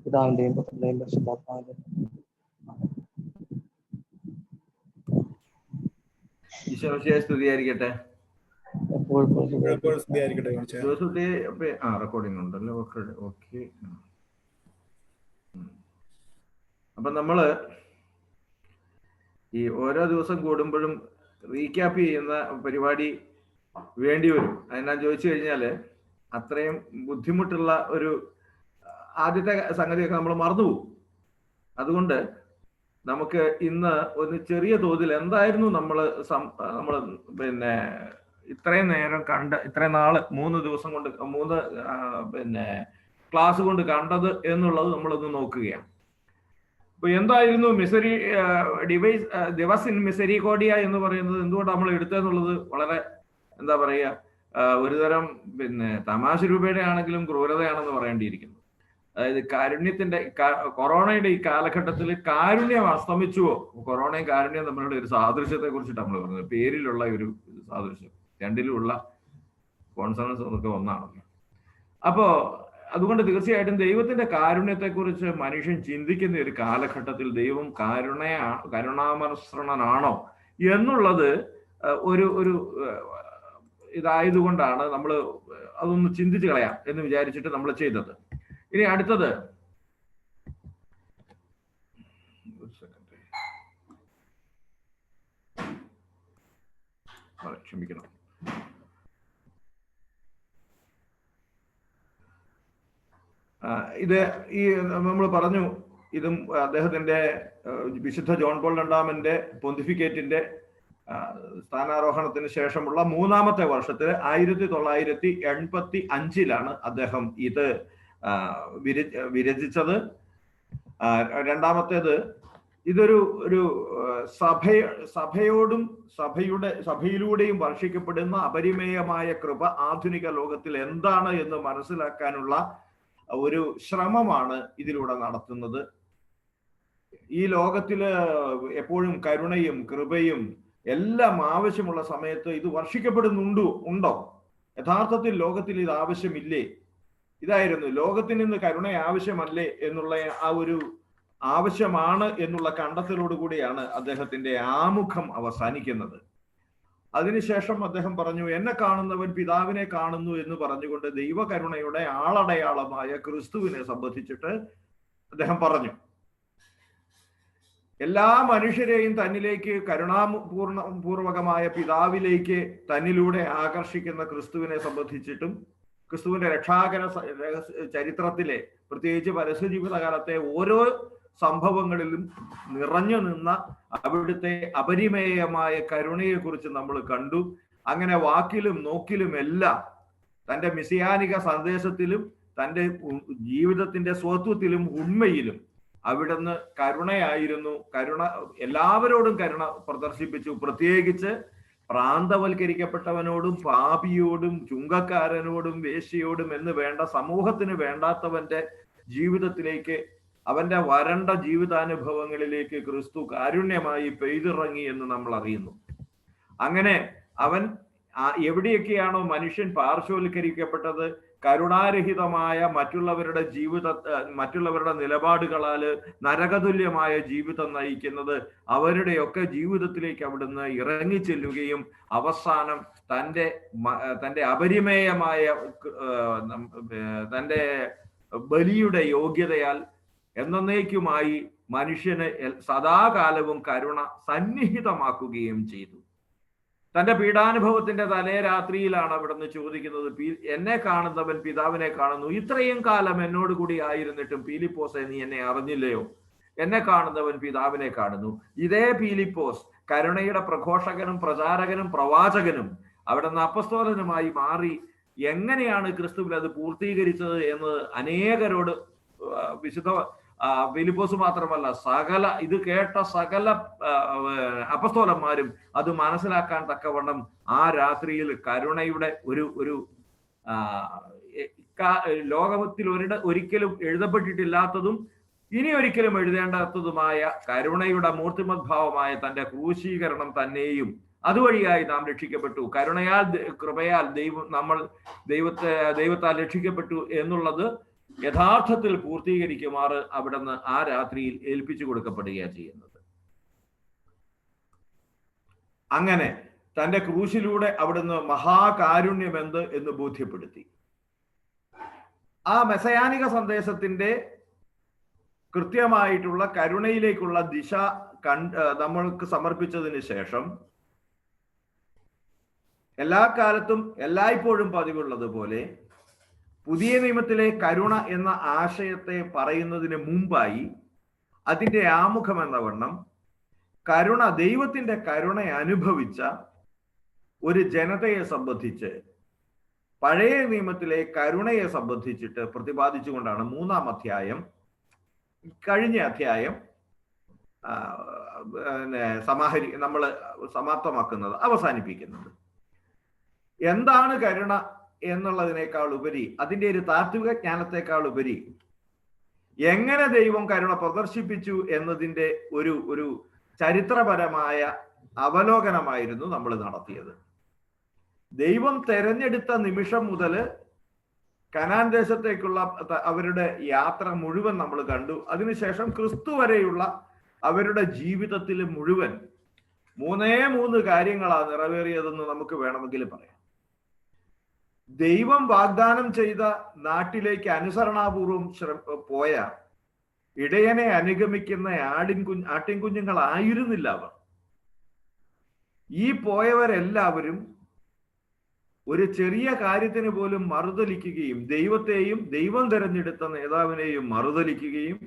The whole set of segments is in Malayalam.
പിതാവിന്റെയും പുത്രന്റെയും പരിശുദ്ധാത്മാവിന്റെയും സ്തുതിയായിരിക്കട്ടെ. റെക്കോർഡിംഗ് ഉണ്ടല്ലോ. ഓക്കെ. അപ്പൊ നമ്മള് ഈ ഓരോ ദിവസം കൂടുമ്പോഴും റീക്യാപ്പ് ചെയ്യുന്ന പരിപാടി വേണ്ടി വരും. അതിനാ ചോദിച്ചു കഴിഞ്ഞാല് അത്രയും ബുദ്ധിമുട്ടുള്ള ഒരു ആദ്യത്തെ സംഗതിയൊക്കെ നമ്മൾ മറന്നുപോകും. അതുകൊണ്ട് നമുക്ക് ഇന്ന് ഒരു ചെറിയ തോതിൽ എന്തായിരുന്നു നമ്മള് പിന്നെ ഇത്രയും നേരം ഇത്രയും നാള് 3 ദിവസം കൊണ്ട് 3 ക്ലാസ് കൊണ്ട് കണ്ടത് എന്നുള്ളത് നമ്മളൊന്ന് നോക്കുകയാണ്. അപ്പൊ എന്തായിരുന്നു ദിവസ് ഇൻ മിസെരിക്കോർഡിയ എന്ന് പറയുന്നത് എന്തുകൊണ്ട് നമ്മൾ എടുത്തതെന്നുള്ളത് വളരെ എന്താ പറയുക, ഒരുതരം തമാശ രൂപയുടെ ആണെങ്കിലും ക്രൂരതയാണെന്ന് പറയേണ്ടിയിരിക്കുന്നു. അതായത് കാരുണ്യത്തിന്റെ കൊറോണയുടെ ഈ കാലഘട്ടത്തിൽ കാരുണ്യം അസ്തമിച്ചുവോ? കൊറോണയും കാരുണ്യം തമ്മിലുള്ള ഒരു സാദൃശ്യത്തെ കുറിച്ചിട്ട് നമ്മൾ പറഞ്ഞത്, പേരിലുള്ള ഒരു സാദൃശ്യം, രണ്ടിലുമുള്ള കോൺസണൻസ് ഒക്കെ ഒന്നാണല്ലോ. അപ്പോ അതുകൊണ്ട് തീർച്ചയായിട്ടും ദൈവത്തിന്റെ കാരുണ്യത്തെക്കുറിച്ച് മനുഷ്യൻ ചിന്തിക്കുന്ന ഒരു കാലഘട്ടത്തിൽ ദൈവം കരുണാമസൃണനാണോ എന്നുള്ളത് ഒരു ഇതായതുകൊണ്ടാണ് നമ്മൾ അതൊന്ന് ചിന്തിച്ചു കളയാം എന്ന് വിചാരിച്ചിട്ട് നമ്മൾ ചെയ്തത്. ഇനി അടുത്തത് ക്ഷമിക്കണം, ഇത് ഈ നമ്മൾ പറഞ്ഞു, ഇതും അദ്ദേഹത്തിന്റെ വിശുദ്ധ ജോൺ പോൾ രണ്ടാമന്റെ പൊന്തിഫിക്കേറ്റിന്റെ സ്ഥാനാരോഹണത്തിന് ശേഷമുള്ള 3ാമത്തെ വർഷത്തിൽ 1985 അദ്ദേഹം ഇത് വിരചിച്ചത്. രണ്ടാമത്തേത് ഇതൊരു സഭയോടും സഭയിലൂടെയും വർഷിക്കപ്പെടുന്ന അപരിമേയമായ കൃപ ആധുനിക ലോകത്തിൽ എന്താണ് എന്ന് മനസ്സിലാക്കാനുള്ള ഒരു ശ്രമമാണ് ഇതിലൂടെ നടത്തുന്നത്. ഈ ലോകത്തില് എപ്പോഴും കരുണയും കൃപയും എല്ലാം ആവശ്യമുള്ള സമയത്ത് ഇത് വർഷിക്കപ്പെടുന്നുണ്ടോ? യഥാർത്ഥത്തിൽ ലോകത്തിൽ ഇത് ആവശ്യമില്ലേ? ഇതായിരുന്നു ലോകത്തിന് ഇന്ന് കരുണ ആവശ്യമല്ലേ എന്നുള്ള ആ ഒരു ആവശ്യമാണ് എന്നുള്ള കണ്ടെത്തലോടുകൂടിയാണ് അദ്ദേഹത്തിന്റെ ആമുഖം അവസാനിക്കുന്നത്. അതിനുശേഷം അദ്ദേഹം പറഞ്ഞു, എന്നെ കാണുന്നവൻ പിതാവിനെ കാണുന്നു എന്ന് പറഞ്ഞുകൊണ്ട് ദൈവകരുണയുടെ ആളടയാളമായ ക്രിസ്തുവിനെ സംബന്ധിച്ചിട്ട് അദ്ദേഹം പറഞ്ഞു. എല്ലാ മനുഷ്യരെയും തന്നിലേക്ക് കരുണാപൂർവകമായ പിതാവിലേക്ക് തന്നിലൂടെ ആകർഷിക്കുന്ന ക്രിസ്തുവിനെ സംബന്ധിച്ചിട്ടും ക്രിസ്തുവിന്റെ രക്ഷാകര ചരിത്രത്തിലെ പ്രത്യേകിച്ച് പരസ്യജീവിതകാലത്തെ ഓരോ സംഭവങ്ങളിലും നിറഞ്ഞു നിന്ന അവിടുത്തെ അപരിമേയമായ കരുണയെക്കുറിച്ച് നമ്മൾ കണ്ടു. അങ്ങനെ വാക്കിലും നോക്കിലും എല്ലാം തൻ്റെ മിസിയാനിക സന്ദേശത്തിലും തൻ്റെ ജീവിതത്തിന്റെ സ്വത്വത്തിലും ഉണ്മയിലും അവിടുന്ന് കരുണയായിരുന്നു. എല്ലാവരോടും കരുണ പ്രദർശിപ്പിച്ചു. പ്രത്യേകിച്ച് പ്രാന്തവൽക്കരിക്കപ്പെട്ടവനോടും പാപിയോടും ചുങ്കക്കാരനോടും വേശ്യയോടും എന്ന് വേണ്ട സമൂഹത്തിന് വേണ്ടാത്തവന്റെ ജീവിതത്തിലേക്ക്, അവന്റെ വരണ്ട ജീവിതാനുഭവങ്ങളിലേക്ക് ക്രിസ്തു കാരുണ്യമായി പെയ്തിറങ്ങി എന്ന് നമ്മൾ അറിയുന്നു. അങ്ങനെ അവൻ എവിടെയൊക്കെയാണോ മനുഷ്യൻ പാർശ്വവൽക്കരിക്കപ്പെട്ടത്, കരുണാരഹിതമായ മറ്റുള്ളവരുടെ നിലപാടുകളാല് നരകതുല്യമായ ജീവിതം നയിക്കുന്നത്, അവരുടെയൊക്കെ ജീവിതത്തിലേക്ക് അവിടുന്ന് ഇറങ്ങിച്ചെല്ലുകയും അവസാനം തൻ്റെ അപരിമേയമായ തൻ്റെ ബലിയുടെ യോഗ്യതയാൽ എന്നേക്കുമായി മനുഷ്യന് സദാകാലവും കരുണ സന്നിഹിതമാക്കുകയും ചെയ്തു. തന്റെ പീഡാനുഭവത്തിന്റെ തലേ രാത്രിയിലാണ് അവിടുന്ന് ചോദിക്കുന്നത്, എന്നെ കാണുന്നവൻ പിതാവിനെ കാണുന്നു, ഇത്രയും കാലം എന്നോട് കൂടി ആയിരുന്നിട്ടും പീലിപ്പോസെ നീ എന്നെ അറിഞ്ഞില്ലയോ? എന്നെ കാണുന്നവൻ പിതാവിനെ കാണുന്നു. ഇതേ പീലിപ്പോസ് കരുണയുടെ പ്രഘോഷകനും പ്രചാരകനും പ്രവാചകനും അവിടുന്ന് അപ്പസ്തോലനുമായി മാറി എങ്ങനെയാണ് ക്രിസ്തുവിൽ അത് പൂർത്തീകരിച്ചത് എന്ന് അനേകരോട് വിശുദ്ധ ഫിലിപ്പോസ് മാത്രമല്ല ഇത് കേട്ട സകല അപ്പസ്തോലന്മാരും അത് മനസ്സിലാക്കാൻ തക്കവണ്ണം ആ രാത്രിയിൽ കരുണയുടെ ഒരു ലോകത്തിൽ ഒരിക്കലും എഴുതപ്പെട്ടിട്ടില്ലാത്തതും ഇനി ഒരിക്കലും എഴുതേണ്ടാത്തതുമായ കരുണയുടെ മൂർത്തിമദ്ഭാവമായ തന്റെ ക്രൂശീകരണം തന്നെയും അതുവഴിയായി നാം രക്ഷിക്കപ്പെട്ടു. കരുണയാൽ കൃപയാൽ ദൈവത്താൽ രക്ഷിക്കപ്പെട്ടു എന്നുള്ളത് യഥാർത്ഥത്തിൽ പൂർത്തീകരിക്കുമാറ് അവിടുന്ന് ആ രാത്രിയിൽ ഏൽപ്പിച്ചു കൊടുക്കപ്പെടുകയാണ് ചെയ്യുന്നത്. അങ്ങനെ തന്റെ ക്രൂശിലൂടെ അവിടുന്ന് മഹാകാരുണ്യം എന്ത് എന്ന് ബോധ്യപ്പെടുത്തി. ആ മെസയാനിക സന്ദേശത്തിന്റെ കൃത്യമായിട്ടുള്ള കരുണയിലേക്കുള്ള ദിശ നമ്മൾക്ക് സമർപ്പിച്ചതിന് ശേഷം എല്ലാ കാലത്തും എല്ലായ്പ്പോഴും പതിവുള്ളതുപോലെ പുതിയ നിയമത്തിലെ കരുണ എന്ന ആശയത്തെ പറയുന്നതിന് മുമ്പായി അതിൻ്റെ ആമുഖം എന്ന വണ്ണം കരുണ, ദൈവത്തിന്റെ കരുണ അനുഭവിച്ച ഒരു ജനതയെ സംബന്ധിച്ച് പഴയ നിയമത്തിലെ കരുണയെ സംബന്ധിച്ചിട്ട് പ്രതിപാദിച്ചുകൊണ്ടാണ് 3-ാം അധ്യായം, കഴിഞ്ഞ അധ്യായം നമ്മൾ സമാപ്തമാക്കുന്നത്, അവസാനിപ്പിക്കുന്നത്. എന്താണ് കരുണ എന്നുള്ളതിനേക്കാൾ ഉപരി, അതിൻ്റെ ഒരു താത്വിക ജ്ഞാനത്തെക്കാൾ ഉപരി എങ്ങനെ ദൈവം കരുണ പ്രദർശിപ്പിച്ചു എന്നതിൻ്റെ ഒരു ചരിത്രപരമായ അവലോകനമായിരുന്നു നമ്മൾ നടത്തിയത്. ദൈവം തെരഞ്ഞെടുത്ത നിമിഷം മുതൽ കനാൻ ദേശത്തേക്കുള്ള അവരുടെ യാത്ര മുഴുവൻ നമ്മൾ കണ്ടു. അതിനുശേഷം ക്രിസ്തു വരെയുള്ള അവരുടെ ജീവിതത്തിൽ മുഴുവൻ 3 കാര്യങ്ങളാണ് നിറവേറിയതെന്ന് നമുക്ക് വേണമെങ്കിൽ പറയാം. ദൈവം വാഗ്ദാനം ചെയ്ത നാട്ടിലേക്ക് അനുസരണാപൂർവം പോയ ഇടയനെ അനുഗമിക്കുന്ന ആട്ടിൻകുഞ്ഞുങ്ങളായിരുന്നില്ല അവർ. ഈ പോയവരെല്ലാവരും ഒരു ചെറിയ കാര്യത്തിന് പോലും മറുതലിക്കുകയും ദൈവത്തെയും ദൈവം തെരഞ്ഞെടുത്ത നേതാവിനെയും മറുതലിക്കുകയും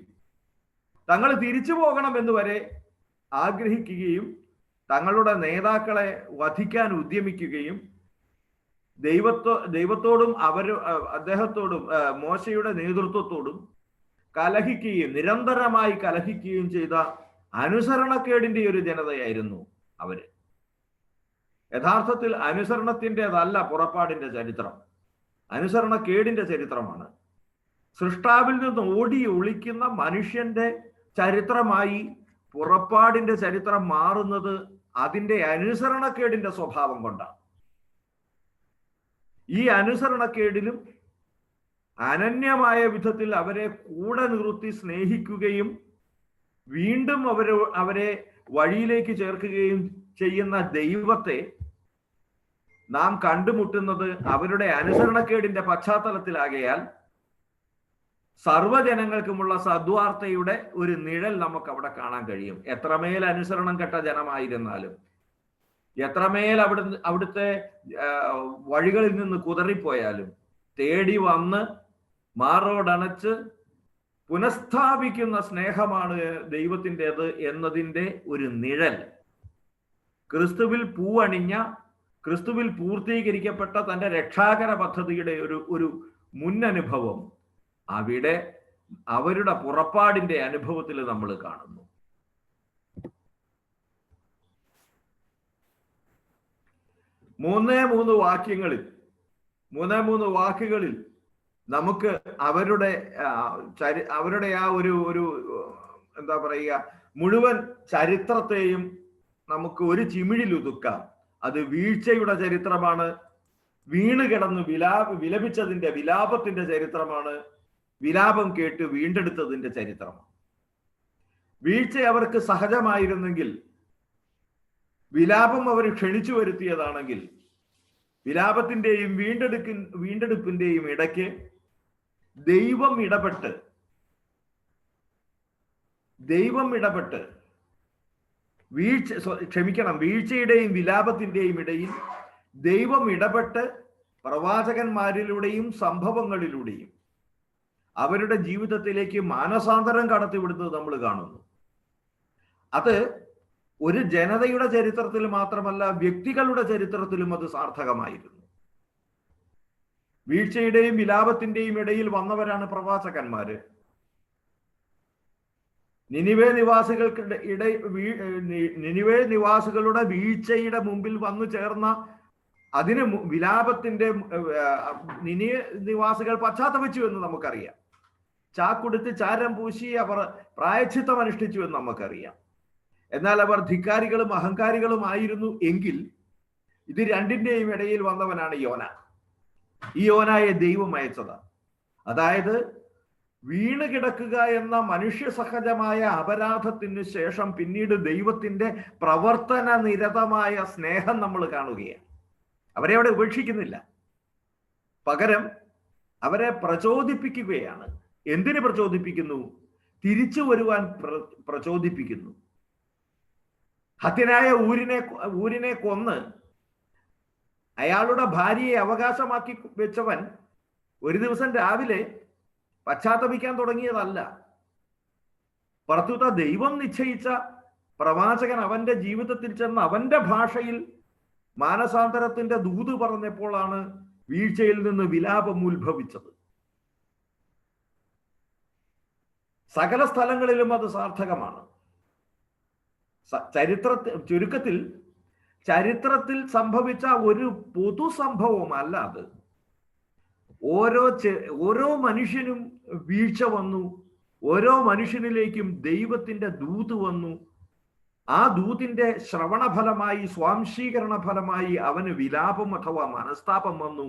തങ്ങൾ തിരിച്ചു പോകണമെന്ന് വരെ ആഗ്രഹിക്കുകയും തങ്ങളുടെ നേതാക്കളെ വധിക്കാൻ ഉദ്യമിക്കുകയും ദൈവത്തോടും അദ്ദേഹത്തോടും മോശയുടെ നേതൃത്വത്തോടും കലഹിക്കുകയും നിരന്തരമായി കലഹിക്കുകയും ചെയ്ത അനുസരണക്കേടിന്റെ ഒരു ജനതയായിരുന്നു അവര്. യഥാർത്ഥത്തിൽ അനുസരണത്തിൻ്റെതല്ല പുറപ്പാടിന്റെ ചരിത്രം, അനുസരണക്കേടിന്റെ ചരിത്രമാണ്. സൃഷ്ടാവിൽ നിന്ന് ഓടി ഒളിക്കുന്ന മനുഷ്യന്റെ ചരിത്രമായി പുറപ്പാടിന്റെ ചരിത്രം മാറുന്നത് അതിൻ്റെ അനുസരണക്കേടിന്റെ സ്വഭാവം കൊണ്ടാണ്. ഈ അനുസരണക്കേടിലും അനന്യമായ വിധത്തിൽ അവരെ കൂടെ നിർത്തി സ്നേഹിക്കുകയും വീണ്ടും അവരെ വഴിയിലേക്ക് ചേർക്കുകയും ചെയ്യുന്ന ദൈവത്തെ നാം കണ്ടുമുട്ടുന്നത് അവരുടെ അനുസരണക്കേടിന്റെ പശ്ചാത്തലത്തിലാകയാൽ സർവ്വജനങ്ങൾക്കുമുള്ള സദ്വാർത്തയുടെ ഒരു നിഴൽ നമുക്ക് അവിടെ കാണാൻ കഴിയും. എത്രമേൽ അനുസരണം കെട്ട ജനമായിരുന്നാലും, എത്രമേൽ അവിടുത്തെ വഴികളിൽ നിന്ന് കുതറിപ്പോയാലും തേടി വന്ന് മാറോടണച്ച് പുനഃസ്ഥാപിക്കുന്ന സ്നേഹമാണ് ദൈവത്തിൻ്റെത് എന്നതിൻ്റെ ഒരു നിഴൽ ക്രിസ്തുവിൽ പൂവണിഞ്ഞ, ക്രിസ്തുവിൽ പൂർത്തീകരിക്കപ്പെട്ട തൻ്റെ രക്ഷാകര പദ്ധതിയുടെ ഒരു മുന്നനുഭവം അവിടെ അവരുടെ പുറപ്പാടിന്റെ അനുഭവത്തിൽ നമ്മൾ കാണുന്നു. മൂന്ന് വാക്യങ്ങളിൽ നമുക്ക് അവരുടെ ആ ഒരു എന്താ പറയുക, മുഴുവൻ ചരിത്രത്തെയും നമുക്ക് ഒരു ചിമിഴിലൊതുക്കാം. അത് വീഴ്ചയുടെ ചരിത്രമാണ്, വീണ് കിടന്ന് വിലപിച്ചതിന്റെ വിലാപത്തിന്റെ ചരിത്രമാണ്, വിലാപം കേട്ട് വീണ്ടെടുത്തതിന്റെ ചരിത്രമാണ്. വീഴ്ച അവർക്ക് സഹജമായിരുന്നെങ്കിൽ, വിലാപം അവർ ക്ഷണിച്ചു വരുത്തിയതാണെങ്കിൽ, വിലാപത്തിന്റെയും വീണ്ടെടുപ്പിന്റെയും ഇടയ്ക്ക് ദൈവം ഇടപെട്ട് വീഴ്ചയുടെയും വിലാപത്തിന്റെയും ഇടയിൽ ദൈവം ഇടപെട്ട് പ്രവാചകന്മാരിലൂടെയും സംഭവങ്ങളിലൂടെയും അവരുടെ ജീവിതത്തിലേക്ക് മാനസാന്തരം കടത്തിവിടുന്നത് നമ്മൾ കാണുന്നു. അത് ഒരു ജനതയുടെ ചരിത്രത്തിൽ മാത്രമല്ല, വ്യക്തികളുടെ ചരിത്രത്തിലും അത് സാർത്ഥകമായിരുന്നു. വീഴ്ചയുടെയും വിലാപത്തിന്റെയും ഇടയിൽ വന്നവരാണ് പ്രവാചകന്മാര്. നിനിവേ നിവാസികളുടെ വീഴ്ചയുടെ മുമ്പിൽ വന്നു ചേർന്ന അതിന് വിലാപത്തിന്റെ നിനിവേ നിവാസികൾ പശ്ചാത്തപിച്ചു എന്ന് നമുക്കറിയാം. ചാക്കുടുത്ത് ചാരം പൂശി അവർ പ്രായശ്ചിത്തം അനുഷ്ഠിച്ചു എന്ന് നമുക്കറിയാം. എന്നാൽ അവർ ധിക്കാരികളും അഹങ്കാരികളും ആയിരുന്നു എങ്കിൽ ഇത് രണ്ടിന്റെയും ഇടയിൽ വന്നവനാണ് യോന. ഈ യോനായെ ദൈവം അയച്ചതാണ്. അതായത് വീണ് കിടക്കുക എന്ന മനുഷ്യ സഹജമായ അപരാധത്തിന് ശേഷം പിന്നീട് ദൈവത്തിന്റെ പ്രവർത്തന നിരതമായ സ്നേഹം നമ്മൾ കാണുകയാണ്. അവരെ അവിടെ ഉപേക്ഷിക്കുന്നില്ല, പകരം അവരെ പ്രചോദിപ്പിക്കുകയാണ്. എന്തിന് പ്രചോദിപ്പിക്കുന്നു? തിരിച്ചു വരുവാൻ പ്രചോദിപ്പിക്കുന്നു. ഹത്യനായ ഊരിനെ കൊന്ന് അയാളുടെ ഭാര്യയെ അവകാശമാക്കി വെച്ചവൻ ഒരു ദിവസം രാവിലെ പശ്ചാത്തപിക്കാൻ തുടങ്ങിയതല്ല. പ്രസ്തുത ദൈവം നിശ്ചയിച്ച പ്രവാചകൻ അവന്റെ ജീവിതത്തിൽ ചെന്ന് അവന്റെ ഭാഷയിൽ മാനസാന്തരത്തിന്റെ ദൂത് പറഞ്ഞപ്പോഴാണ് വീഴ്ചയിൽ നിന്ന് വിലാപം ഉത്ഭവിച്ചത്. സകല സ്ഥലങ്ങളിലും അത് സാർത്ഥകമാണ്. ചുരുക്കത്തിൽ ചരിത്രത്തിൽ സംഭവിച്ച ഒരു പൊതു സംഭവമല്ല അത്. ഓരോ മനുഷ്യനും വീഴ്ച വന്നു, ഓരോ മനുഷ്യനിലേക്കും ദൈവത്തിന്റെ ദൂത് വന്നു. ആ ദൂതിന്റെ ശ്രവണഫലമായി, സ്വാംശീകരണ ഫലമായി അവന് വിലാപം അഥവാ മനസ്താപം വന്നു.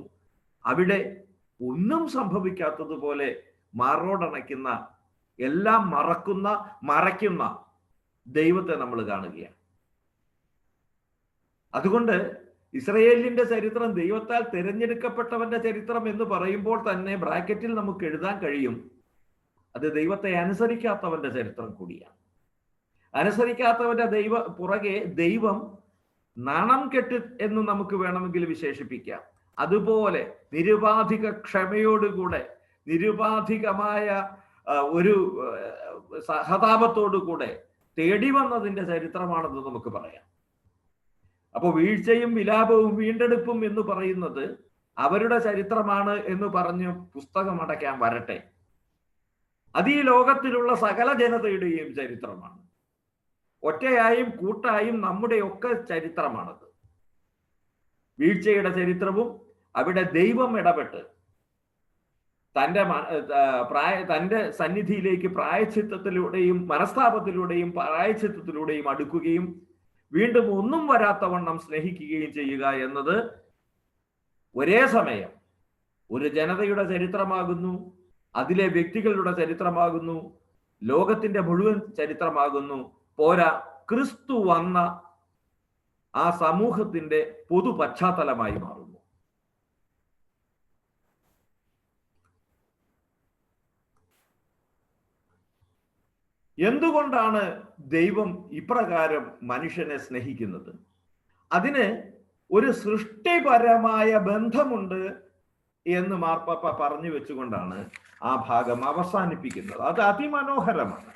അവിടെ ഒന്നും സംഭവിക്കാത്തതുപോലെ മാറോടണയ്ക്കുന്ന, എല്ലാം മറയ്ക്കുന്ന ദൈവത്തെ നമ്മൾ കാണുകയാണ്. അതുകൊണ്ട് ഇസ്രയേലിന്റെ ചരിത്രം ദൈവത്താൽ തിരഞ്ഞെടുക്കപ്പെട്ടവന്റെ ചരിത്രം എന്ന് പറയുമ്പോൾ തന്നെ ബ്രാക്കറ്റിൽ നമുക്ക് എഴുതാൻ കഴിയും, അത് ദൈവത്തെ അനുസരിക്കാത്തവന്റെ ചരിത്രം കൂടിയാണ്. അനുസരിക്കാത്തവന്റെ പുറകെ ദൈവം നാണം കെട്ട് എന്ന് നമുക്ക് വേണമെങ്കിൽ വിശേഷിപ്പിക്കാം. അതുപോലെ നിരുപാധിക ക്ഷമയോടുകൂടെ, നിരുപാധികമായ ഒരു സഹതാപത്തോടുകൂടെ തേടി വന്നതിന്റെ ചരിത്രമാണെന്ന് നമുക്ക് പറയാം. അപ്പൊ വീഴ്ചയും വിലാപവും വീണ്ടെടുപ്പും എന്ന് പറയുന്നത് അവരുടെ ചരിത്രമാണ് എന്ന് പറഞ്ഞ് പുസ്തകം അടയ്ക്കാൻ വരട്ടെ. അത് ഈ ലോകത്തിലുള്ള സകല ജനതയുടെയും ചരിത്രമാണ്. ഒറ്റയായും കൂട്ടായും നമ്മുടെയൊക്കെ ചരിത്രമാണത്. വീഴ്ചയുടെ ചരിത്രവും അവിടെ ദൈവം ഇടപെട്ട് തന്റെ സന്നിധിയിലേക്ക് പ്രായശ്ചിത്തത്തിലൂടെയും മനസ്താപത്തിലൂടെയും പ്രായശ്ചിത്തത്തിലൂടെയും അടുക്കുകയും വീണ്ടും ഒന്നും വരാത്തവണ്ണം സ്നേഹിക്കുകയും ചെയ്യുക എന്നത് ഒരേ സമയം ഒരു ജനതയുടെ ചരിത്രമാകുന്നു, അതിലെ വ്യക്തികളുടെ ചരിത്രമാകുന്നു, ലോകത്തിന്റെ മുഴുവൻ ചരിത്രമാകുന്നു. പോരാ, ക്രിസ്തു വന്ന ആ സമൂഹത്തിന്റെ പൊതു പശ്ചാത്തലമായി മാറുന്നു. എന്തുകൊണ്ടാണ് ദൈവം ഇപ്രകാരം മനുഷ്യനെ സ്നേഹിക്കുന്നത്? അതിന് ഒരു സൃഷ്ടിപരമായ ബന്ധമുണ്ട് എന്ന് മാർപ്പാപ്പ പറഞ്ഞു വെച്ചുകൊണ്ടാണ് ആ ഭാഗം അവസാനിപ്പിക്കുന്നത്. അത് അതിമനോഹരമാണ്.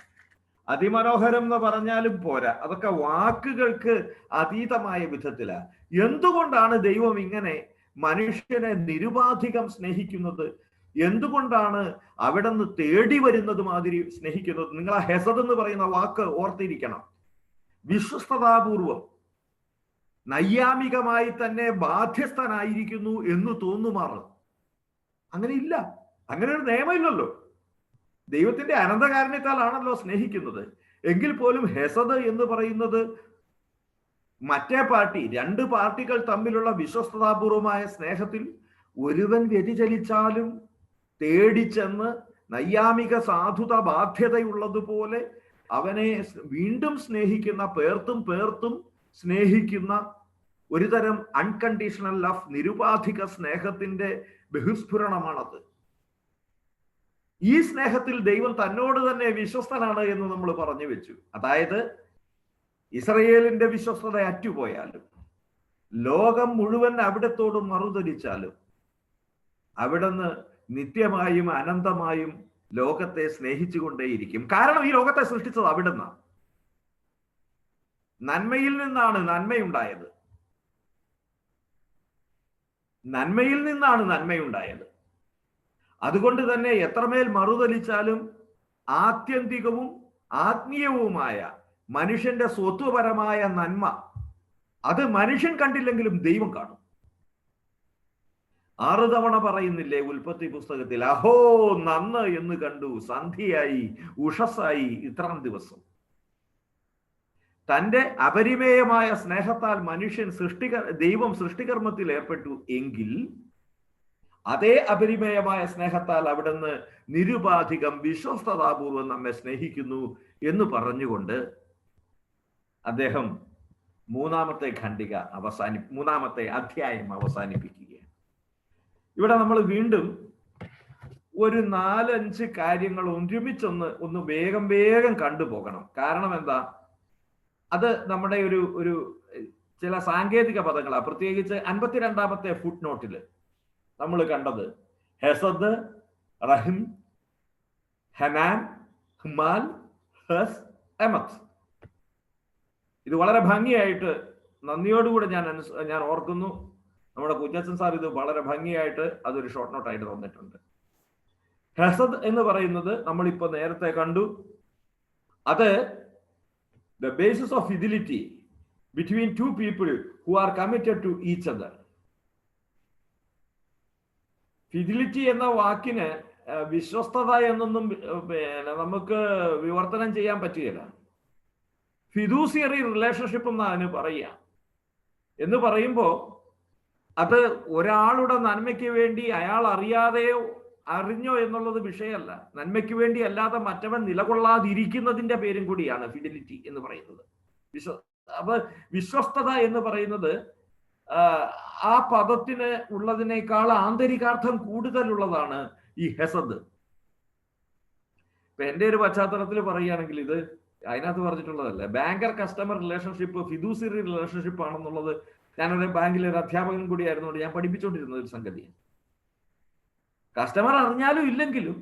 അതിമനോഹരം എന്ന് പറഞ്ഞാലും പോരാ, അതൊക്കെ വാക്കുകൾക്ക് അതീതമായ വിധത്തിലാണ്. എന്തുകൊണ്ടാണ് ദൈവം ഇങ്ങനെ മനുഷ്യനെ നിരുപാധികം സ്നേഹിക്കുന്നത്? എന്തുകൊണ്ടാണ് അവിടെ നിന്ന് തേടി വരുന്നത് മാതിരി സ്നേഹിക്കുന്നത്? നിങ്ങൾ ആ ഹെസദ് എന്ന് പറയുന്ന വാക്ക് ഓർത്തിരിക്കണം. വിശ്വസ്തതാപൂർവം നൈയാമികമായി തന്നെ ബാധ്യസ്ഥനായിരിക്കുന്നു എന്ന് തോന്നുമാറ്. അങ്ങനെ ഇല്ല, അങ്ങനെ ഒരു നിയമമില്ലല്ലോ. ദൈവത്തിന്റെ അനന്തകാരുണ്യത്താലാണല്ലോ സ്നേഹിക്കുന്നത്. എങ്കിൽ പോലും ഹെസദ് എന്ന് പറയുന്നത് മറ്റേ പാർട്ടി, രണ്ട് പാർട്ടികൾ തമ്മിലുള്ള വിശ്വസ്തതാപൂർവമായ സ്നേഹത്തിൽ ഒരുവൻ വ്യതിചലിച്ചാലും തേടിച്ചെന്ന് നൈയാമിക സാധുത ബാധ്യതയുള്ളതുപോലെ അവനെ വീണ്ടും സ്നേഹിക്കുന്ന, പേർത്തും സ്നേഹിക്കുന്ന ഒരു തരം അൺകണ്ടീഷണൽ ലവ്, നിരുപാധിക സ്നേഹത്തിന്റെ ബഹിസ്ഫുരണമാണത്. ഈ സ്നേഹത്തിൽ ദൈവം തന്നോട് തന്നെ വിശ്വസ്തനാണ് എന്ന് നമ്മൾ പറഞ്ഞു വെച്ചു. അതായത് ഇസ്രയേലിന്റെ വിശ്വസ്തത അറ്റുപോയാലും, ലോകം മുഴുവൻ അവിടത്തോട് മറുതലിച്ചാലും, അവിടുന്ന് നിത്യമായും അനന്തമായും ലോകത്തെ സ്നേഹിച്ചുകൊണ്ടേയിരിക്കും. കാരണം ഈ ലോകത്തെ സൃഷ്ടിച്ചത് അവിടുന്നാണ്. നന്മയിൽ നിന്നാണ് നന്മയുണ്ടായത്. നന്മയിൽ നിന്നാണ് നന്മയുണ്ടായത്. അതുകൊണ്ട് തന്നെ എത്രമേൽ മറുതലിച്ചാലും ആത്യന്തികവും ആത്മീയവുമായ മനുഷ്യന്റെ സ്വത്വപരമായ നന്മ അത് മനുഷ്യൻ കണ്ടില്ലെങ്കിലും ദൈവം കാണും. 6 തവണ പറയുന്നില്ലേ ഉൽപ്പത്തി പുസ്തകത്തിൽ, അഹോ നന്ന് എന്ന് കണ്ടു, സന്ധ്യയായി, ഉഷസ്സായി ഇത്രാം ദിവസം. തന്റെ അപരിമേയമായ സ്നേഹത്താൽ മനുഷ്യൻ ദൈവം സൃഷ്ടികർമ്മത്തിൽ ഏർപ്പെട്ടു എങ്കിൽ അതേ അപരിമേയമായ സ്നേഹത്താൽ അവിടുന്ന് നിരുപാധികം വിശ്വസ്തതാപൂർവം നമ്മെ സ്നേഹിക്കുന്നു എന്ന് പറഞ്ഞുകൊണ്ട് അദ്ദേഹം മൂന്നാമത്തെ അധ്യായം അവസാനിപ്പിക്കുകയാണ്. ഇവിടെ നമ്മൾ വീണ്ടും ഒരു 4-5 കാര്യങ്ങൾ ഒരുമിച്ചൊന്ന് വേഗം കണ്ടുപോകണം. കാരണം എന്താ, അത് നമ്മുടെ ഒരു ചില സാങ്കേതിക പദങ്ങളാണ്. പ്രത്യേകിച്ച് 52ാമത്തെ ഫുട് നോട്ടിൽ നമ്മൾ കണ്ടത് ഹെസദ്, റഹിം, ഹനാൻ, ഹുമാൽ, ഹസ്, എമത്ത്. ഇത് വളരെ ഭംഗിയായിട്ട് നന്ദിയോടുകൂടെ ഞാൻ ഓർക്കുന്നു. നമ്മുടെ കുഞ്ഞച്ചൻ സാർ ഇത് വളരെ ഭംഗിയായിട്ട് അതൊരു ഷോർട്ട് നോട്ടായിട്ട് തന്നിട്ടുണ്ട്. ഹെസദ് എന്ന് പറയുന്നത് നമ്മളിപ്പോ നേരത്തെ കണ്ടു. അത് the basis of fidelity between two people who are committed to each other. Fidelity എന്ന വാക്കിന് വിശ്വസ്തത എന്നൊന്നും നമുക്ക് വിവർത്തനം ചെയ്യാൻ പറ്റുകയില്ല. ഫിദൂസിയറി റിലേഷൻഷിപ്പ് എന്ന് അതിന് പറയുക. എന്ന് പറയുമ്പോൾ അത് ഒരാളുടെ നന്മയ്ക്ക് വേണ്ടി അയാൾ അറിയാതെയോ അറിഞ്ഞോ എന്നുള്ളത് വിഷയമല്ല. നന്മയ്ക്ക് വേണ്ടി അല്ലാതെ മറ്റവൻ നിലകൊള്ളാതിരിക്കുന്നതിന്റെ പേരും കൂടിയാണ് ഫിഡിലിറ്റി എന്ന് പറയുന്നത്. അപ്പൊ വിശ്വസ്തത എന്ന് പറയുന്നത് ആ പദത്തിന് ഉള്ളതിനേക്കാൾ ആന്തരികാർത്ഥം കൂടുതലുള്ളതാണ് ഈ ഹെസദ്. ഇപ്പൊ എന്റെ ഒരു പശ്ചാത്തലത്തിൽ പറയുകയാണെങ്കിൽ ഇത് അതിനകത്ത് പറഞ്ഞിട്ടുള്ളതല്ല. ബാങ്കർ കസ്റ്റമർ റിലേഷൻഷിപ്പ് ഫിദൂസിയറി റിലേഷൻഷിപ്പ് ആണെന്നുള്ളത് ഞാനൊരു ബാങ്കിലെ ഒരു അധ്യാപകൻ കൂടിയായിരുന്നുകൊണ്ട് ഞാൻ പഠിപ്പിച്ചുകൊണ്ടിരുന്ന ഒരു സംഗതിയാണ്. കസ്റ്റമർ അറിഞ്ഞാലും ഇല്ലെങ്കിലും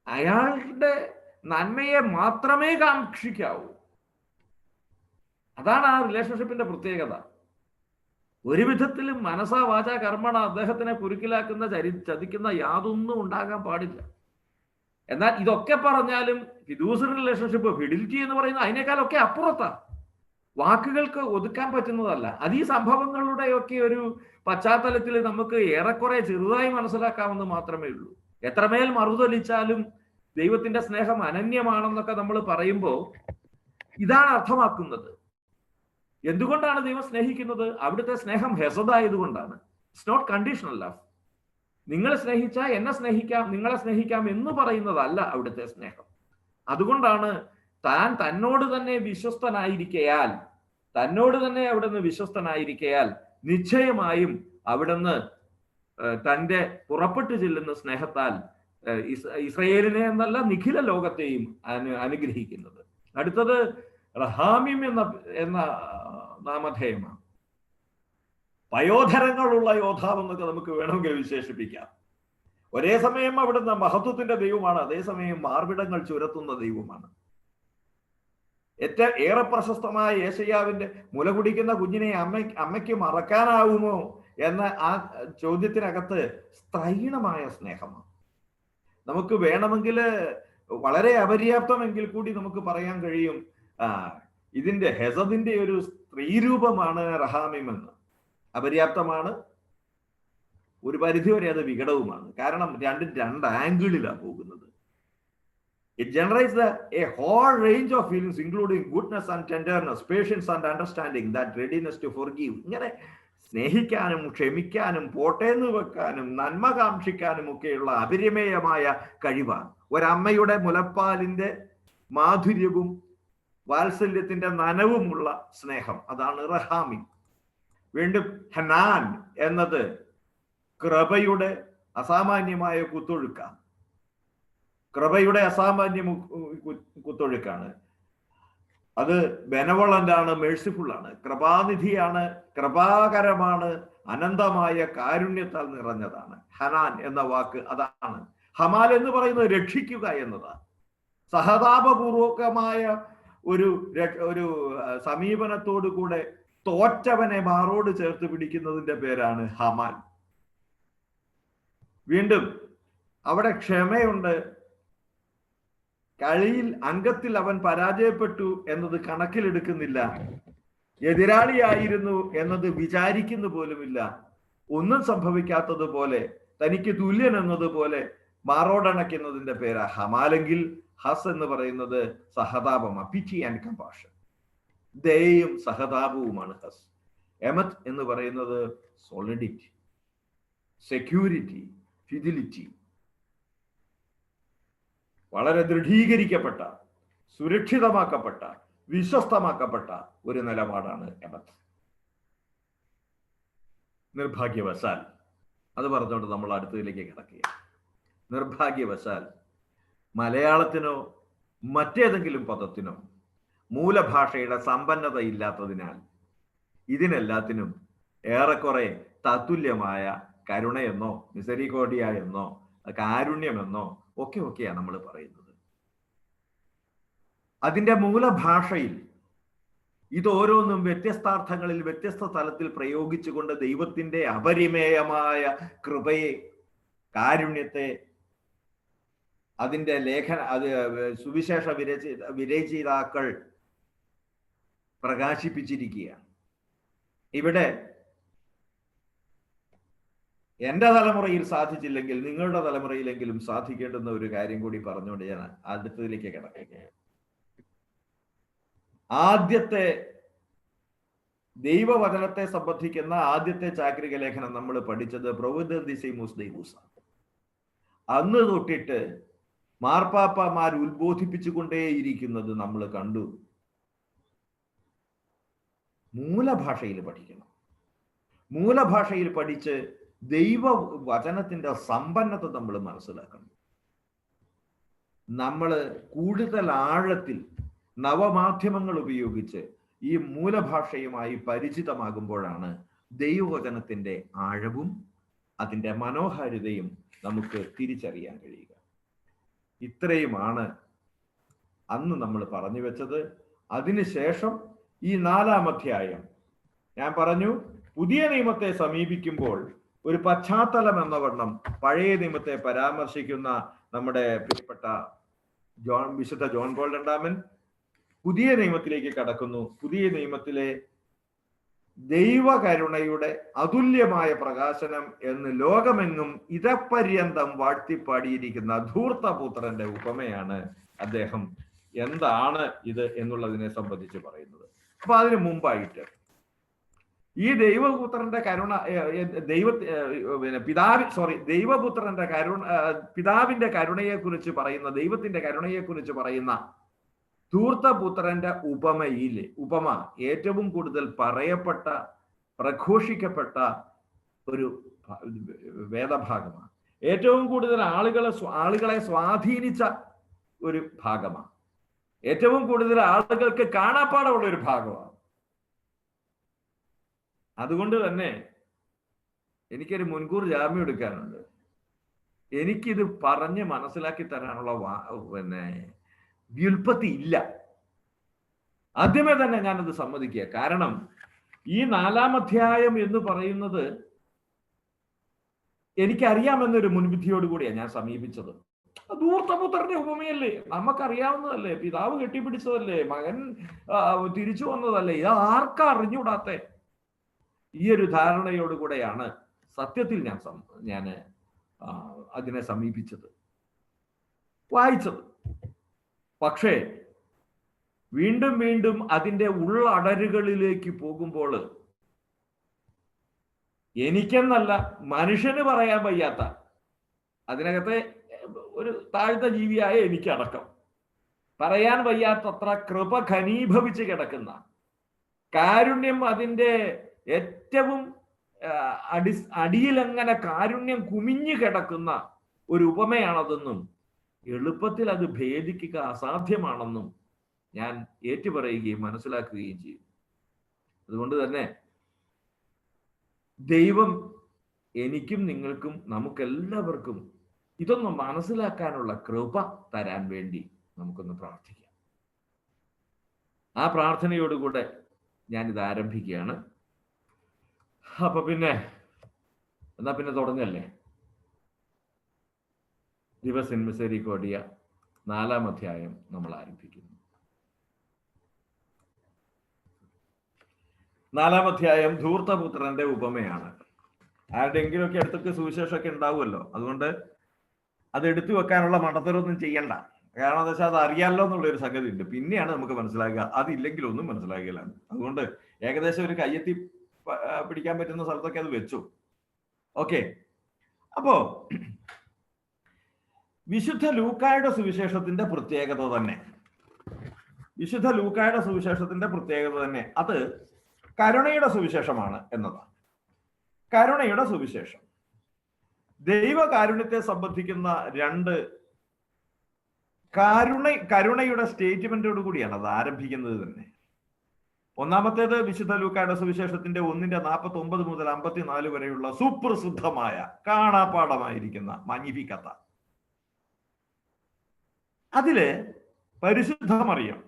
അയാളുടെ നന്മയെ മാത്രമേ കാക്ഷിക്കാവൂ. അതാണ് ആ റിലേഷൻഷിപ്പിന്റെ പ്രത്യേകത. ഒരു വിധത്തിലും മനസാ വാചാ കർമ്മണ അദ്ദേഹത്തിനെ കുരുക്കിലാക്കുന്ന ചതിക്കുന്ന യാതൊന്നും ഉണ്ടാകാൻ പാടില്ല. എന്നാൽ ഇതൊക്കെ പറഞ്ഞാലും ഫിദൂസിയറി റിലേഷൻഷിപ്പ്, ഫിഡിലിറ്റി എന്ന് പറയുന്നത് അതിനേക്കാളൊക്കെ അപ്പുറത്താണ്. വാക്കുകൾക്ക് ഒതുക്കാൻ പറ്റുന്നതല്ല. അത് ഈ സംഭവങ്ങളുടെയൊക്കെ ഒരു പശ്ചാത്തലത്തിൽ നമുക്ക് ഏറെക്കുറെ ചെറുതായി മനസ്സിലാക്കാമെന്ന് മാത്രമേ ഉള്ളൂ. എത്രമേൽ മറുതലിച്ചാലും ദൈവത്തിന്റെ സ്നേഹം അനന്യമാണെന്നൊക്കെ നമ്മൾ പറയുമ്പോൾ ഇതാണ് അർത്ഥമാക്കുന്നത്. എന്തുകൊണ്ടാണ് ദൈവം സ്നേഹിക്കുന്നത്? അവിടുത്തെ സ്നേഹം ഹെസദായതുകൊണ്ടാണ്. It's not conditional love. നിങ്ങൾ സ്നേഹിച്ചാൽ എന്നെ സ്നേഹിക്കാം, നിങ്ങളെ സ്നേഹിക്കാം എന്ന് പറയുന്നതല്ല അവിടുത്തെ സ്നേഹം. അതുകൊണ്ടാണ് താൻ തന്നോട് തന്നെ വിശ്വസ്തനായിരിക്കയാൽ നിശ്ചയമായും അവിടുന്ന് തൻ്റെ പുറപ്പെട്ടു ചെല്ലുന്ന സ്നേഹത്താൽ ഇസ്രയേലിനെ എന്നല്ല നിഖില ലോകത്തെയും അനുഗ്രഹിക്കുന്നത്. അടുത്തത് റഹാമിം എന്ന നാമധേയമാണ്. പയോധരങ്ങളുള്ള യോദ്ധാവ് എന്നൊക്കെ നമുക്ക് വേണമെങ്കിൽ വിശേഷിപ്പിക്കാം. ഒരേ സമയം അവിടുന്ന് മഹത്വത്തിന്റെ ദൈവമാണ്, അതേസമയം മാർവിടങ്ങൾ ചുരത്തുന്ന ദൈവമാണ്. ഏറെ പ്രശസ്തമായ യേശയ്യാവിന്റെ മുല കുടിക്കുന്ന കുഞ്ഞിനെ അമ്മയ്ക്ക് മറക്കാനാവുമോ എന്ന ആ ചോദ്യത്തിനകത്ത് സ്ത്രൈണമായ സ്നേഹമാണ്. നമുക്ക് വേണമെങ്കിൽ വളരെ അപര്യാപ്തമെങ്കിൽ കൂടി നമുക്ക് പറയാൻ കഴിയും ഇതിന്റെ ഹെസദിന്റെ ഒരു സ്ത്രീരൂപമാണ് റഹാമിം എന്ന്. അപര്യാപ്തമാണ്, ഒരു പരിധിവരെ അത് വികടവുമാണ്. കാരണം രണ്ട് ആംഗിളിലാണ് പോകുന്നത്. It generates a whole range of feelings including goodness and tenderness, patience and understanding, that readiness to forgive. ഇങ്ങനെ സ്നേഹിക്കാനും ക്ഷമിക്കാനും പോട്ടേന്ന് വെക്കാനും നന്മ കാക്ഷിക്കാനും ഒക്കെയുള്ള അപരിമേയമായ കഴിവാണ്. ഒരമ്മയുടെ മുലപ്പാലിന്റെ മാധുര്യവും വാത്സല്യത്തിന്റെ നനവുമുള്ള സ്നേഹം, അതാണ് റഹാമി. വീണ്ടും ഹനാൻ എന്നത് കൃപയുടെ അസാമാന്യമായ കുത്തൊഴുക്കാണ്. കൃപയുടെ അസാമാന്യ കുത്തൊഴുക്കാണ്. അത് ബെനവളന്റ് ആണ്, മേഴ്സിഫുൾ ആണ്, കൃപാനിധിയാണ്, കൃപാകരമാണ്, അനന്തമായ കാരുണ്യത്താൽ നിറഞ്ഞതാണ്. ഹനാൻ എന്ന വാക്ക് അതാണ്. ഹമാൽ എന്ന് പറയുന്നത് രക്ഷിക്കുക എന്നതാണ്. സഹതാപപൂർവകമായ ഒരു സമീപനത്തോടു കൂടെ തോറ്റവനെ മാറോട് ചേർത്ത് പിടിക്കുന്നതിന്റെ പേരാണ് ഹമാൽ. വീണ്ടും അവിടെ ക്ഷമയുണ്ട്. കളിയിൽ അംഗത്തിൽ അവൻ പരാജയപ്പെട്ടു എന്നത് കണക്കിലെടുക്കുന്നില്ല. എതിരാളിയായിരുന്നു എന്നത് വിചാരിക്കുന്നു പോലുമില്ല. ഒന്നും സംഭവിക്കാത്തതുപോലെ, തനിക്ക് തുല്യൻ എന്നതുപോലെ മാറോടണയ്ക്കുന്നതിന്റെ പേരാ ഹമാലെങ്കിൽ ഹസ് എന്ന് പറയുന്നത് സഹതാപമാണ്. പിറ്റി ആൻഡ് കമ്പാഷൻ, ദയയും സഹതാപവുമാണ് ഹസ്. എമത്ത് എന്ന് പറയുന്നത് സോളിഡിറ്റി, സെക്യൂരിറ്റി, ഫിഡിലിറ്റി, വളരെ ദൃഢീകരിക്കപ്പെട്ട, സുരക്ഷിതമാക്കപ്പെട്ട, വിശ്വസ്തമാക്കപ്പെട്ട ഒരു നിലപാടാണ് എമത്ത്. നിർഭാഗ്യവശാൽ, അത് പറഞ്ഞുകൊണ്ട് നമ്മൾ അടുത്തതിലേക്ക് കിടക്കുക, നിർഭാഗ്യവശാൽ മലയാളത്തിനോ മറ്റേതെങ്കിലും പദത്തിനോ മൂലഭാഷയുടെ സമ്പന്നത ഇല്ലാത്തതിനാൽ ഇതിനെല്ലാത്തിനും ഏറെക്കുറെ തത്തുല്യമായ കരുണയെന്നോ മിസരിക്കോഡിയ എന്നോ കാരുണ്യമെന്നോ ഒക്കെയാണ് നമ്മൾ പറയുന്നത്. അതിൻ്റെ മൂലഭാഷയിൽ ഇതോരോന്നും വ്യത്യസ്താർത്ഥങ്ങളിൽ വ്യത്യസ്ത തലത്തിൽ പ്രയോഗിച്ചുകൊണ്ട് ദൈവത്തിൻ്റെ അപരിമേയമായ കൃപയെ, കാരുണ്യത്തെ, അതിൻ്റെ സുവിശേഷ വിരചയിതാക്കൾ പ്രകാശിപ്പിച്ചിരിക്കുകയാണ്. ഇവിടെ എൻ്റെ തലമുറയിൽ സാധിച്ചില്ലെങ്കിൽ നിങ്ങളുടെ തലമുറയിലെങ്കിലും സാധിക്കേണ്ടുന്ന ഒരു കാര്യം കൂടി പറഞ്ഞുകൊണ്ട് ഞാൻ അടുത്തതിലേക്ക് കിടക്കുകയാണ്. ആദ്യത്തെ ദൈവവചനത്തെ സംബന്ധിക്കുന്ന ആദ്യത്തെ ചാക്രിക ലേഖനം നമ്മൾ പഠിച്ചത് പ്രൊവിഡൻസിമൂസ് ദൈവൂസ. അന്ന് തൊട്ടിട്ട് മാർപ്പാപ്പമാർ ഉത്ബോധിപ്പിച്ചുകൊണ്ടേയിരിക്കുന്നത് നമ്മൾ കണ്ടു. മൂലഭാഷയിൽ പഠിക്കണം. മൂലഭാഷയിൽ പഠിച്ച് ദൈവവചനത്തിന്റെ സമ്പന്നത നമ്മൾ മനസ്സിലാക്കണം. നമ്മൾ കൂടുതൽ ആഴത്തിൽ നവമാധ്യമങ്ങൾ ഉപയോഗിച്ച് ഈ മൂലഭാഷയുമായി പരിചിതമാകുമ്പോഴാണ് ദൈവവചനത്തിന്റെ ആഴവും അതിൻ്റെ മനോഹാരിതയും നമുക്ക് തിരിച്ചറിയാൻ കഴിയുക. ഇത്രയുമാണ് അന്ന് നമ്മൾ പറഞ്ഞു വെച്ചത്. അതിനുശേഷം ഈ 4-ാം അധ്യായം ഞാൻ പറഞ്ഞു, പുതിയ നിയമത്തെ സമീപിക്കുമ്പോൾ ഒരു പശ്ചാത്തലം എന്ന വണ്ണം പഴയ നിയമത്തെ പരാമർശിക്കുന്ന നമ്മുടെ പ്രിയപ്പെട്ട വിശുദ്ധ ജോൺ പോൾ രണ്ടാമൻ പുതിയ നിയമത്തിലേക്ക് കടക്കുന്നു. പുതിയ നിയമത്തിലെ ദൈവകരുണയുടെ അതുല്യമായ പ്രകാശനം എന്ന് ലോകമെങ്ങും ഇതപര്യന്തം വാഴ്ത്തിപ്പാടിയിരിക്കുന്ന ധൂർത്തപുത്രന്റെ ഉപമയാണ് അദ്ദേഹം എന്താണ് ഇത് എന്നുള്ളതിനെ സംബന്ധിച്ച് പറയുന്നത്. അപ്പൊ അതിനു മുമ്പായിട്ട് ഈ ദൈവപുത്രന്റെ കരുണ പിതാവിന്റെ കരുണയെക്കുറിച്ച് പറയുന്ന, ദൈവത്തിന്റെ കരുണയെക്കുറിച്ച് പറയുന്ന ധൂർത്തപുത്രന്റെ ഉപമ ഏറ്റവും കൂടുതൽ പറയപ്പെട്ട, പ്രഘോഷിക്കപ്പെട്ട ഒരു വേദഭാഗമാണ്. ഏറ്റവും കൂടുതൽ ആളുകളെ സ്വാധീനിച്ച ഒരു ഭാഗമാണ്. ഏറ്റവും കൂടുതൽ ആളുകൾക്ക് കാണാപ്പാടമുള്ള ഒരു ഭാഗമാണ്. അതുകൊണ്ട് തന്നെ എനിക്കൊരു മുൻകൂർ ജാമ്യം എടുക്കാനുണ്ട്. എനിക്കിത് പറഞ്ഞ് മനസ്സിലാക്കി തരാനുള്ള വ്യുൽപ്പത്തി ഇല്ല. ആദ്യമേ തന്നെ ഞാനത് സമ്മതിക്കുക. കാരണം ഈ 4-ാം അധ്യായം എന്ന് പറയുന്നത് എനിക്കറിയാമെന്നൊരു മുൻവിധിയോടുകൂടിയാണ് ഞാൻ സമീപിച്ചത്. ധൂർത്തപുത്രന്റെ ഉപമയല്ലേ, നമുക്കറിയാവുന്നതല്ലേ, പിതാവ് കെട്ടിപ്പിടിച്ചതല്ലേ, മകൻ തിരിച്ചു വന്നതല്ലേ, ഇത് ആർക്കാ അറിഞ്ഞുകൂടാത്ത ഈ ഒരു ധാരണയോടുകൂടെയാണ് സത്യത്തിൽ ഞാൻ അതിനെ സമീപിച്ചത്, വായിച്ചത്. പക്ഷേ വീണ്ടും വീണ്ടും അതിൻ്റെ ഉള്ളടരുകളിലേക്ക് പോകുമ്പോൾ എനിക്കെന്നല്ല മനുഷ്യന് പറയാൻ വയ്യാത്ത, അതിനകത്തെ ഒരു താഴ്ത്ത ജീവിയായ എനിക്കടക്കം പറയാൻ വയ്യാത്തത്ര കൃപ ഘനീഭവിച്ച് കിടക്കുന്ന, കാരുണ്യം അതിൻ്റെ ഏറ്റവും അടിയിലങ്ങനെ കാരുണ്യം കുമിഞ്ഞു കിടക്കുന്ന ഒരു ഉപമയാണതെന്നും എളുപ്പത്തിൽ അത് ഭേദിക്കുക അസാധ്യമാണെന്നും ഞാൻ ഏറ്റുപറയുകയും മനസ്സിലാക്കുകയും ചെയ്യും. അതുകൊണ്ട് തന്നെ ദൈവം എനിക്കും നിങ്ങൾക്കും നമുക്കെല്ലാവർക്കും ഇതൊന്നും മനസ്സിലാക്കാനുള്ള കൃപ തരാൻ വേണ്ടി നമുക്കൊന്ന് പ്രാർത്ഥിക്കാം. ആ പ്രാർത്ഥനയോടുകൂടെ ഞാനിത് ആരംഭിക്കുകയാണ്. അപ്പൊ എന്നാ പിന്നെ തുടങ്ങല്ലേ. ദിവസ് ഇൻ മിസെരിക്കോർഡിയ 4-ാം അധ്യായം നമ്മൾ ആരംഭിക്കുന്നു. 4-ാം അധ്യായം ധൂർത്തപുത്രന്റെ ഉപമയാണ്. ആരുടെയെങ്കിലുമൊക്കെ അടുത്തൊക്കെ സുവിശേഷമൊക്കെ ഉണ്ടാവുമല്ലോ, അതുകൊണ്ട് അത് എടുത്തു വെക്കാനുള്ള മണ്ടത്തരമൊന്നും ചെയ്യണ്ട. കാരണം എന്താ വെച്ചാൽ അത് അറിയാമല്ലോ എന്നുള്ളൊരു സംഗതി ഉണ്ട്. പിന്നെയാണ് നമുക്ക് മനസ്സിലാക്കുക, അതില്ലെങ്കിലൊന്നും മനസ്സിലാകില്ലാണ്. അതുകൊണ്ട് ഏകദേശം ഒരു കയ്യെത്തി പിടിക്കാൻ പറ്റുന്ന സ്ഥലത്തൊക്കെ അത് വെച്ചു. ഓക്കെ, അപ്പോ വിശുദ്ധ ലൂക്കായുടെ സുവിശേഷത്തിന്റെ പ്രത്യേകത തന്നെ അത് കരുണയുടെ സുവിശേഷമാണ് എന്നതാണ്. കരുണയുടെ സുവിശേഷം ദൈവകാരുണ്യത്തെ സംബന്ധിക്കുന്ന രണ്ട് കരുണയുടെ സ്റ്റേറ്റ്മെന്റോട് കൂടിയാണ് അത് ആരംഭിക്കുന്നത് തന്നെ. ഒന്നാമത്തേത് വിശുദ്ധ ലൂക്കായുടെ സുവിശേഷത്തിന്റെ 1:49 മുതൽ 54 വരെയുള്ള സുപ്രസിദ്ധമായ കാണാപ്പാടമായിരിക്കുന്ന മാഗ്നിഫിക്കത്ത. അതില് പരിശുദ്ധ മറിയം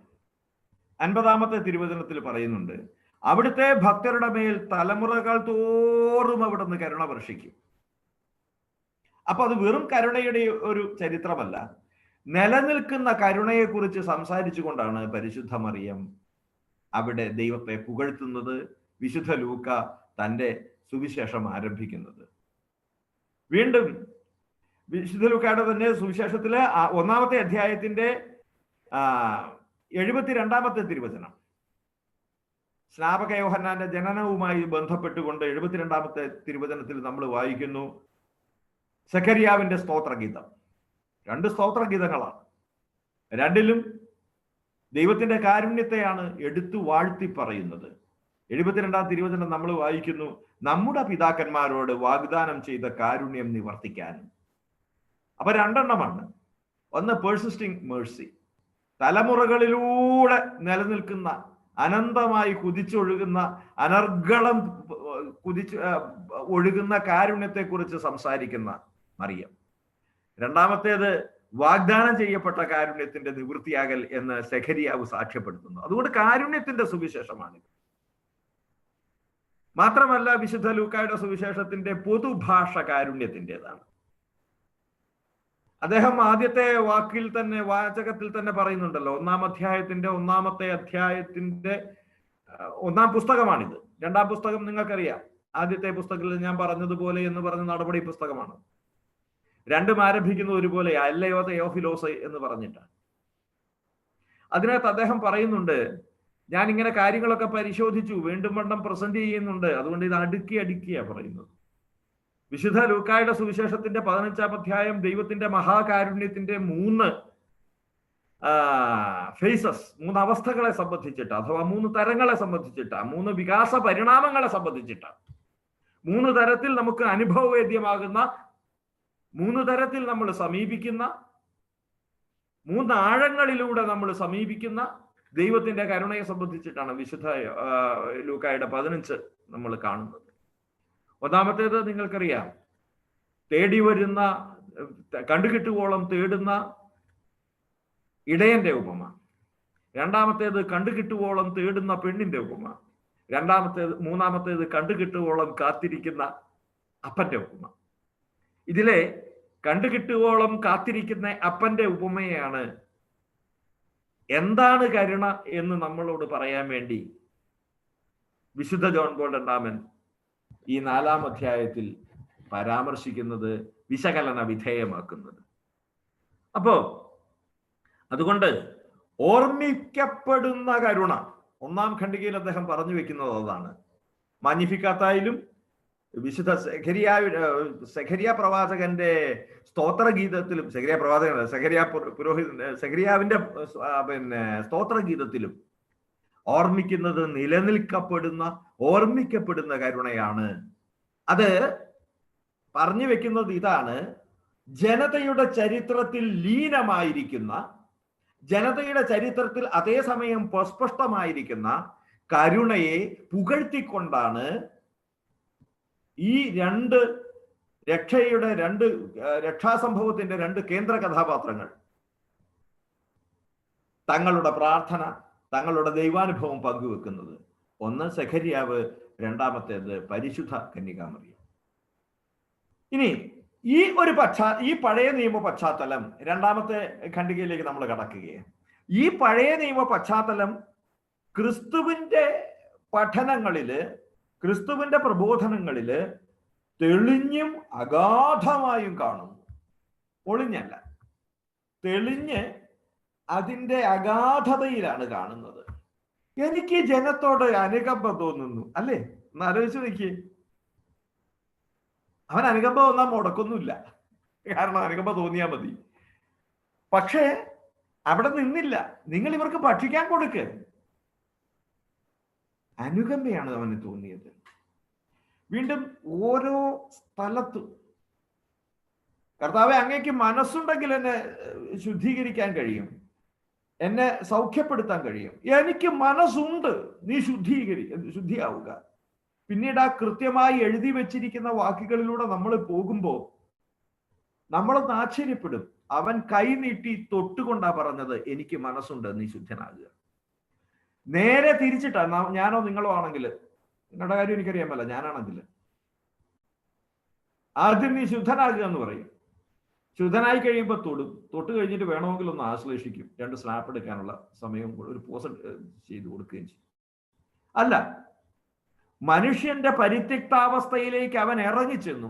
50-ാമത്തെ തിരുവചനത്തിൽ പറയുന്നുണ്ട്, അവിടുത്തെ ഭക്തരുടെ മേൽ തലമുറകൾ തോറും അവിടുന്ന് കരുണ വർഷിക്കും. അപ്പൊ അത് വെറും കരുണയുടെ ഒരു ചരിത്രമല്ല, നിലനിൽക്കുന്ന കരുണയെക്കുറിച്ച് സംസാരിച്ചു കൊണ്ടാണ് പരിശുദ്ധ മറിയം അവിടെ ദൈവത്തെ പുകഴ്ത്തുന്നത്. വിശുദ്ധ ലൂക്ക തൻ്റെ സുവിശേഷം ആരംഭിക്കുന്നത്. വീണ്ടും വിശുദ്ധ ലൂക്കയുടെ തന്നെ സുവിശേഷത്തില് 1-ാമത്തെ അധ്യായത്തിന്റെ 72-ാമത്തെ തിരുവചനം, സ്നാപക യോഹന്നാന്റെ ജനനവുമായി ബന്ധപ്പെട്ടുകൊണ്ട് 72-ാമത്തെ തിരുവചനത്തിൽ നമ്മൾ വായിക്കുന്നു സെഖര്യാവിന്റെ സ്തോത്രഗീതം. 2 സ്തോത്രഗീതങ്ങളാണ്. രണ്ടിലും ദൈവത്തിന്റെ കാരുണ്യത്തെയാണ് എടുത്തു വാഴ്ത്തി പറയുന്നത്. 72-ാം തിരുവചനം നമ്മൾ വായിക്കുന്നു, നമ്മുടെ പിതാക്കന്മാരോട് വാഗ്ദാനം ചെയ്ത കാരുണ്യം നിവർത്തിക്കാനും. അപ്പൊ 2 എണ്ണമാണ്. ഒന്ന് പേഴ്സിസ്റ്റിംഗ് മേഴ്സി, തലമുറകളിലൂടെ നിലനിൽക്കുന്ന അനന്തമായി കുതിച്ചൊഴുകുന്ന അനർഗളം ഒഴുകുന്ന കാരുണ്യത്തെ കുറിച്ച് സംസാരിക്കുന്ന മറിയം. രണ്ടാമത്തേത് വാഗ്ദാനം ചെയ്യപ്പെട്ട കാരുണ്യത്തിന്റെ നിവൃത്തിയാകൽ എന്ന് സെഖര്യാവ് സാക്ഷ്യപ്പെടുത്തുന്നു. അതുകൊണ്ട് കാരുണ്യത്തിന്റെ സുവിശേഷമാണ്. മാത്രമല്ല വിശുദ്ധ ലൂക്കായുടെ സുവിശേഷത്തിന്റെ പൊതുഭാഷ കാരുണ്യത്തിൻ്റെതാണ്. അദ്ദേഹം ആദ്യത്തെ വാചകത്തിൽ തന്നെ പറയുന്നുണ്ടല്ലോ, 1-ാം അധ്യായത്തിന്റെ 1-ാമത്തെ അധ്യായത്തിന്റെ 1-ാം പുസ്തകമാണിത്. 2-ാം പുസ്തകം നിങ്ങൾക്കറിയാം, ആദ്യത്തെ പുസ്തകത്തിൽ ഞാൻ പറഞ്ഞതുപോലെ എന്ന് പറഞ്ഞ നടപടി പുസ്തകമാണ്. രണ്ടും ആരംഭിക്കുന്ന ഒരുപോലെ, അല്ലയോ തെയോഫിലോസ് എന്ന് പറഞ്ഞിട്ടാണ്. അതിനകത്ത് അദ്ദേഹം പറയുന്നുണ്ട്, ഞാൻ ഇങ്ങനെ കാര്യങ്ങളൊക്കെ പരിശോധിച്ചു, വീണ്ടും വണ്ണം പ്രസന്റ് ചെയ്യുന്നുണ്ട്, അതുകൊണ്ട് ഇത് അടുക്കിയാ പറയുന്നത്. വിശുദ്ധ ലൂക്കായുടെ സുവിശേഷത്തിന്റെ 15-ാം അധ്യായം ദൈവത്തിന്റെ മഹാകാരുണ്യത്തിന്റെ 3 ഫേസസ്, 3 അവസ്ഥകളെ സംബന്ധിച്ചിട്ട്, അഥവാ 3 തരങ്ങളെ സംബന്ധിച്ചിട്ട്, 3 വികാസ പരിണാമങ്ങളെ സംബന്ധിച്ചിട്ട്, 3 തരത്തിൽ നമുക്ക് അനുഭവവേദ്യമാകുന്ന, 3 തരത്തിൽ നമ്മൾ സമീപിക്കുന്ന, 3 ആഴങ്ങളിലൂടെ നമ്മൾ സമീപിക്കുന്ന ദൈവത്തിന്റെ കരുണയെ സംബന്ധിച്ചിട്ടാണ് വിശുദ്ധ ലൂക്കായുടെ 15 നമ്മൾ കാണുന്നത്. ഒന്നാമത്തേത് നിങ്ങൾക്കറിയാം, തേടി വരുന്ന, കണ്ടുകിട്ടുവോളം തേടുന്ന ഇടയന്റെ ഉപമ. രണ്ടാമത്തേത് കണ്ടുകിട്ടുവോളം തേടുന്ന പെണ്ണിന്റെ ഉപമ. മൂന്നാമത്തേത് കണ്ടുകിട്ടുവോളം കാത്തിരിക്കുന്ന അപ്പന്റെ ഉപമ. ഇതിലെ കണ്ടുകിട്ടുവോളം കാത്തിരിക്കുന്ന അപ്പന്റെ ഉപമയാണ് എന്താണ് കരുണ എന്ന് നമ്മളോട് പറയാൻ വേണ്ടി വിശുദ്ധ ജോൺ പോൾ രണ്ടാമൻ ഈ 4-ാം അധ്യായത്തിൽ പരാമർശിക്കുന്നത്, വിശകലന വിധേയമാക്കുന്നത്. അപ്പോ അതുകൊണ്ട് ഓർമ്മിക്കപ്പെടുന്ന കരുണ 1-ാം ഖണ്ഡികയിൽ അദ്ദേഹം പറഞ്ഞു വെക്കുന്നത് അതാണ്. മാഗ്നിഫിക്കാത്തായിലും വിശുദ്ധ സെഖര്യാ പ്രവാചകന്റെ സ്തോത്രഗീതത്തിലും, സെഖര്യാവിന്റെ സ്തോത്രഗീതത്തിലും ഓർമ്മിക്കുന്നത് ഓർമ്മിക്കപ്പെടുന്ന കരുണയാണ്. അത് പറഞ്ഞു വെക്കുന്നത് ഇതാണ്, ജനതയുടെ ചരിത്രത്തിൽ ലീനമായിരിക്കുന്ന, ജനതയുടെ ചരിത്രത്തിൽ അതേസമയം പ്രസ്പഷ്ടമായിരിക്കുന്ന കരുണയെ പുകഴ്ത്തിക്കൊണ്ടാണ് ഈ 2 രക്ഷാസംഭവത്തിന്റെ 2 കേന്ദ്ര കഥാപാത്രങ്ങൾ തങ്ങളുടെ പ്രാർത്ഥന, തങ്ങളുടെ ദൈവാനുഭവം പങ്കുവെക്കുന്നത്. ഒന്ന് സെഖര്യാവ്, രണ്ടാമത്തേത് പരിശുദ്ധ കന്യകാമറിയം. ഇനി ഈ പഴയ നിയമ പശ്ചാത്തലം 2-ാമത്തെ ഖണ്ഡികയിലേക്ക് നമ്മൾ കടക്കുകയാണ്. ഈ പഴയ നിയമ പശ്ചാത്തലം ക്രിസ്തുവിന്റെ പഠനങ്ങളില്, ക്രിസ്തുവിന്റെ പ്രബോധനങ്ങളില് തെളിഞ്ഞും അഗാധമായും കാണുന്നു. ഒളിഞ്ഞല്ല, തെളിഞ്ഞ് അതിൻ്റെ അഗാധതയിലാണ് കാണുന്നത്. എനിക്ക് ജനത്തോട് അനുകമ്പ തോന്നുന്നു, അല്ലേ? ഒന്ന് ആലോചിച്ച് നോക്കിയേ. അവൻ അനുകമ്പ വന്നാൽ മുടക്കൊന്നുമില്ല, കാരണം അനുകമ്പ തോന്നിയാൽ മതി. പക്ഷേ അവിടെ നിന്നില്ല. നിങ്ങൾ ഇവർക്ക് ഭക്ഷിക്കാൻ കൊടുക്ക്. അനുകമ്പയാണ് അവന് തോന്നിയത്. വീണ്ടും ഓരോ സ്ഥലത്തും കർത്താവെ, അങ്ങേക്ക് മനസ്സുണ്ടെങ്കിൽ എന്നെ ശുദ്ധീകരിക്കാൻ കഴിയും, എന്നെ സൗഖ്യപ്പെടുത്താൻ കഴിയും. എനിക്ക് മനസ്സുണ്ട്, നീ ശുദ്ധിയാവുക. പിന്നീട് ആ കൃത്യമായി എഴുതി വെച്ചിരിക്കുന്ന വാക്കുകളിലൂടെ നമ്മൾ പോകുമ്പോൾ നമ്മളൊന്ന് ആശ്ചര്യപ്പെടും. അവൻ കൈ നീട്ടി തൊട്ടുകൊണ്ടാ പറഞ്ഞത്, എനിക്ക് മനസ്സുണ്ട്, നീ ശുദ്ധനാകുക. നേരെ തിരിച്ചിട്ടാ ഞാനോ നിങ്ങളോ ആണെങ്കിൽ, നിങ്ങളുടെ കാര്യം എനിക്കറിയാമല്ല, ഞാനാണെങ്കിൽ ആദ്യം നീ ശുദ്ധനാകുക എന്ന് പറയും. ശുദ്ധനായി കഴിയുമ്പോൾ തൊട്ട് കഴിഞ്ഞിട്ട് വേണമെങ്കിൽ ഒന്ന് ആശ്ലേഷിക്കും, 2 സ്നാപ്പ് എടുക്കാനുള്ള സമയവും ഒരു പോസ് ചെയ്ത് കൊടുക്കുകയും ചെയ്യും. അല്ല, മനുഷ്യന്റെ പരിത്യക്താവസ്ഥയിലേക്ക് അവൻ ഇറങ്ങിച്ചെന്നു.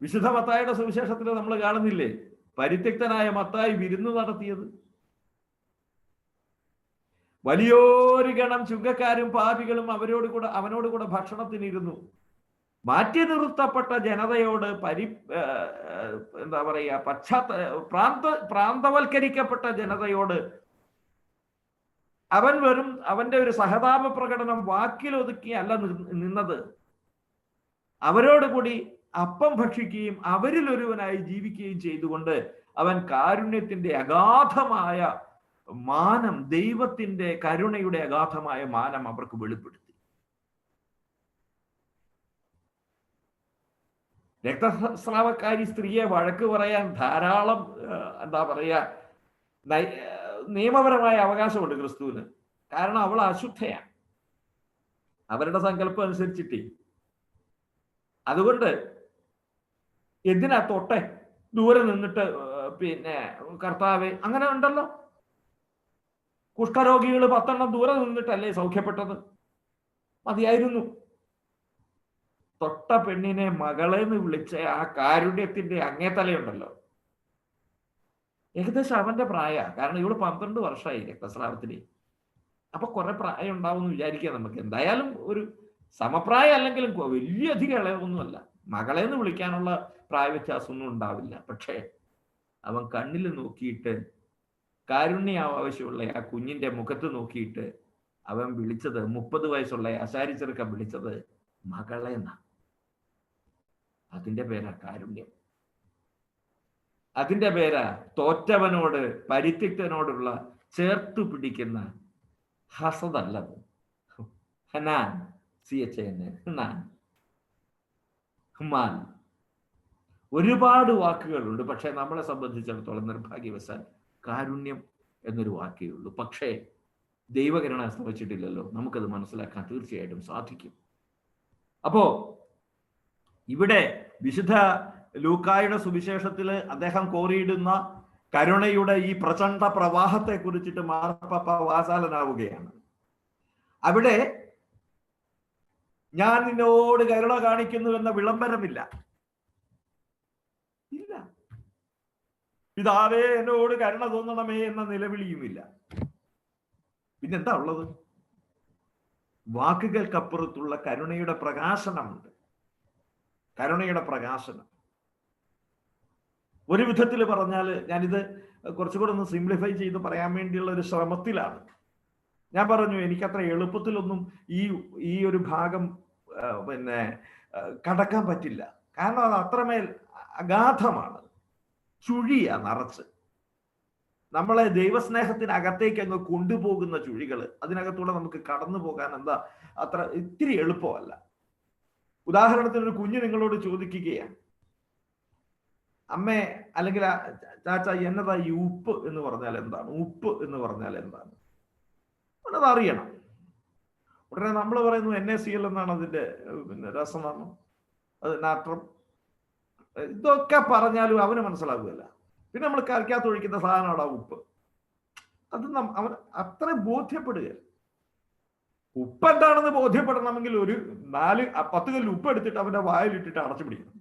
വിശുദ്ധ മത്തായിയുടെ സുവിശേഷത്തിൽ നമ്മൾ കാണുന്നില്ലേ, പരിത്യക്തനായ മത്തായി വിരുന്ന് നടത്തിയത്? വലിയൊരു ഗണം ചുങ്കക്കാരും പാപികളും അവനോട് കൂടെ ഭക്ഷണത്തിനിരുന്നു. മാറ്റി നിർത്തപ്പെട്ട ജനതയോട് എന്താ പറയുക, പ്രാന്തവൽക്കരിക്കപ്പെട്ട ജനതയോട് അവന്റെ ഒരു സഹതാപ പ്രകടനം വാക്കിലൊതുക്കി അല്ല നിന്നത്. അവരോട് കൂടി അപ്പം ഭക്ഷിക്കുകയും അവരിൽ ഒരുവനായി ജീവിക്കുകയും ചെയ്തുകൊണ്ട് അവൻ കാരുണ്യത്തിന്റെ അഗാധമായ മാനം, ദൈവത്തിന്റെ കരുണയുടെ അഗാധമായ മാനം അവർക്ക് വെളിപ്പെടുത്തി. രക്തസ്രാവക്കാരി സ്ത്രീയെ വഴക്ക് പറയാൻ ധാരാളം എന്താ പറയുക നിയമപരമായ അവകാശമുണ്ട് ക്രിസ്തുവിന്. കാരണം അവൾ അശുദ്ധയാണ് അവരുടെ സങ്കല്പം അനുസരിച്ചിട്ട്. അതുകൊണ്ട് എന്തിനാ തൊട്ടെ, ദൂരെ നിന്നിട്ട് പിന്നെ കർത്താവെ, അങ്ങനെ ഉണ്ടല്ലോ, കുഷ്ഠരോഗികൾ 10 ദൂരെ നിന്നിട്ടല്ലേ സൗഖ്യപ്പെട്ടത്? മതിയായിരുന്നു. തൊട്ട പെണ്ണിനെ മകളെന്ന് വിളിച്ച ആ കാരുണ്യത്തിന്റെ അങ്ങേത്തലയുണ്ടല്ലോ, ഏകദേശം അവന്റെ പ്രായ. കാരണം ഇവള് 12 വർഷമായി രക്തസ്രാവത്തിന്. അപ്പൊ കുറെ പ്രായം ഉണ്ടാവും എന്ന് വിചാരിക്കുക നമുക്ക്. എന്തായാലും ഒരു സമപ്രായം അല്ലെങ്കിലും വലിയ അധികം ഇളയൊന്നുമല്ല. മകളെന്ന് വിളിക്കാനുള്ള പ്രായ വ്യത്യാസമൊന്നും ഉണ്ടാവില്ല. പക്ഷേ അവൻ കണ്ണിൽ നോക്കിയിട്ട്, കാരുണ്യ ആവശ്യമുള്ള ആ കുഞ്ഞിന്റെ മുഖത്ത് നോക്കിയിട്ട് അവൻ വിളിച്ചത്, 30 വയസ്സുള്ള ആശാരി ചെറുക്കൻ വിളിച്ചത് മകളെന്നാ. അതിന്റെ പേരാ കാരുണ്യം. അതിന്റെ പേരാ തോറ്റവനോട്, പരിത്യക്തനോടുള്ള ചേർത്തു പിടിക്കുന്ന ഹസദല്ലത്. ഹനാൻ, ഹുമാൻ. ഒരുപാട് വാക്കുകളുണ്ട്. പക്ഷെ നമ്മളെ സംബന്ധിച്ചിടത്തോളം നിർഭാഗ്യവശാൽ കാരുണ്യം എന്നൊരു വാക്കേ ഉള്ളൂ. പക്ഷേ ദൈവകരുണ സംഭവിച്ചിട്ടില്ലല്ലോ. നമുക്കത് മനസ്സിലാക്കാൻ തീർച്ചയായിട്ടും സാധിക്കും. അപ്പോ ഇവിടെ വിശുദ്ധ ലൂക്കായുടെ സുവിശേഷത്തിൽ അദ്ദേഹം കോറിയിടുന്ന കരുണയുടെ ഈ പ്രചണ്ഡ പ്രവാഹത്തെ കുറിച്ചിട്ട് മാർപ്പാപ്പ വാചാലനാവുകയാണ്. അവിടെ ഞാൻ നിന്നോട് കരുണ കാണിക്കുന്നു എന്ന വിളംബരമില്ല. ഇല്ല. പിതാവേ എന്നോട് കരുണ തോന്നണമേ എന്ന നിലവിളിയുമില്ല. പിന്നെന്താ ഉള്ളത്? വാക്കുകൾക്കപ്പുറത്തുള്ള കരുണയുടെ പ്രകാശനമുണ്ട്. കരുണയുടെ പ്രകാശനം. ഒരു വിധത്തിൽ പറഞ്ഞാൽ, ഞാനിത് കുറച്ചുകൂടെ ഒന്ന് സിംപ്ലിഫൈ ചെയ്ത് പറയാൻ വേണ്ടിയുള്ള ഒരു ശ്രമത്തിലാണ്. ഞാൻ പറഞ്ഞു, എനിക്കത്ര എളുപ്പത്തിലൊന്നും ഈ ഒരു ഭാഗം കടക്കാൻ പറ്റില്ല. കാരണം അത് അത്രമേൽ അഗാധമാണ്. ചുഴിയ നിറച്ച് നമ്മളെ ദൈവസ്നേഹത്തിനകത്തേക്ക് അങ്ങ് കൊണ്ടുപോകുന്ന ചുഴികൾ. അതിനകത്തൂടെ നമുക്ക് കടന്നു പോകാൻ അത്ര ഇത്തിരി എളുപ്പമല്ല. ഉദാഹരണത്തിന്, ഒരു കുഞ്ഞ് നിങ്ങളോട് ചോദിക്കുകയാണ്, അമ്മേ അല്ലെങ്കിൽ ചാച്ച, എന്നതാ ഈ ഉപ്പ് എന്ന് പറഞ്ഞാൽ എന്താണ്? ഉപ്പ് എന്ന് പറഞ്ഞാൽ എന്താണ്? അത് അറിയണം. ഉടനെ നമ്മൾ പറയുന്നു NaCl എന്നാണ് അതിന്റെ രസനാമം, അത് നാട്രം. ഇതൊക്കെ പറഞ്ഞാലും അവന് മനസ്സിലാകുകയല്ല. പിന്നെ നമ്മൾ കറിക്കകത്ത് ഒഴിക്കുന്ന സാധനമാണ് ആ ഉപ്പ്. അത് അവൻ അത്ര ബോധ്യപ്പെടുക. ഉപ്പ് എന്താണെന്ന് ബോധ്യപ്പെടണമെങ്കിൽ ഒരു 10 കല്ല് ഉപ്പ് എടുത്തിട്ട് അവന്റെ വായിലിട്ടിട്ട് അടച്ചു പിടിക്കണം.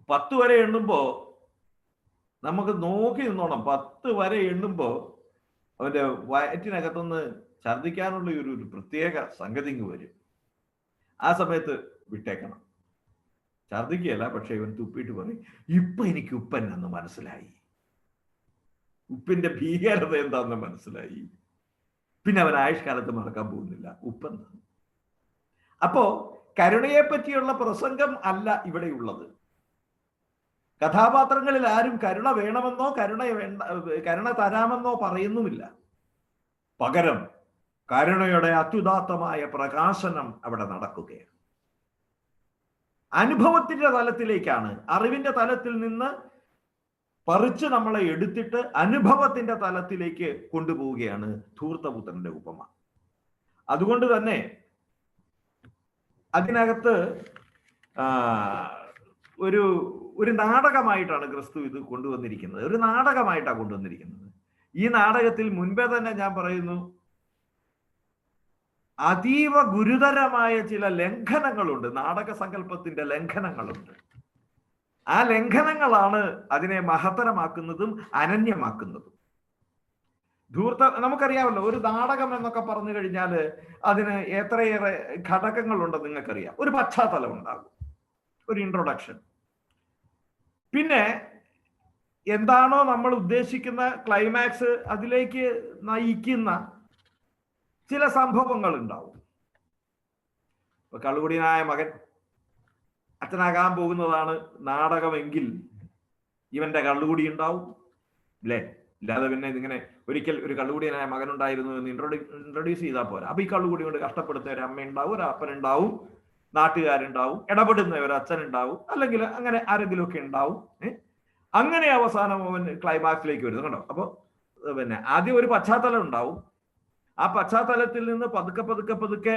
10 വരെ എണ്ണുമ്പോ നമുക്ക് നോക്കി നിന്നോണം. 10 വരെ എണ്ണുമ്പോ അവന്റെ വയറ്റിനകത്തുനിന്ന് ഛർദ്ദിക്കാനുള്ള ഒരു പ്രത്യേക സംഗതി വരും. ആ സമയത്ത് വിട്ടേക്കണം. ഛർദിക്കുകയല്ല, പക്ഷെ ഇവൻ തുപ്പിയിട്ട് പറയും, ഇപ്പൊ എനിക്ക് ഉപ്പൻ എന്ന് മനസ്സിലായി, ഉപ്പിന്റെ ഭീകരത എന്താണെന്ന് മനസ്സിലായി. പിന്നെ അവൻ ആയുഷ്കാലത്ത് മറക്കാൻ പോകുന്നില്ല ഉപ്പെന്ന്. അപ്പോ കരുണയെ പറ്റിയുള്ള പ്രസംഗം അല്ല ഇവിടെയുള്ളത്. കഥാപാത്രങ്ങളിൽ ആരും കരുണ വേണമെന്നോ കരുണ തരാമെന്നോ പറയുന്നുമില്ല. പകരം കരുണയുടെ അത്യുദാത്തമായ പ്രകാശനം അവിടെ നടക്കുകയാണ്. അനുഭവത്തിന്റെ തലത്തിലേക്കാണ്, അറിവിന്റെ തലത്തിൽ നിന്ന് പറിച്ച് നമ്മളെ എടുത്തിട്ട് അനുഭവത്തിന്റെ തലത്തിലേക്ക് കൊണ്ടുപോവുകയാണ് ധൂർത്തപുത്രന്റെ ഉപമ. അതുകൊണ്ട് തന്നെ അതിനകത്ത് ഒരു നാടകമായിട്ടാണ് ക്രിസ്തു ഇത് കൊണ്ടുവന്നിരിക്കുന്നത്. ഒരു നാടകമായിട്ടാണ് കൊണ്ടുവന്നിരിക്കുന്നത്. ഈ നാടകത്തിൽ മുൻപേ തന്നെ ഞാൻ പറയുന്നു, അതീവ ഗുരുതരമായ ചില ലംഘനങ്ങളുണ്ട്, നാടക സങ്കല്പത്തിന്റെ ലംഘനങ്ങളുണ്ട്. ആ ലംഘനങ്ങളാണ് അതിനെ മഹത്തരമാക്കുന്നതും അനന്യമാക്കുന്നതും. നമുക്കറിയാമല്ലോ, ഒരു നാടകം എന്നൊക്കെ പറഞ്ഞു കഴിഞ്ഞാൽ അതിന് എത്രയേറെ ഘടകങ്ങളുണ്ടെന്ന് നിങ്ങൾക്കറിയാം. ഒരു പശ്ചാത്തലം ഉണ്ടാകും, ഒരു ഇൻട്രൊഡക്ഷൻ, പിന്നെ എന്താണോ നമ്മൾ ഉദ്ദേശിക്കുന്ന ക്ലൈമാക്സ്, അതിലേക്ക് നയിക്കുന്ന ചില സംഭവങ്ങൾ ഉണ്ടാവും. ഇപ്പൊ കള്ളുകുടിയനായ മകൻ അച്ഛനാകാൻ പോകുന്നതാണ് നാടകമെങ്കിൽ ഇവന്റെ കള്ളുകുടി ഉണ്ടാവും, അല്ലേ? ഇല്ലാതെ പിന്നെ ഇതിങ്ങനെ ഒരിക്കൽ ഒരു കള്ളുകുടിയനായ മകനുണ്ടായിരുന്നു എന്ന് ഇൻട്രൊഡ്യൂസ് ചെയ്താൽ പോരാ. അപ്പൊ ഈ കള്ളുകുടി കൊണ്ട് കഷ്ടപ്പെടുന്ന ഒരു അമ്മയുണ്ടാവും, ഒരു അപ്പനുണ്ടാവും, നാട്ടുകാരുണ്ടാവും, ഇടപെടുന്ന ഒരു അച്ഛനുണ്ടാവും, അല്ലെങ്കിൽ അങ്ങനെ ആരെങ്കിലും ഒക്കെ ഉണ്ടാവും. അങ്ങനെ അവസാനം അവൻ ക്ലൈമാക്സിലേക്ക് വരുന്നു, കണ്ടോ? അപ്പൊ പിന്നെ ആദ്യം ഒരു പശ്ചാത്തലം ഉണ്ടാവും. ആ പശ്ചാത്തലത്തിൽ നിന്ന് പതുക്കെ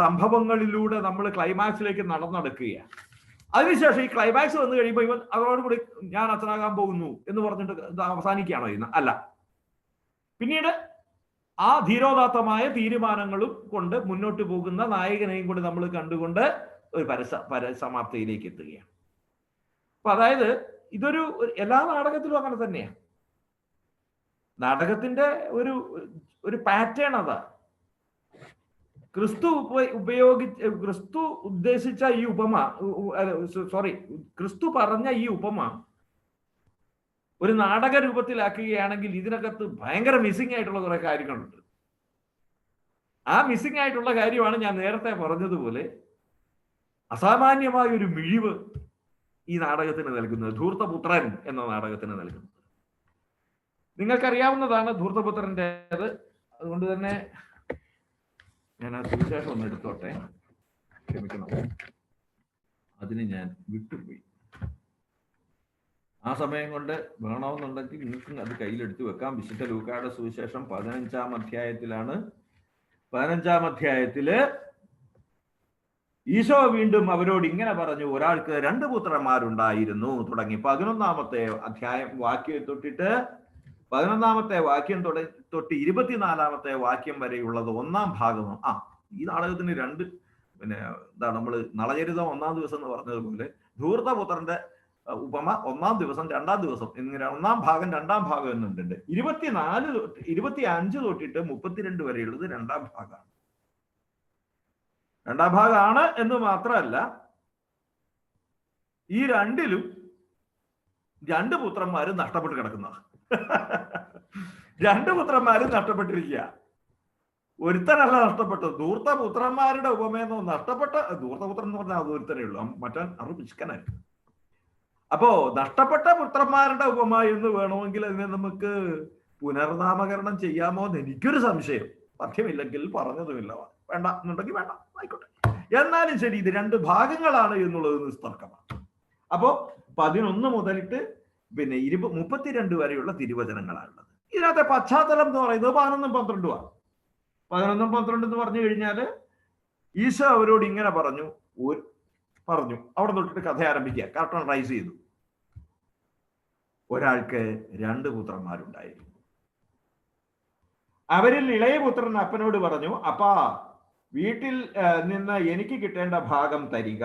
സംഭവങ്ങളിലൂടെ നമ്മൾ ക്ലൈമാക്സിലേക്ക് നടന്നെടുക്കുകയാണ്. അതിനുശേഷം ഈ ക്ലൈമാക്സ് വന്നു കഴിയുമ്പോൾ ഇവൻ അതോടുകൂടി ഞാൻ അച്ഛനാകാൻ പോകുന്നു എന്ന് പറഞ്ഞിട്ട് ഇത് അവസാനിക്കുകയാണോ ഇന്ന്? അല്ല. പിന്നീട് ആ ധീരോദാത്തമായ തീരുമാനങ്ങളും കൊണ്ട് മുന്നോട്ട് പോകുന്ന നായകനെയും കൂടി നമ്മൾ കണ്ടുകൊണ്ട് ഒരു പരസമാപ്തിയിലേക്ക് എത്തുകയാണ്. അപ്പൊ അതായത് ഇതൊരു എല്ലാ നാടകത്തിലും അങ്ങനെ തന്നെയാണ്. നാടകത്തിന്റെ ഒരു പാറ്റേൺ അതാ. ക്രിസ്തു ഉദ്ദേശിച്ച ഈ ഉപമ, ക്രിസ്തു പറഞ്ഞ ഈ ഉപമ ഒരു നാടക രൂപത്തിലാക്കുകയാണെങ്കിൽ ഇതിനകത്ത് ഭയങ്കര മിസ്സിംഗ് ആയിട്ടുള്ള കുറെ കാര്യങ്ങളുണ്ട്. ആ മിസ്സിംഗ് ആയിട്ടുള്ള കാര്യമാണ് ഞാൻ നേരത്തെ പറഞ്ഞതുപോലെ അസാമാന്യമായ ഒരു മിഴിവ് ഈ നാടകത്തിന് നൽകുന്നത്, ധൂർത്തപുത്രൻ എന്ന നാടകത്തിന് നൽകുന്നത്. നിങ്ങൾക്കറിയാവുന്നതാണ് ധൂർത്തപുത്രൻ്റെത്. അതുകൊണ്ട് തന്നെ ഞാൻ ആ സുവിശേഷം ഒന്ന് എടുത്തോട്ടെ, ക്ഷമിക്കണം, അതിന് ഞാൻ വിട്ടുപോയി. ആ സമയം കൊണ്ട് വേണമെന്നുണ്ടെങ്കിൽ നിങ്ങൾക്കും അത് കയ്യിലെടുത്ത് വെക്കാം. വിശുദ്ധ ലൂക്കായുടെ സുവിശേഷം 15-ാം അധ്യായത്തിലാണ്. 15-ാം അധ്യായത്തില് ഈശോ വീണ്ടും അവരോട് ഇങ്ങനെ പറഞ്ഞു, ഒരാൾക്ക് 2 പുത്രന്മാരുണ്ടായിരുന്നു തുടങ്ങി 11-ാമത്തെ അധ്യായം വാക്യം തൊട്ടിട്ട് 11-ാമത്തെ വാക്യം തൊട്ട് 24-ാമത്തെ വാക്യം വരെയുള്ളത് 1-ാം ഭാഗമാണ്. ഈ നാടകത്തിന് 2 എന്താണ് നമ്മൾ നളചരിതം 1-ാം ദിവസം എന്ന് പറഞ്ഞതുപോലെ ധൂർത്തപുത്രന്റെ ഉപമ 1-ാം ദിവസം 2-ാം ദിവസം എന്നിങ്ങനെ 1-ാം ഭാഗം 2-ാം ഭാഗം എന്നുണ്ട്. 25 തൊട്ടിട്ട് 32 വരെയുള്ളത് 2-ാം ഭാഗമാണ്. 2-ാം ഭാഗമാണ് എന്ന് മാത്രമല്ല, ഈ 2-ലും 2 പുത്രന്മാരും നഷ്ടപ്പെട്ട് കിടക്കുന്നതാണ്. 2 പുത്രന്മാരും നഷ്ടപ്പെട്ടിരിക്കുക. ഒരുത്തനല്ല നഷ്ടപ്പെട്ടത്, ധൂർത്തപുത്രന്മാരുടെ ഉപമയെന്നോ നഷ്ടപ്പെട്ട ധൂർത്തപുത്രൻ എന്ന് പറഞ്ഞാൽ അത് ഒരുത്തനേ ഉള്ളൂ, മറ്റവൻ പിശുക്കനായിരുന്നു. അപ്പോ നഷ്ടപ്പെട്ട പുത്രന്മാരുടെ ഉപമ എന്ന് വേണമെങ്കിൽ അതിനെ നമുക്ക് പുനർനാമകരണം ചെയ്യാമോ എന്ന് എനിക്കൊരു സംശയം. പഥ്യമില്ലെങ്കിൽ പറഞ്ഞതുമില്ല, വേണ്ട എന്നുണ്ടെങ്കിൽ വേണ്ട, ആയിക്കോട്ടെ. എന്നാലും ശരി, ഇത് 2 ഭാഗങ്ങളാണ് എന്നുള്ളത് നിസ്തർക്കമാണ്. അപ്പോ 11 മുതലിട്ട് പിന്നെ 32 വരെയുള്ള തിരുവചനങ്ങളാണുള്ളത്. ഇതിനകത്തെ പശ്ചാത്തലം എന്ന് പറയുന്നത് 11-ഉം 12-ഉമാണ്. 11-ഉം 12 എന്ന് പറഞ്ഞു കഴിഞ്ഞാല് ഈശോ അവരോട് ഇങ്ങനെ പറഞ്ഞു. അവിടെ തൊട്ടിട്ട് കഥ ആരംഭിക്കുക, കർട്ടൺ റൈസ് ചെയ്തു. ഒരാൾക്ക് 2 പുത്രന്മാരുണ്ടായിരുന്നു. അവരിൽ ഇളയ പുത്രൻ അപ്പനോട് പറഞ്ഞു, അപ്പാ, വീട്ടിൽ നിന്ന് എനിക്ക് കിട്ടേണ്ട ഭാഗം തരിക.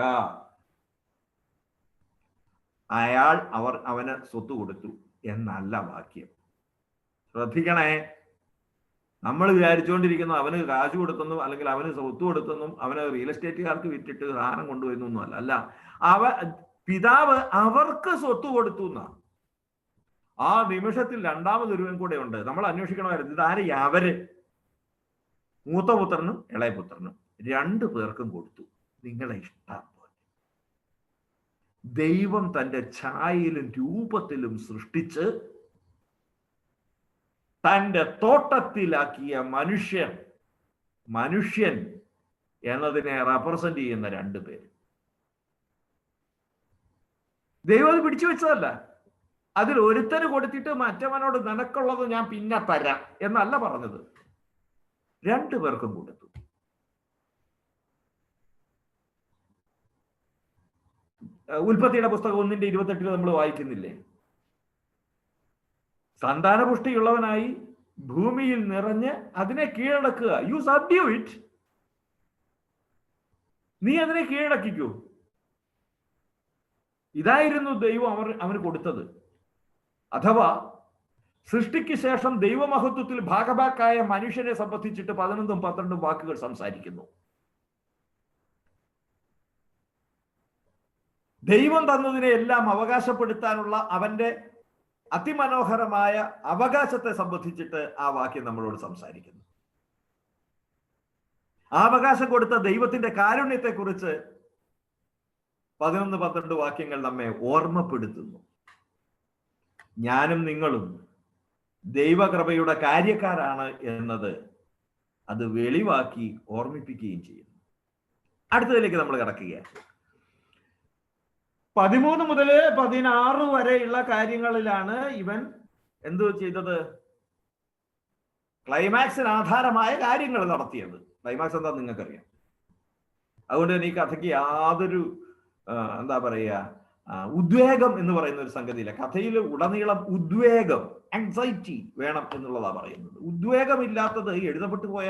അവന് സ്വത്ത് കൊടുത്തു എന്നല്ല വാക്യം. ശ്രദ്ധിക്കണേ, നമ്മൾ വിചാരിച്ചുകൊണ്ടിരിക്കുന്നു അവന് കാശ് കൊടുക്കുന്നു, അല്ലെങ്കിൽ അവന് സ്വത്ത് കൊടുക്കുന്നു, അവന് റിയൽ എസ്റ്റേറ്റുകാർക്ക് വിറ്റിട്ട് സാധനം കൊണ്ടുവരുന്നു അല്ല. പിതാവ് അവർക്ക് സ്വത്ത് കൊടുത്തു എന്നാണ്. ആ നിമിഷത്തിൽ രണ്ടാമതൊരുവൻ കൂടെ ഉണ്ട്. നമ്മൾ അന്വേഷിക്കണമായിരുന്നു ഇതാരെ. അവര് മൂത്തപുത്രനും ഇളയപുത്രനും 2 പേർക്കും കൊടുത്തു. നിങ്ങളെ ഇഷ്ടം പോലെ ദൈവം തന്റെ ഛായയിലും രൂപത്തിലും സൃഷ്ടിച്ച് തന്റെ തോട്ടത്തിലാക്കിയ മനുഷ്യൻ എന്നതിനെ റെപ്രസെന്റ് ചെയ്യുന്ന 2 പേര്. ദൈവം അത് പിടിച്ചു വെച്ചതല്ല. അതിൽ ഒരുത്തന് കൊടുത്തിട്ട് മറ്റവനോട് നിനക്കുള്ളത് ഞാൻ പിന്നെ തരാം എന്നല്ല പറഞ്ഞത്. 2 പേർക്കും കൊടുത്തു. ഉൽപ്പത്തിയുടെ പുസ്തകം 1:28 നമ്മൾ വായിക്കുന്നില്ലേ? സന്താനപുഷ്ടിയുള്ളവനായി ഭൂമിയിൽ നിറഞ്ഞ് അതിനെ കീഴടക്കുക. U subdue it. നീ അതിനെ കീഴടക്കിക്കൂ. ഇതായിരുന്നു ദൈവം അവന് കൊടുത്തത്. അഥവാ സൃഷ്ടിക്ക് ശേഷം ദൈവമഹത്വത്തിൽ ഭാഗഭാക്കായ മനുഷ്യനെ സംബന്ധിച്ചിട്ട് 11ഉം 12ഉം വാക്കുകൾ സംസാരിക്കുന്നു. ദൈവം തന്നതിനെ എല്ലാം അവകാശപ്പെടുത്താനുള്ള അവന്റെ അതിമനോഹരമായ അവകാശത്തെ സംബന്ധിച്ചിട്ട് ആ വാക്യം നമ്മളോട് സംസാരിക്കുന്നു. ആ അവകാശം കൊടുത്ത ദൈവത്തിന്റെ കാരുണ്യത്തെക്കുറിച്ച് 11-12 വാക്യങ്ങൾ നമ്മെ ഓർമ്മപ്പെടുത്തുന്നു. ഞാനും നിങ്ങളും ദൈവകൃപയുടെ കാര്യക്കാരാണ് എന്നത് അത് വെളിവാക്കി ഓർമ്മിപ്പിക്കുകയും ചെയ്യുന്നു. അടുത്തതിലേക്ക് നമ്മൾ കിടക്കുകയാണ്. 13 മുതൽ 16 വരെയുള്ള കാര്യങ്ങളിലാണ് ഇവൻ എന്തു ചെയ്തത്? ക്ലൈമാക്സിന് ആധാരമായ കാര്യങ്ങൾ നടത്തിയത്. ക്ലൈമാക്സ് എന്താ നിങ്ങൾക്കറിയാം. അതുകൊണ്ട് തന്നെ ഈ കഥയ്ക്ക് യാതൊരു എന്താ പറയുക, ഉദ്വേഗം എന്ന് പറയുന്ന ഒരു സംഗതിയില്ല. കഥയിൽ ഉടനീളം ഉദ്വേഗം, ആങ്സൈറ്റി വേണം എന്നുള്ളതാ പറയുന്നത്. ഉദ്വേഗമില്ലാത്തത് എഴുതപ്പെട്ടു പോയ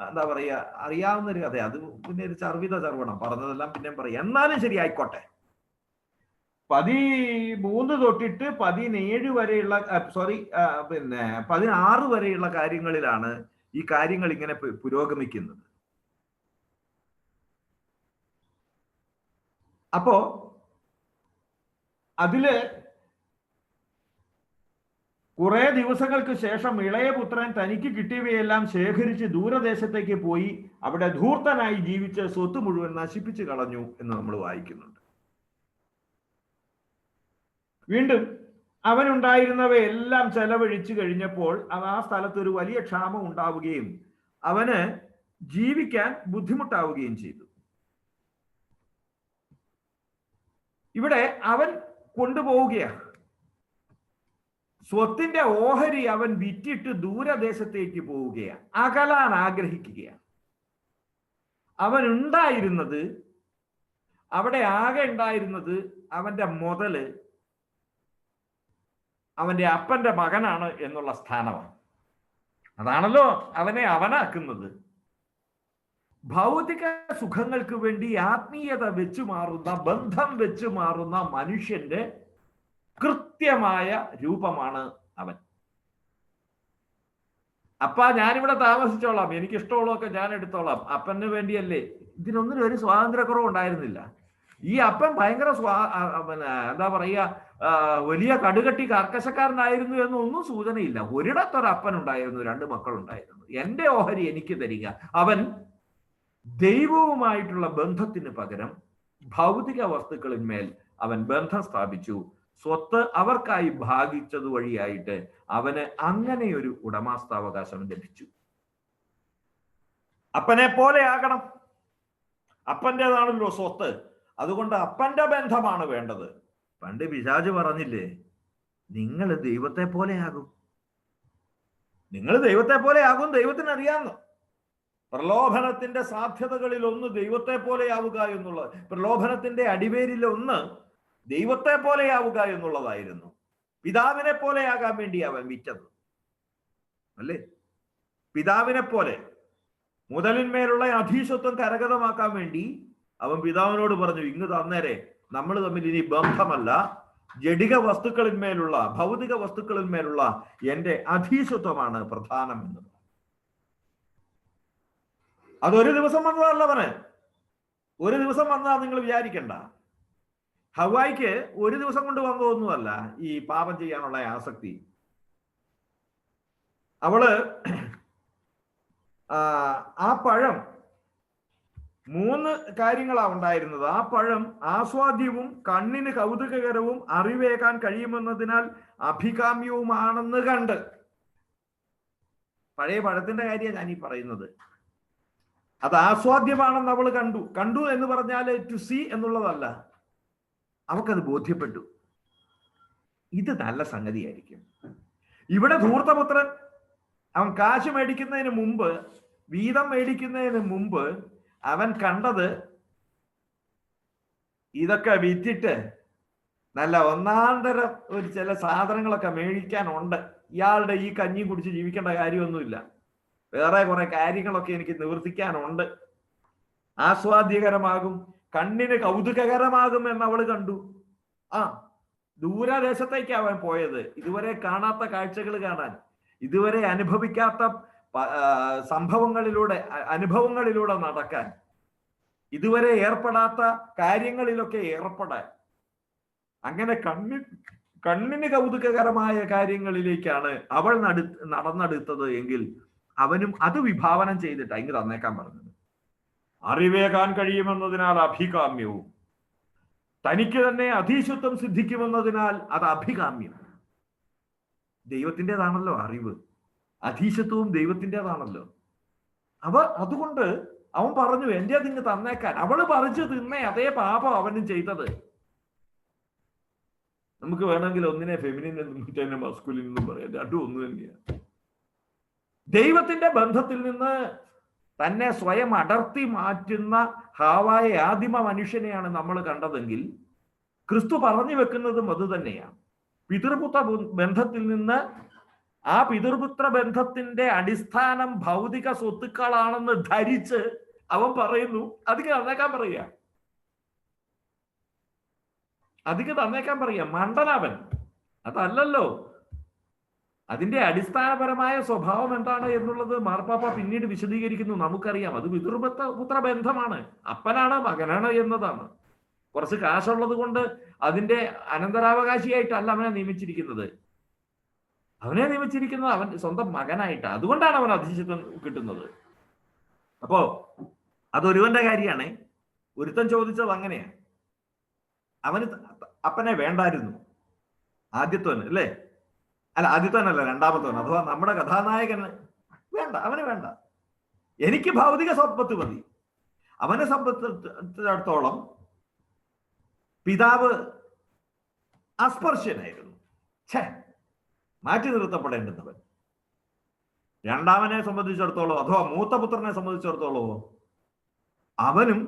എന്താ പറയുക അറിയാവുന്ന ഒരു കഥ. അത് പിന്നെ ഒരു ചർവിതം പറഞ്ഞതെല്ലാം പിന്നെ പറയാം. എന്നാലും ശരി, ആയിക്കോട്ടെ. 13 തൊട്ടിട്ട് 17 വരെയുള്ള 16 വരെയുള്ള കാര്യങ്ങളിലാണ് ഈ കാര്യങ്ങൾ ഇങ്ങനെ പുരോഗമിക്കുന്നത്. അപ്പോ അതില് കുറെ ദിവസങ്ങൾക്ക് ശേഷം ഇളയപുത്രൻ തനിക്ക് കിട്ടിയവയെല്ലാം ശേഖരിച്ച് ദൂരദേശത്തേക്ക് പോയി അവിടെ ധൂർത്തനായി ജീവിച്ച് സ്വത്ത് മുഴുവൻ നശിപ്പിച്ചു കളഞ്ഞു എന്ന് നമ്മൾ വായിക്കുന്നുണ്ട്. വീണ്ടും അവനുണ്ടായിരുന്നവയെല്ലാം ചെലവഴിച്ചു കഴിഞ്ഞപ്പോൾ ആ സ്ഥലത്ത് ഒരു വലിയ ക്ഷാമം ഉണ്ടാവുകയും അവന് ജീവിക്കാൻ ബുദ്ധിമുട്ടാവുകയും ചെയ്തു. ഇവിടെ അവൻ കൊണ്ടുപോവുകയാണ്. സ്വത്തിന്റെ ഓഹരി അവൻ വിറ്റിട്ട് ദൂരദേശത്തേക്ക് പോവുകയാണ്. അകലാൻ ആഗ്രഹിക്കുകയാണ്. അവൻ ഉണ്ടായിരുന്നത്, അവിടെ ആകെ ഉണ്ടായിരുന്നത് അവന്റെ മുതല് അവന്റെ അപ്പന്റെ മകനാണ് എന്നുള്ള സ്ഥാനമാണ്. അതാണല്ലോ അവനെ അവനാക്കുന്നത്. ഭൗതിക സുഖങ്ങൾക്ക് വേണ്ടി ആത്മീയത വെച്ചു മാറുന്ന, ബന്ധം വെച്ചു മാറുന്ന മനുഷ്യന്റെ കൃത്യമായ രൂപമാണ് അവൻ. അപ്പ ഞാനിവിടെ താമസിച്ചോളാം, എനിക്കിഷ്ടമുള്ളതൊക്കെ ഞാൻ എടുത്തോളാം, അപ്പന് വേണ്ടിയല്ലേ. ഇതിനൊന്നും ഒരു സ്വാതന്ത്ര്യക്കുറവ് ഉണ്ടായിരുന്നില്ല. ഈ അപ്പൻ ഭയങ്കര എന്താ പറയുക, വലിയ കടുകട്ടി കർക്കശക്കാരനായിരുന്നു എന്നൊന്നും സൂചനയില്ല. ഒരിടത്തൊരപ്പൻ ഉണ്ടായിരുന്നു, 2 മക്കളുണ്ടായിരുന്നു. എന്റെ ഓഹരി എനിക്ക് തരിക. അവൻ ദൈവവുമായിട്ടുള്ള ബന്ധത്തിന് പകരം ഭൗതിക വസ്തുക്കളിന്മേൽ അവൻ ബന്ധം സ്ഥാപിച്ചു. സ്വത്ത് അവർക്കായി ഭാഗിച്ചത് വഴിയായിട്ട് അവന് അങ്ങനെ ഒരു ഉടമസ്ഥാവകാശം ലഭിച്ചു. അപ്പനെ പോലെ ആകണം, അപ്പൻ്റെതാണല്ലോ സ്വത്ത്, അതുകൊണ്ട് അപ്പന്റെ ബന്ധമാണ് വേണ്ടത്. പണ്ട് പിശാച് പറഞ്ഞില്ലേ, നിങ്ങൾ ദൈവത്തെ പോലെ ആകും, നിങ്ങൾ ദൈവത്തെ പോലെ ആകും. ദൈവത്തിന് അറിയാവുന്ന പ്രലോഭനത്തിന്റെ സാധ്യതകളിൽ ഒന്ന് ദൈവത്തെ പോലെയാവുക എന്നുള്ളത്, പ്രലോഭനത്തിന്റെ അടിവേരിൽ ഒന്ന് ദൈവത്തെ പോലെയാവുക എന്നുള്ളതായിരുന്നു. പിതാവിനെ പോലെയാകാൻ വേണ്ടി അവൻ വിറ്റത് അല്ലേ? പിതാവിനെ പോലെ മുതലിന്മേലുള്ള അധീശത്വം കരഗതമാക്കാൻ വേണ്ടി അവൻ പിതാവിനോട് പറഞ്ഞു, ഇങ്ങ് തന്നേരെ, നമ്മൾ തമ്മിൽ ഇനി ബന്ധമല്ല, ജഡിക വസ്തുക്കളിന്മേലുള്ള, ഭൗതിക വസ്തുക്കളിന്മേലുള്ള എന്റെ അധീശത്വമാണ് പ്രധാനം എന്ന്. അതൊരു ദിവസം വന്നതല്ല അവന്. ഒരു ദിവസം വന്നതാ നിങ്ങൾ വിചാരിക്കണ്ട. ഹവ്വായിക്ക് ഒരു ദിവസം കൊണ്ട് വന്നതൊന്നുമല്ല ഈ പാപം ചെയ്യാനുള്ള ആസക്തി. അവള് ആ പഴം 3 കാര്യങ്ങളാണ് ഉണ്ടായിരുന്നത്. ആ പഴം ആസ്വാദ്യവും കണ്ണിന് കൗതുകകരവും അറിവേക്കാൻ കഴിയുമെന്നതിനാൽ അഭികാമ്യവുമാണെന്ന് കണ്ട്. പഴയ പഴത്തിന്റെ കാര്യമാണ് ഞാൻ ഈ പറയുന്നത്. അത് ആസ്വാദ്യമാണെന്ന് അവൾ കണ്ടു എന്ന് പറഞ്ഞാൽ ടു സീ എന്നുള്ളതല്ല, അവക്കത് ബോധ്യപ്പെട്ടു. ഇത് നല്ല സംഗതിയായിരിക്കും. ഇവിടെ ധൂർത്തപുത്രൻ അവൻ കാശ് മേടിക്കുന്നതിന് മുമ്പ്, വീതം മേടിക്കുന്നതിന് മുമ്പ് അവൻ കണ്ടത് ഇതൊക്കെ വിറ്റിട്ട് നല്ല ഒന്നാന്തരം ഒരു ചില സാധനങ്ങളൊക്കെ മേടിക്കാനുണ്ട്. ഇയാളുടെ ഈ കഞ്ഞി കുടിച്ച് ജീവിക്കേണ്ട കാര്യമൊന്നുമില്ല, വേറെ കുറെ കാര്യങ്ങളൊക്കെ എനിക്ക് നിവർത്തിക്കാനുണ്ട്, ആസ്വാദ്യകരമാകും, കണ്ണിന് കൗതുകകരമാകും എന്ന് അവൾ കണ്ടു. ദൂരദേശത്തേക്ക് അവൻ പോയത്, ഇതുവരെ കാണാത്ത കാഴ്ചകൾ കാണാൻ, ഇതുവരെ അനുഭവിക്കാത്ത അനുഭവങ്ങളിലൂടെ നടക്കാൻ, ഇതുവരെ ഏർപ്പെടാത്ത കാര്യങ്ങളിലൊക്കെ ഏർപ്പെടാൻ. അങ്ങനെ കണ്ണിന് കൗതുകകരമായ കാര്യങ്ങളിലേക്കാണ് അവൾ നടന്നെടുത്തത് എങ്കിൽ അവനും അത് വിഭാവനം ചെയ്തിട്ട് ഇങ്ങ് തന്നേക്കാൻ പറഞ്ഞത്. അറിവേകാൻ കഴിയുമെന്നതിനാൽ അഭികാമ്യവും, തനിക്ക് തന്നെ അധീശത്വം സിദ്ധിക്കുമെന്നതിനാൽ അത് അഭികാമ്യം. ദൈവത്തിൻ്റെതാണല്ലോ അറിവ്, അധീശത്വവും ദൈവത്തിൻ്റെതാണല്ലോ. അതുകൊണ്ട് അവൻ പറഞ്ഞു എൻ്റെ അതിങ്ങ് തന്നേക്കാൻ. അവള് പറിച്ചു തിന്നേ അതേ പാപം അവനും ചെയ്തത്. നമുക്ക് വേണമെങ്കിൽ ഒന്നിനെ ഫെമിനിൻ എന്നും മറ്റേ മസ്കുലിൻ എന്നും പറയാം, രണ്ടും ഒന്ന് തന്നെയാണ്. ദൈവത്തിന്റെ ബന്ധത്തിൽ നിന്ന് തന്നെ സ്വയം അടർത്തി മാറ്റുന്ന ഹാവായ ആദിമ മനുഷ്യനെയാണ് നമ്മൾ കണ്ടതെങ്കിൽ ക്രിസ്തു പറഞ്ഞു വെക്കുന്നതും അത് തന്നെയാണ്. പിതൃപുത്ര ബന്ധത്തിൽ നിന്ന് ആ പിതൃപുത്ര ബന്ധത്തിന്റെ അടിസ്ഥാനം ഭൗതിക സ്വത്തുക്കളാണെന്ന് ധരിച്ച് അവൻ പറയുന്നു അധികം തന്നേക്കാൻ പറയുക, അധികം തന്നേക്കാൻ പറയാ. മണ്ടനവൻ. അതല്ലല്ലോ. അതിന്റെ അടിസ്ഥാനപരമായ സ്വഭാവം എന്താണ് എന്നുള്ളത് മാർപ്പാപ്പ പിന്നീട് വിശദീകരിക്കുന്നു. നമുക്കറിയാം, അത് പിതൃപുത്ര ബന്ധമാണ്, അപ്പനാണ് മകനാണ് എന്നതാണ്. കുറച്ച് കാശുള്ളത് കൊണ്ട് അതിന്റെ അനന്തരാവകാശിയായിട്ടല്ല അവനെ നിയമിച്ചിരിക്കുന്നത്. അവനെ നിയമിച്ചിരിക്കുന്നത് അവൻ സ്വന്തം മകനായിട്ടാണ്. അതുകൊണ്ടാണ് അവൻ അധീശത്വം കിട്ടുന്നത്. അപ്പോ അതൊരുവന്റെ കാര്യമാണ്. ഒരുത്തൻ ചോദിച്ചത് അങ്ങനെയാണ്. അവന് അപ്പനെ വേണ്ടായിരുന്നു, ആദ്യത്വന് അല്ലേ, അല്ല ആദ്യത്വനല്ല രണ്ടാമത്തവൻ, അഥവാ നമ്മുടെ കഥാനായകന് വേണ്ട, അവന് വേണ്ട. എനിക്ക് ഭൗതിക സമ്പത്ത് മതി. അവനെ സംബന്ധിച്ചിടത്തോളം പിതാവ് അസ്പർശ്യനായിരുന്നു, മാറ്റി നിർത്തപ്പെടേണ്ടുന്നവൻ. രണ്ടാമനെ സംബന്ധിച്ചിടത്തോളം അഥവാ മൂത്തപുത്രനെ സംബന്ധിച്ചിടത്തോളമോ അവനും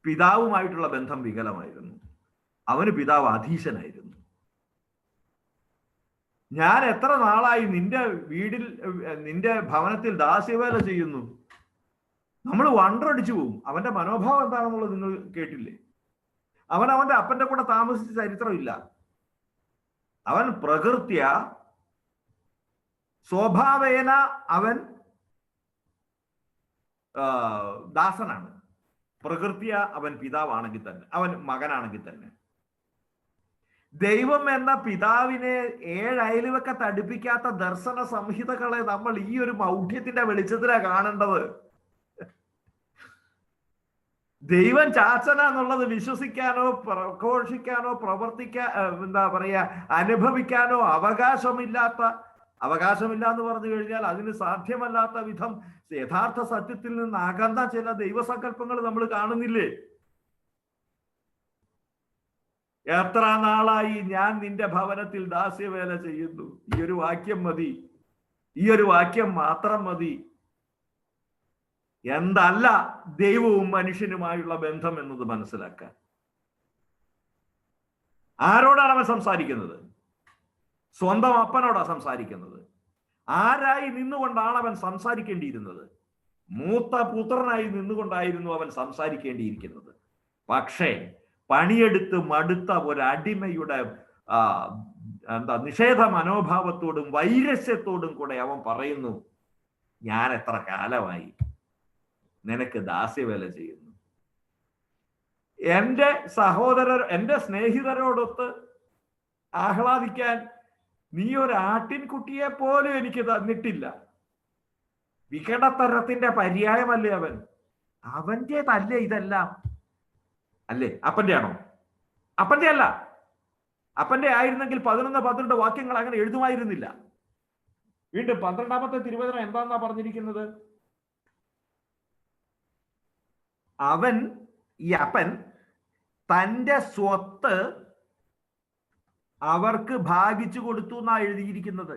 പിതാവുമായിട്ടുള്ള ബന്ധം വികലമായിരുന്നു. അവന് പിതാവ് അധീശനായിരുന്നു. ഞാൻ എത്ര നാളായി നിന്റെ വീടിൽ, നിന്റെ ഭവനത്തിൽ ദാസ്യവേല ചെയ്യുന്നു. നമ്മൾ വണ്ടടിച്ചു പോകും. അവന്റെ മനോഭാവം എന്താണെന്നുള്ളത് നിങ്ങൾ കേട്ടില്ലേ? അവന്റെ അപ്പന്റെ കൂടെ താമസിച്ച ചരിത്രമില്ല. അവൻ പ്രകൃത്യ സ്വഭാവേന അവൻ ദാസനാണ്. പ്രകൃത്യ അവൻ പിതാവാണെങ്കിൽ തന്നെ, അവൻ മകനാണെങ്കിൽ തന്നെ. ദൈവം എന്ന പിതാവിനെ 7 അയൽവക്കത്ത് അടുപ്പിക്കാത്ത ദർശന സംഹിതകളെ നമ്മൾ ഈ ഒരു മൗഢ്യത്തിന്റെ വെളിച്ചത്തിലാണ് കാണേണ്ടത്. ദൈവം ചാച്ചനാന്നുള്ളത് വിശ്വസിക്കാനോ പ്രഘോഷിക്കാനോ എന്താ പറയാ അനുഭവിക്കാനോ അവകാശമില്ല എന്ന് പറഞ്ഞു കഴിഞ്ഞാൽ അതിന് സാധ്യമല്ലാത്ത വിധം യഥാർത്ഥ സത്യത്തിൽ നിന്ന് അകന്ന ചില ദൈവസങ്കല്പങ്ങൾ നമ്മൾ കാണുന്നില്ലേ? എത്ര നാളായി ഞാൻ നിന്റെ ഭവനത്തിൽ ദാസ്യവേല ചെയ്യുന്നു. ഈ ഒരു വാക്യം മതി, ഈ ഒരു വാക്യം മാത്രം മതി. എന്തല്ല ദൈവവും മനുഷ്യനുമായുള്ള ബന്ധം എന്നത് മനസ്സിലാക്കാൻ. ആരോടാണ് അവൻ സംസാരിക്കുന്നത്? സ്വന്തം അപ്പനോടാണ് സംസാരിക്കുന്നത്. ആരായി നിന്നുകൊണ്ടാണ് അവൻ സംസാരിക്കേണ്ടിയിരുന്നത്? മൂത്ത പുത്രനായി നിന്നുകൊണ്ടായിരുന്നു അവൻ സംസാരിക്കേണ്ടിയിരിക്കുന്നത്. പക്ഷേ പണിയെടുത്ത് മടുത്ത ഒരടിമയുടെ നിഷേധ മനോഭാവത്തോടും വൈരസ്യത്തോടും കൂടെ അവൻ പറയുന്നു, ഞാൻ എത്ര കാലമായി നിനക്ക് ദാസ്യവേല ചെയ്യുന്നു. എൻ്റെ എൻ്റെ സ്നേഹിതരോടൊത്ത് ആഹ്ലാദിക്കാൻ നീ ഒരു ആട്ടിൻകുട്ടിയെ പോലും എനിക്ക് തന്നിട്ടില്ല. വികടത്തരത്തിന്റെ പര്യായമല്ലേ അവൻ? അവൻ്റെതല്ലേ ഇതെല്ലാം? അല്ലേ? അപ്പന്റെ ആണോ? അപ്പന്റെ അല്ല. അപ്പന്റെ ആയിരുന്നെങ്കിൽ 11-12 വാക്യങ്ങൾ അങ്ങനെ എഴുതുമായിരുന്നില്ല. വീണ്ടും 12-ാമത്തെ തിരുവചനം എന്താന്നാ പറഞ്ഞിരിക്കുന്നത്? ഈ അപ്പൻ തൻ്റെ സ്വത്ത് അവർക്ക് ഭാഗിച്ചു കൊടുത്തു എന്നാ എഴുതിയിരിക്കുന്നത്.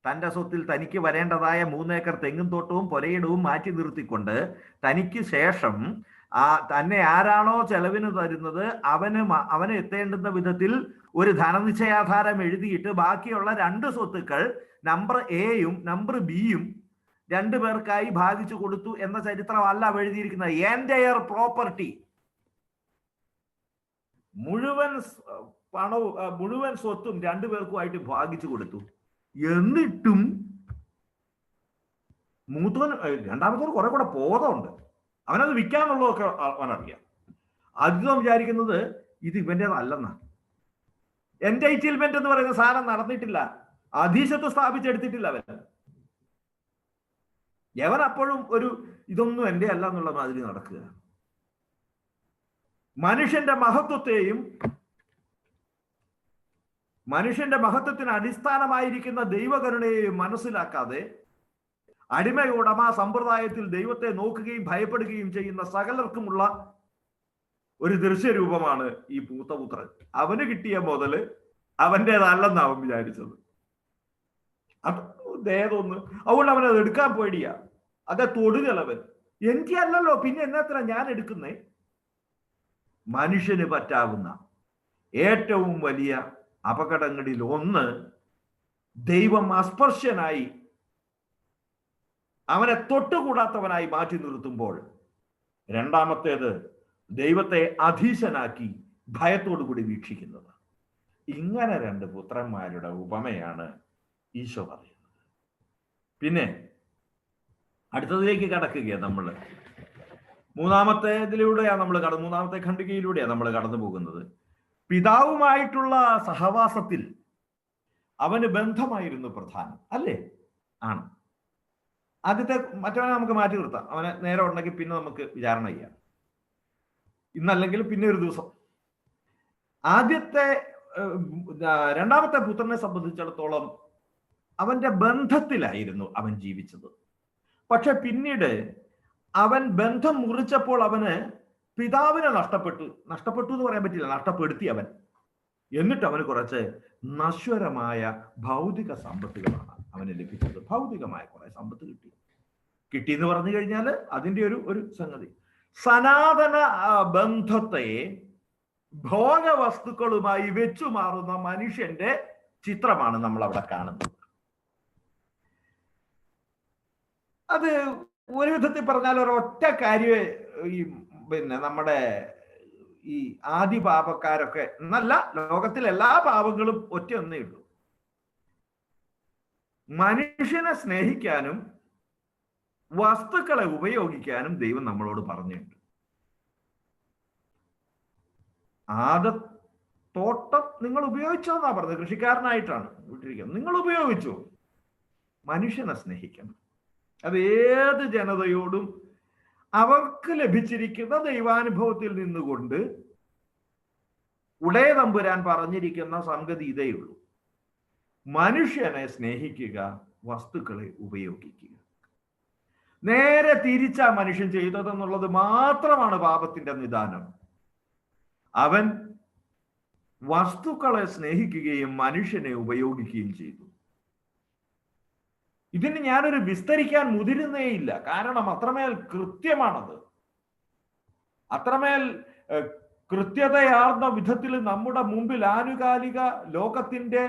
തൻ്റെ സ്വത്തിൽ തനിക്ക് വരേണ്ടതായ 3 ഏക്കർ തെങ്ങും തോട്ടവും പുരയിടവും മാറ്റി നിർത്തിക്കൊണ്ട് തനിക്ക് ശേഷം തന്നെ ആരാണോ ചെലവിന് തരുന്നത് അവന് എത്തേണ്ടുന്ന വിധത്തിൽ ഒരു ധനനിശ്ചയാധാരം എഴുതിയിട്ട് ബാക്കിയുള്ള 2 സ്വത്തുക്കൾ നമ്പർ എയും നമ്പർ ബിയും 2 പേർക്കായി ഭാഗിച്ചു കൊടുത്തു എന്ന ചരിത്രമല്ല എഴുതിയിരിക്കുന്നത്. എൻ്റയർ പ്രോപ്പർട്ടി, മുഴുവൻ സ്വത്തും 2 പേർക്കുമായിട്ട് ഭാഗിച്ചു കൊടുത്തു. എന്നിട്ടും രണ്ടാമത്തോട് കുറെ കൂടെ ബോധമുണ്ട്. അവനത് വിൽക്കാന്നുള്ളതൊക്കെ അവനറിയാം. അദ്വൈതം വിചാരിക്കുന്നത് ഇത് ഇവൻ്റെതല്ലെന്നാ. എൻടൈറ്റിൽമെന്റ് എന്ന് പറയുന്ന സാധനം നടന്നിട്ടില്ല. അധീശത്വം സ്ഥാപിച്ചെടുത്തിട്ടില്ല അവൻ അപ്പോഴും ഒരു ഇതൊന്നും എൻ്റെ അല്ല എന്നുള്ള മാതിരി നടക്കുക. മനുഷ്യന്റെ മഹത്വത്തിന് അടിസ്ഥാനമായിരിക്കുന്ന ദൈവകരുണയെയും മനസ്സിലാക്കാതെ അടിമയുടമ സമ്പ്രദായത്തിൽ ദൈവത്തെ നോക്കുകയും ഭയപ്പെടുകയും ചെയ്യുന്ന സകലർക്കുമുള്ള ഒരു ദൃശ്യരൂപമാണ് ഈ പൂത്തപുത്രൻ. അവന് കിട്ടിയ മുതല് അവൻ്റെതല്ലെന്ന് അവൻ വിചാരിച്ചത്. അതേതൊന്ന് അതുകൊണ്ട് അവനത് എടുക്കാൻ പേടിയാ. അതെ തൊടുകളവൻ എനിക്ക് അല്ലല്ലോ, പിന്നെ എന്നത്ര ഞാൻ എടുക്കുന്നേ? മനുഷ്യന് പറ്റാവുന്ന ഏറ്റവും വലിയ അപകടങ്ങളിൽ ഒന്ന് ദൈവം അസ്പർശ്യനായി അവനെ തൊട്ടുകൂടാത്തവനായി മാറ്റി നിർത്തുമ്പോൾ, രണ്ടാമത്തേത് ദൈവത്തെ അധീശനാക്കി ഭയത്തോടു കൂടി വീക്ഷിക്കുന്നത്. ഇങ്ങനെ 2 പുത്രന്മാരുടെ ഉപമയാണ് ഈശോ പറയുന്നത്. പിന്നെ അടുത്തതിലേക്ക് കടക്കുകയാണ് നമ്മൾ. മൂന്നാമത്തെ ഖണ്ഡികയിലൂടെയാണ് നമ്മൾ കടന്നു പോകുന്നത്. പിതാവുമായിട്ടുള്ള സഹവാസത്തിൽ അവന് ബന്ധമായിരുന്നു പ്രധാനം, അല്ലേ? ആണ്. ആദ്യത്തെ മറ്റവനെ നമുക്ക് മാറ്റി നിർത്താം. അവനെ നേരെ ഉണ്ടെങ്കിൽ പിന്നെ നമുക്ക് വിചാരണ ചെയ്യാം. ഇന്നല്ലെങ്കിൽ പിന്നെ ഒരു ദിവസം. രണ്ടാമത്തെ പുത്രനെ സംബന്ധിച്ചിടത്തോളം അവന്റെ ബന്ധത്തിലായിരുന്നു അവൻ ജീവിച്ചത്. പക്ഷെ പിന്നീട് അവൻ ബന്ധം മുറിച്ചപ്പോൾ അവന് പിതാവിനെ നഷ്ടപ്പെട്ടു എന്ന് പറയാൻ പറ്റില്ല, നഷ്ടപ്പെടുത്തി അവൻ. എന്നിട്ട് അവന് കുറച്ച് നശ്വരമായ ഭൗതിക സമ്പത്തുകളാണ് അവന് ലഭിച്ചത്. ഭൗതികമായ കുറെ സമ്പത്ത് കിട്ടി എന്ന് പറഞ്ഞു കഴിഞ്ഞാൽ അതിൻ്റെ ഒരു സംഗതി. സനാതന ബന്ധത്തെ ഭോഗവസ്തുക്കളുമായി വെച്ചു മാറുന്ന മനുഷ്യന്റെ ചിത്രമാണ് നമ്മൾ അവിടെ കാണുന്നത്. അത് ഒരു വിധത്തിൽ പറഞ്ഞാൽ ഒരൊറ്റ കാര്യമേ നമ്മുടെ ഈ ആദി പാപക്കാരൊക്കെ എന്നല്ല, ലോകത്തിലെ എല്ലാ പാപങ്ങളും ഒറ്റയൊന്നേ ഉള്ളൂ. മനുഷ്യനെ സ്നേഹിക്കാനും വസ്തുക്കളെ ഉപയോഗിക്കാനും ദൈവം നമ്മളോട് പറഞ്ഞിട്ടുണ്ട്. തോട്ടം നിങ്ങൾ ഉപയോഗിച്ചോ എന്നാ പറഞ്ഞത്. കൃഷിക്കാരനായിട്ടാണ് വിട്ടിരിക്കുന്നത്. നിങ്ങൾ ഉപയോഗിച്ചോ. മനുഷ്യനെ സ്നേഹിക്കണം. അത് ഏത് ജനതയോടും അവർക്ക് ലഭിച്ചിരിക്കുന്ന ദൈവാനുഭവത്തിൽ നിന്നുകൊണ്ട് ഉടയ തമ്പുരാൻ പറഞ്ഞിരിക്കുന്ന സംഗതി ഇതേയുള്ളൂ: മനുഷ്യനെ സ്നേഹിക്കുക, വസ്തുക്കളെ ഉപയോഗിക്കുക. നേരെ തിരിച്ചാ മനുഷ്യൻ ചെയ്തതെന്നുള്ളത് മാത്രമാണ് പാപത്തിന്റെ നിദാനം. അവൻ വസ്തുക്കളെ സ്നേഹിക്കുകയും മനുഷ്യനെ ഉപയോഗിക്കുകയും ചെയ്തു. ഇതിന് ഞാനൊരു വിസ്തരിക്കാൻ മുതിരുന്നേയില്ല. കാരണം അത്രമേൽ കൃത്യമാണത്. അത്രമേൽ കൃത്യതയാർന്ന വിധത്തിൽ നമ്മുടെ മുമ്പിൽ ആനുകാലിക ലോകത്തിന്റെ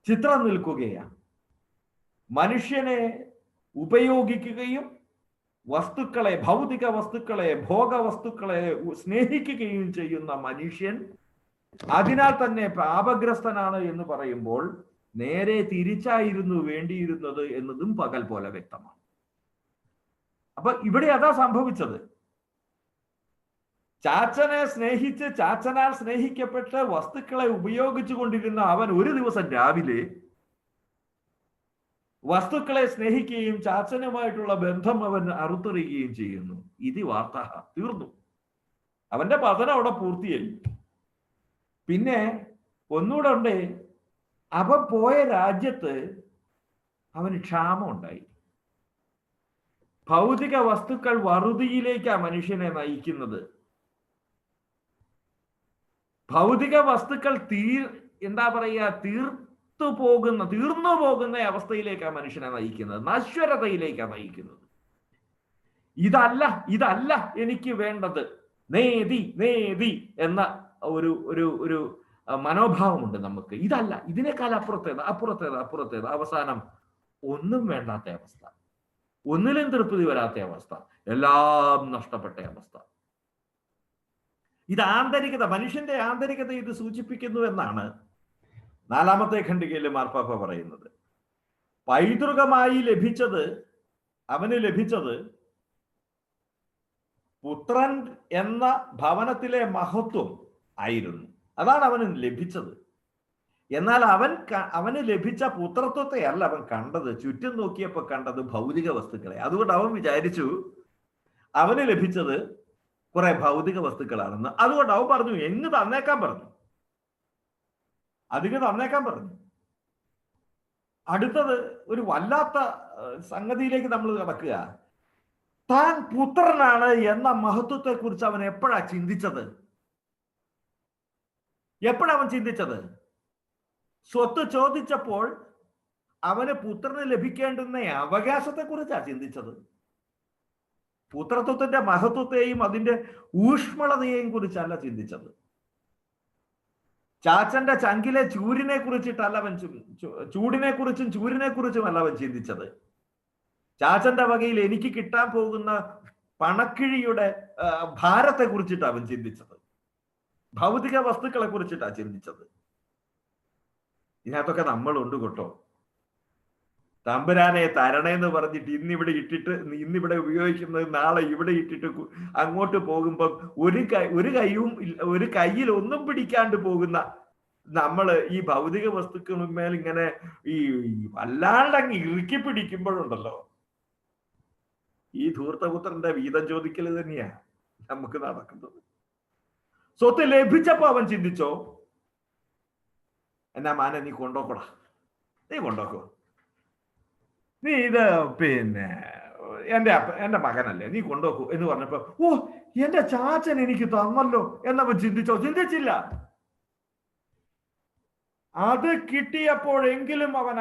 ചിത്രം നിൽക്കുകയാണ്. മനുഷ്യനെ ഉപയോഗിക്കുകയും വസ്തുക്കളെ, ഭൗതിക വസ്തുക്കളെ, ഭോഗവസ്തുക്കളെ സ്നേഹിക്കുകയും ചെയ്യുന്ന മനുഷ്യൻ അതിനാൽ തന്നെ പാപഗ്രസ്തനാണ് എന്ന് പറയുമ്പോൾ നേരെ തിരിച്ചായിരുന്നു വേണ്ടിയിരുന്നത് എന്നതും പകൽ പോലെ വ്യക്തമാണ്. അപ്പൊ ഇവിടെ അതാ സംഭവിച്ചത്. ചാച്ചനെ സ്നേഹിച്ച് ചാച്ചനാൽ സ്നേഹിക്കപ്പെട്ട് വസ്തുക്കളെ ഉപയോഗിച്ചു കൊണ്ടിരുന്ന അവൻ ഒരു ദിവസം രാവിലെ വസ്തുക്കളെ സ്നേഹിക്കുകയും ചാച്ചനുമായിട്ടുള്ള ബന്ധം അവൻ അറുത്തെറിയുകയും ചെയ്യുന്നു. ഇതി വാർത്ത, തീർന്നു. അവന്റെ പതനം അവിടെ പൂർത്തിയായി. പിന്നെ ഒന്നുകൂടെ ഉണ്ട്, അവൻ പോയ രാജ്യത്ത് അവന് ക്ഷാമം ഉണ്ടായി. ഭൗതിക വസ്തുക്കൾ വറുതിയിലേക്കാണ് മനുഷ്യനെ നയിക്കുന്നത്. ഭൗതിക വസ്തുക്കൾ തീർന്നു പോകുന്ന അവസ്ഥയിലേക്കാണ് മനുഷ്യനെ നയിക്കുന്നത്, നശ്വരതയിലേക്കാണ് നയിക്കുന്നത്. ഇതല്ല എനിക്ക് വേണ്ടത്, നേതി നേതി എന്ന ഒരു മനോഭാവമുണ്ട് നമുക്ക്. ഇതല്ല, ഇതിനേക്കാൾ അപ്പുറത്തേത് അവസാനം ഒന്നും വേണ്ടാത്ത അവസ്ഥ, ഒന്നിലും തൃപ്തി വരാത്ത അവസ്ഥ, എല്ലാം നഷ്ടപ്പെട്ട അവസ്ഥ. ഇത് ആന്തരികത, മനുഷ്യന്റെ ആന്തരികത ഇത് സൂചിപ്പിക്കുന്നു എന്നാണ് 4-ാമത്തെ ഖണ്ഡികയിൽ മാർപ്പാപ്പ പറയുന്നത്. പൈതൃകമായി അവന് ലഭിച്ചത് പുത്രൻ എന്ന ഭവനത്തിലെ മഹത്വം ആയിരുന്നു. അതാണ് അവന് ലഭിച്ചത്. എന്നാൽ അവന് ലഭിച്ച പുത്രത്വത്തെ അല്ല അവൻ കണ്ടത്. ചുറ്റും നോക്കിയപ്പോൾ കണ്ടത് ഭൗതിക വസ്തുക്കളെ. അതുകൊണ്ട് അവൻ വിചാരിച്ചു അവന് ലഭിച്ചത് കുറെ ഭൗതിക വസ്തുക്കളാണെന്ന്. അതുകൊണ്ട് അവൻ പറഞ്ഞു എങ്ങ് തന്നേക്കാൻ പറഞ്ഞു. അടുത്തത് ഒരു വല്ലാത്ത സംഗതിയിലേക്ക് നമ്മൾ കടക്കുക. താൻ പുത്രനാണ് എന്ന മഹത്വത്തെ കുറിച്ച് അവൻ എപ്പോഴാ ചിന്തിച്ചത്? സ്വത്ത് ചോദിച്ചപ്പോൾ അവന് പുത്രന് ലഭിക്കേണ്ടുന്ന അവകാശത്തെ കുറിച്ചാണ് ചിന്തിച്ചത്. പുത്രത്വത്തിന്റെ മഹത്വത്തെയും അതിന്റെ ഊഷ്മളതയെയും കുറിച്ചല്ല ചിന്തിച്ചത്. ചാച്ചന്റെ ചങ്കിലെ ചൂടിനെ കുറിച്ചിട്ടല്ല അവൻ ചിന്തിച്ചത്. ചാച്ചന്റെ വകയിൽ എനിക്ക് കിട്ടാൻ പോകുന്ന പണക്കിഴിയുടെ ഭാരത്തെ കുറിച്ചിട്ടാണ് അവൻ ചിന്തിച്ചത്. ഭൗതിക വസ്തുക്കളെ കുറിച്ചിട്ടാണ് ചിന്തിച്ചത്. ഇതിനകത്തൊക്കെ നമ്മളുണ്ട് കേട്ടോ. തമ്പുരാനെ തരണേന്ന് പറഞ്ഞിട്ട് ഇന്നിവിടെ ഉപയോഗിക്കുന്നത് നാളെ ഇവിടെ ഇട്ടിട്ട് അങ്ങോട്ട് പോകുമ്പം ഒരു കയ്യിൽ ഒന്നും പിടിക്കാണ്ട് പോകുന്ന നമ്മള് ഈ ഭൗതിക വസ്തുക്കളുമേൽ ഇങ്ങനെ ഈ വല്ലാണ്ടങ്ങ് ഇറുക്കി പിടിക്കുമ്പോഴുണ്ടല്ലോ, ഈ ധൂർത്തപുത്രന്റെ വീതം ചോദിക്കൽ തന്നെയാ നമുക്ക് നടക്കുന്നത്. സ്വത്ത് ലഭിച്ചപ്പോ അവൻ ചിന്തിച്ചോ, എന്നാ മാന നീ കൊണ്ടോക്കോ, നീ ഇത് എന്റെ മകനല്ലേ, നീ കൊണ്ടുപോക്കൂ എന്ന് പറഞ്ഞപ്പോ, ഓ എന്റെ ചാച്ചൻ എനിക്ക് തന്നല്ലോ എന്നവൻ ചിന്തിച്ചില്ല. അത് കിട്ടിയപ്പോഴെങ്കിലും അവൻ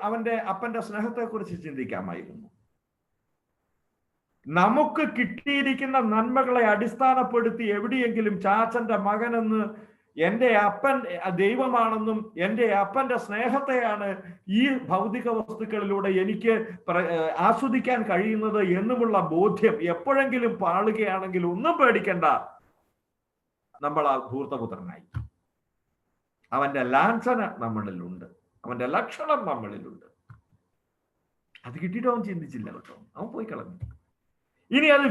അവന്റെ അപ്പന്റെ സ്നേഹത്തെ കുറിച്ച് ചിന്തിക്കാമായിരുന്നു. നമുക്ക് കിട്ടിയിരിക്കുന്ന നന്മകളെ അടിസ്ഥാനപ്പെടുത്തി എവിടെയെങ്കിലും ചാച്ചന്റെ മകനെന്ന്, എൻ്റെ അപ്പൻ ദൈവമാണെന്നും എൻ്റെ അപ്പന്റെ സ്നേഹത്തെയാണ് ഈ ഭൗതിക വസ്തുക്കളിലൂടെ എനിക്ക് ആസ്വദിക്കാൻ കഴിയുന്നത് എന്നുമുള്ള ബോധ്യം എപ്പോഴെങ്കിലും പാളുകയാണെങ്കിൽ ഒന്നും പേടിക്കണ്ട, നമ്മൾ ആ ധൂർത്തപുത്രനായി. അവന്റെ ലാഞ്ചന നമ്മളിലുണ്ട്, അവന്റെ ലക്ഷണം നമ്മളിലുണ്ട്. അത് കിട്ടിയിട്ട് അവൻ ചിന്തിച്ചില്ല കേട്ടോ, അവൻ പോയി കളഞ്ഞു. ഇനി അത്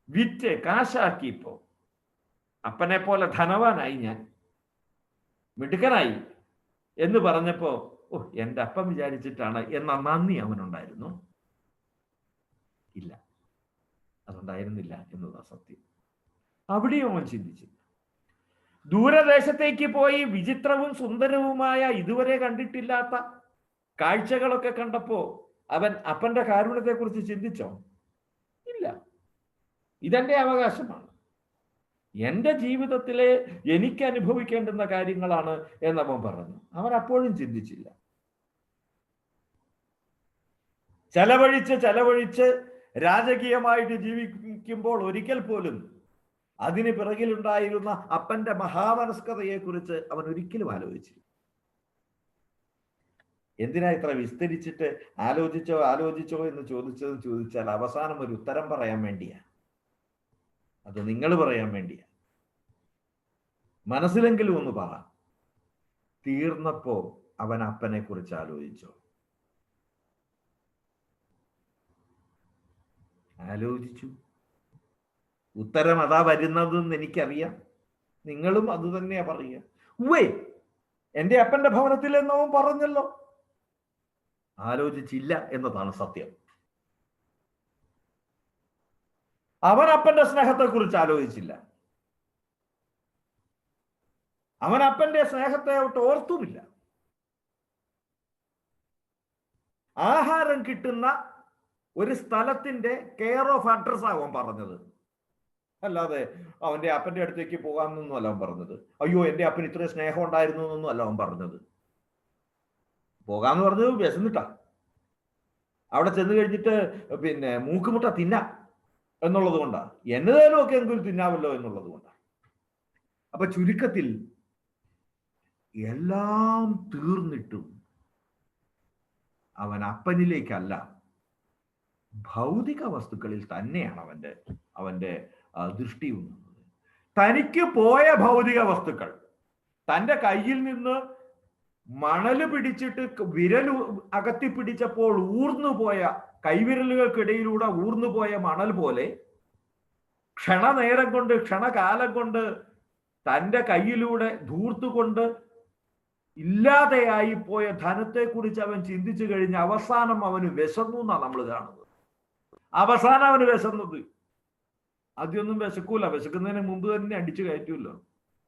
വിറ്റ് കാശാക്കി. ഇപ്പോ അപ്പനെ പോലെ ധനവാനായി, ഞാൻ മിടുക്കനായി എന്ന് പറഞ്ഞപ്പോ, ഓ എൻ്റെ അപ്പം വിചാരിച്ചിട്ടാണ് എന്ന നന്ദി അവനുണ്ടായിരുന്നു? ഇല്ല, അതുണ്ടായിരുന്നില്ല എന്നതാ സത്യം. അവിടെയും അവൻ ചിന്തിച്ചില്ല. ദൂരദേശത്തേക്ക് പോയി വിചിത്രവും സുന്ദരവുമായ ഇതുവരെ കണ്ടിട്ടില്ലാത്ത കാഴ്ചകളൊക്കെ കണ്ടപ്പോ അവൻ അപ്പന്റെ കാരുണ്യത്തെ കുറിച്ച് ചിന്തിച്ചോ? ഇല്ല, ഇതെന്റെ അവകാശമാണ്, എൻ്റെ ജീവിതത്തിലെ എനിക്ക് അനുഭവിക്കേണ്ടുന്ന കാര്യങ്ങളാണ് എന്നവൻ പറഞ്ഞു. അവൻ അപ്പോഴും ചിന്തിച്ചില്ല. ചെലവഴിച്ച് രാജകീയമായിട്ട് ജീവിക്കുമ്പോൾ ഒരിക്കൽ പോലും അതിന് പിറകിലുണ്ടായിരുന്ന അപ്പന്റെ മഹാമനസ്കതയെ കുറിച്ച് അവൻ ഒരിക്കലും ആലോചിച്ചില്ല. എന്തിനാ ഇത്ര വിസ്തരിച്ചിട്ട് ആലോചിച്ചോ എന്ന് ചോദിച്ചാൽ അവസാനം ഒരു ഉത്തരം പറയാൻ വേണ്ടിയാ, അത് നിങ്ങൾ പറയാൻ വേണ്ടിയാ. മനസ്സിലെങ്കിലും ഒന്ന് പറ, തീർന്നപ്പോ അവൻ അപ്പനെ കുറിച്ച് ആലോചിച്ചോ? ആലോചിച്ചു. ഉത്തരം അതാ വരുന്നതെന്ന് എനിക്കറിയാം. നിങ്ങളും അത് തന്നെയാ പറയുക. ഉവ്വേ, എൻ്റെ അപ്പന്റെ ഭവനത്തിൽ എന്നവൻ പറഞ്ഞല്ലോ. ആലോചിച്ചില്ല എന്നതാണ് സത്യം. അവൻ അപ്പന്റെ സ്നേഹത്തെ കുറിച്ച് ആലോചിച്ചില്ല. അവൻ അപ്പന്റെ സ്നേഹത്തെ ഒട്ട് ഓർത്തുമില്ല. ആഹാരം കിട്ടുന്ന ഒരു സ്ഥലത്തിന്റെ കെയർ ഓഫ് അഡ്രസ് അവൻ പറഞ്ഞത്, അല്ലാതെ അവന്റെ അപ്പന്റെ അടുത്തേക്ക് പോകാമെന്നൊന്നും അല്ല അവൻ പറഞ്ഞത്. അയ്യോ, എൻ്റെ അപ്പന് ഇത്രയും സ്നേഹം ഉണ്ടായിരുന്നു എന്നൊന്നും അല്ല അവൻ പറഞ്ഞത്. പോകാന്ന് പറഞ്ഞത് വിശന്നിട്ടാ. അവിടെ ചെന്ന് കഴിഞ്ഞിട്ട് പിന്നെ മൂക്കുമുട്ട തിന്നാം എന്നുള്ളത് കൊണ്ടാ, എന്നതേലും ഒക്കെ എങ്കിലും തിന്നാമല്ലോ എന്നുള്ളത് കൊണ്ടാ. അപ്പൊ ചുരുക്കത്തിൽ എല്ലാം തീർന്നിട്ടും അവൻ അപ്പനിലേക്കല്ല, ഭൗതിക വസ്തുക്കളിൽ തന്നെയാണ് അവന്റെ ദൃഷ്ടി ഉന്നത്. തനിക്ക് പോയ ഭൗതിക വസ്തുക്കൾ, തൻ്റെ കയ്യിൽ നിന്ന് മണല് പിടിച്ചിട്ട് വിരൽ അകത്തി പിടിച്ചപ്പോൾ ഊർന്നുപോയ, കൈവിരലുകൾക്കിടയിലൂടെ ഊർന്നുപോയ മണൽ പോലെ ക്ഷണനേരം കൊണ്ട്, ക്ഷണകാലം കൊണ്ട് തൻ്റെ കയ്യിലൂടെ ധൂർത്തുകൊണ്ട് ഇല്ലാതെയായി പോയ ധനത്തെക്കുറിച്ച് അവൻ ചിന്തിച്ചു കഴിഞ്ഞ് അവസാനം അവന് വിശന്നു എന്നാണ് നമ്മൾ കാണുന്നത്. അവസാനം അവന് വിശന്നത്. ആദ്യമൊന്നും വിശക്കൂല, വിശക്കുന്നതിന് മുമ്പ് തന്നെ അടിച്ചു കയറ്റൂല്ലോ.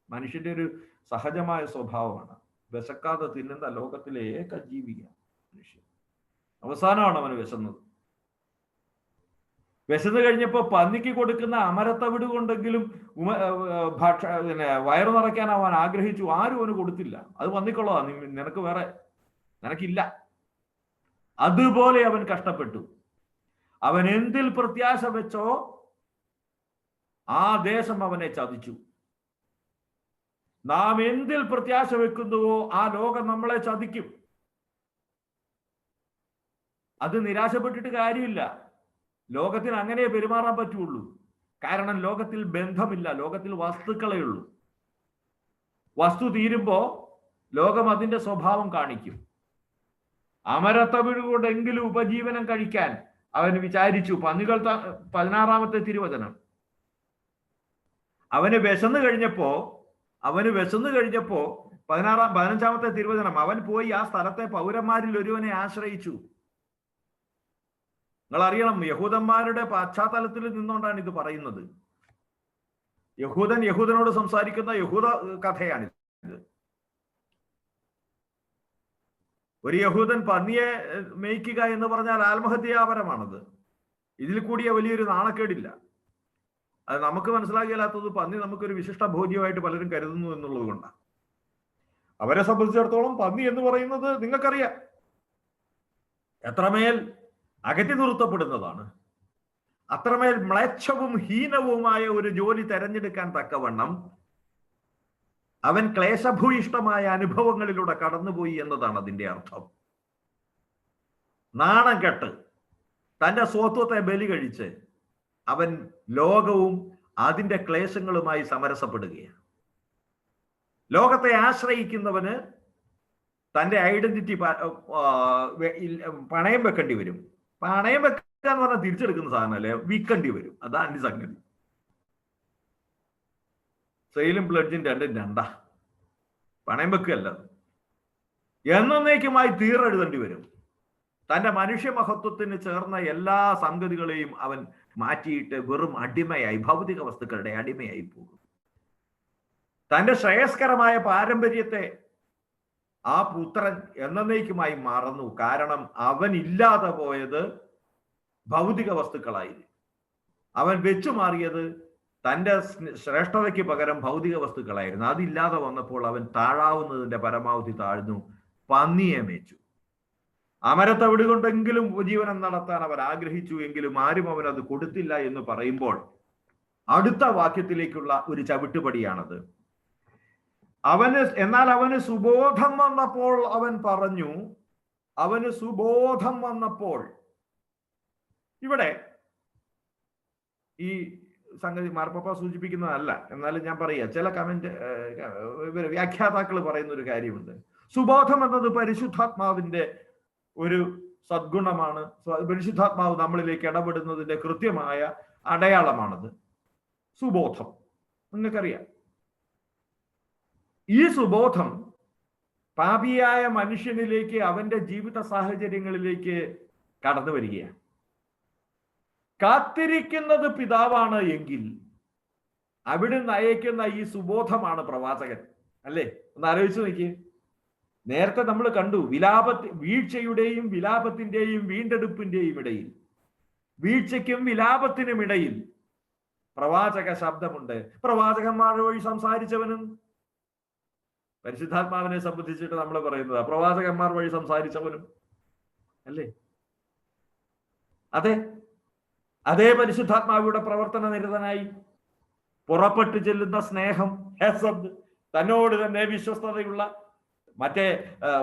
മനുഷ്യന്റെ ഒരു സഹജമായ സ്വഭാവമാണ്. വിശക്കാതെ തിന്നുന്ന ലോകത്തിലെ ഏക ജീവിയാണ് മനുഷ്യൻ. അവസാനമാണ് അവന് വിശന്നത്. വിശന്ന് കഴിഞ്ഞപ്പോ പന്നിക്ക് കൊടുക്കുന്ന അമരത്തവിട് കൊണ്ടെങ്കിലും വയറു നിറയ്ക്കാൻ അവൻ ആഗ്രഹിച്ചു. ആരും അവന് കൊടുത്തില്ല. അത് പന്നിക്കുള്ളതാ, നിനക്ക് വേറെ, നിനക്കില്ല. അതുപോലെ അവൻ കഷ്ടപ്പെട്ടു. അവൻ എന്തിൽ പ്രത്യാശ വെച്ചോ ആ ദേശം അവനെ ചതിച്ചു. നാം എന്തിൽ പ്രത്യാശ വെക്കുന്നുവോ ആ ലോകം നമ്മളെ ചതിക്കും. അത് നിരാശപ്പെട്ടിട്ട് കാര്യമില്ല. ലോകത്തിന് അങ്ങനെ പെരുമാറാൻ പറ്റുള്ളൂ. കാരണം ലോകത്തിൽ ബന്ധമില്ല, ലോകത്തിൽ വസ്തുക്കളേ ഉള്ളൂ. വസ്തു തീരുമ്പോ ലോകം അതിന്റെ സ്വഭാവം കാണിക്കും. അമരത്തവിട് കൊണ്ടെങ്കിലും ഉപജീവനം കഴിക്കാൻ അവൻ വിചാരിച്ചു. പന്നികൾ 16-ാമത്തെ തിരുവചനം. അവന് വിശന്നു കഴിഞ്ഞപ്പോ 15-ാമത്തെ തിരുവചനം, അവൻ പോയി ആ സ്ഥലത്തെ പൗരന്മാരിൽ ഒരുവനെ ആശ്രയിച്ചു. നിങ്ങൾ അറിയണം, യഹൂദന്മാരുടെ പശ്ചാത്തലത്തിൽ നിന്നുകൊണ്ടാണ് ഇത് പറയുന്നത്. യഹൂദനോട് സംസാരിക്കുന്ന യഹൂദ കഥയാണിത്. ഒരു യഹൂദൻ പന്നിയെ മേയ്ക്കുക എന്ന് പറഞ്ഞാൽ ആത്മഹത്യാപരമാണത്. ഇതിൽ കൂടിയ വലിയൊരു നാണക്കേടില്ല. അത് നമുക്ക് മനസ്സിലാക്കിയാലാത്തത് പന്നി നമുക്കൊരു വിശിഷ്ട ഭോജ്യമായിട്ട് പലരും കരുതുന്നു എന്നുള്ളത് കൊണ്ടാണ്. അവരെ സംബന്ധിച്ചിടത്തോളം പന്നി എന്ന് പറയുന്നത് നിങ്ങൾക്കറിയാം എത്രമേൽ അകറ്റി നിർത്തപ്പെടുന്നതാണ്. അത്രമേൽ മ്ലേച്ഛവും ഹീനവുമായ ഒരു ജോലി തെരഞ്ഞെടുക്കാൻ തക്കവണ്ണം അവൻ ക്ലേശഭൂയിഷ്ടമായ അനുഭവങ്ങളിലൂടെ കടന്നുപോയി എന്നതാണ് അതിന്റെ അർത്ഥം. നാണം കെട്ട് തന്റെ സ്വത്വത്തെ ബലി കഴിച്ച് അവൻ ലോകവും അതിന്റെ ക്ലേശങ്ങളുമായി സമരസപ്പെടുകയാണ്. ലോകത്തെ ആശ്രയിക്കുന്നവന് തന്റെ ഐഡന്റിറ്റി പണയം വെക്കേണ്ടി വരും. പണയം വെക്കുക എന്ന് പറഞ്ഞാൽ തിരിച്ചെടുക്കുന്ന സാധനമല്ലേ, വിൽക്കേണ്ടി വരും. അതാണ് സംഗതി. സെയിലും പ്ലഡ്ജും രണ്ടാ. പണയം വെക്കുകയല്ല, എന്നേക്കുമായി തീരെഴുതേണ്ടി വരും. തന്റെ മനുഷ്യമഹത്വത്തിന് ചേർന്ന എല്ലാ സംഗതികളെയും അവൻ മാറ്റിയിട്ട് വെറും അടിമയായി, ഭൗതിക വസ്തുക്കളുടെ അടിമയായി പോകും. തന്റെ ശ്രേയസ്കരമായ പാരമ്പര്യത്തെ ആ പുത്രൻ എന്നേക്കുമായി മറന്നു. കാരണം അവൻ ഇല്ലാതെ പോയത് ഭൗതിക വസ്തുക്കളായിരുന്നു. അവൻ വെച്ചു മാറിയത് തൻ്റെ ശ്രേഷ്ഠതയ്ക്ക് പകരം ഭൗതിക വസ്തുക്കളായിരുന്നു. അതില്ലാതെ വന്നപ്പോൾ അവൻ താഴാവുന്നതിന്റെ പരമാവധി താഴ്ന്നു, പന്നിയെ മേച്ചു. അമരത്തവിട് കൊണ്ടെങ്കിലും ഉപജീവനം നടത്താൻ അവൻ ആഗ്രഹിച്ചു, എങ്കിലും ആരും അവൻ അത് കൊടുത്തില്ല എന്ന് പറയുമ്പോൾ അടുത്ത വാക്യത്തിലേക്കുള്ള ഒരു ചവിട്ടുപടിയാണത്. എന്നാൽ അവന് സുബോധം വന്നപ്പോൾ അവൻ പറഞ്ഞു, അവന് സുബോധം വന്നപ്പോൾ. ഇവിടെ ഈ സംഗതി മാർപ്പാപ്പ സൂചിപ്പിക്കുന്നതല്ല, എന്നാലും ഞാൻ പറയാം. ചില വ്യാഖ്യാതാക്കൾ പറയുന്ന ഒരു കാര്യമുണ്ട്. സുബോധം എന്നത് പരിശുദ്ധാത്മാവിന്റെ ഒരു സദ്ഗുണമാണ്. പരിശുദ്ധാത്മാവ് നമ്മളിലേക്ക് ഇടപെടുന്നതിന്റെ കൃത്യമായ അടയാളമാണത്. സുബോധം. നിങ്ങൾക്കറിയാം, ഈ സുബോധം പാപിയായ മനുഷ്യനിലേക്ക്, അവന്റെ ജീവിത സാഹചര്യങ്ങളിലേക്ക് കടന്നു വരികയാണ്. കാത്തിരിക്കുന്നത് പിതാവാണ് എങ്കിൽ അവിടുന്ന് അയക്കുന്ന ഈ സുബോധമാണ് പ്രവാചകൻ. അല്ലേ? ഒന്ന് ആലോചിച്ച് നോക്കിയേ. നേരത്തെ നമ്മൾ കണ്ടു, വീഴ്ചയുടെയും വിലാപത്തിന്റെയും വീണ്ടെടുപ്പിന്റെയും ഇടയിൽ, വീഴ്ചയ്ക്കും വിലാപത്തിനും ഇടയിൽ പ്രവാചക ശബ്ദമുണ്ട്. പ്രവാചകന്മാരുടെ വഴി സംസാരിച്ചവനും, പരിശുദ്ധാത്മാവിനെ സംബന്ധിച്ചിട്ട് നമ്മൾ പറയുന്നത് പ്രവാചകന്മാർ വഴി സംസാരിച്ചവനും അല്ലേ? അതേ പരിശുദ്ധാത്മാവിയുടെ പ്രവർത്തന നിരതനായി പുറപ്പെട്ടു ചെല്ലുന്ന സ്നേഹം, ഹെസദ്, തന്നോട് തന്നെ വിശ്വസ്തതയുള്ള,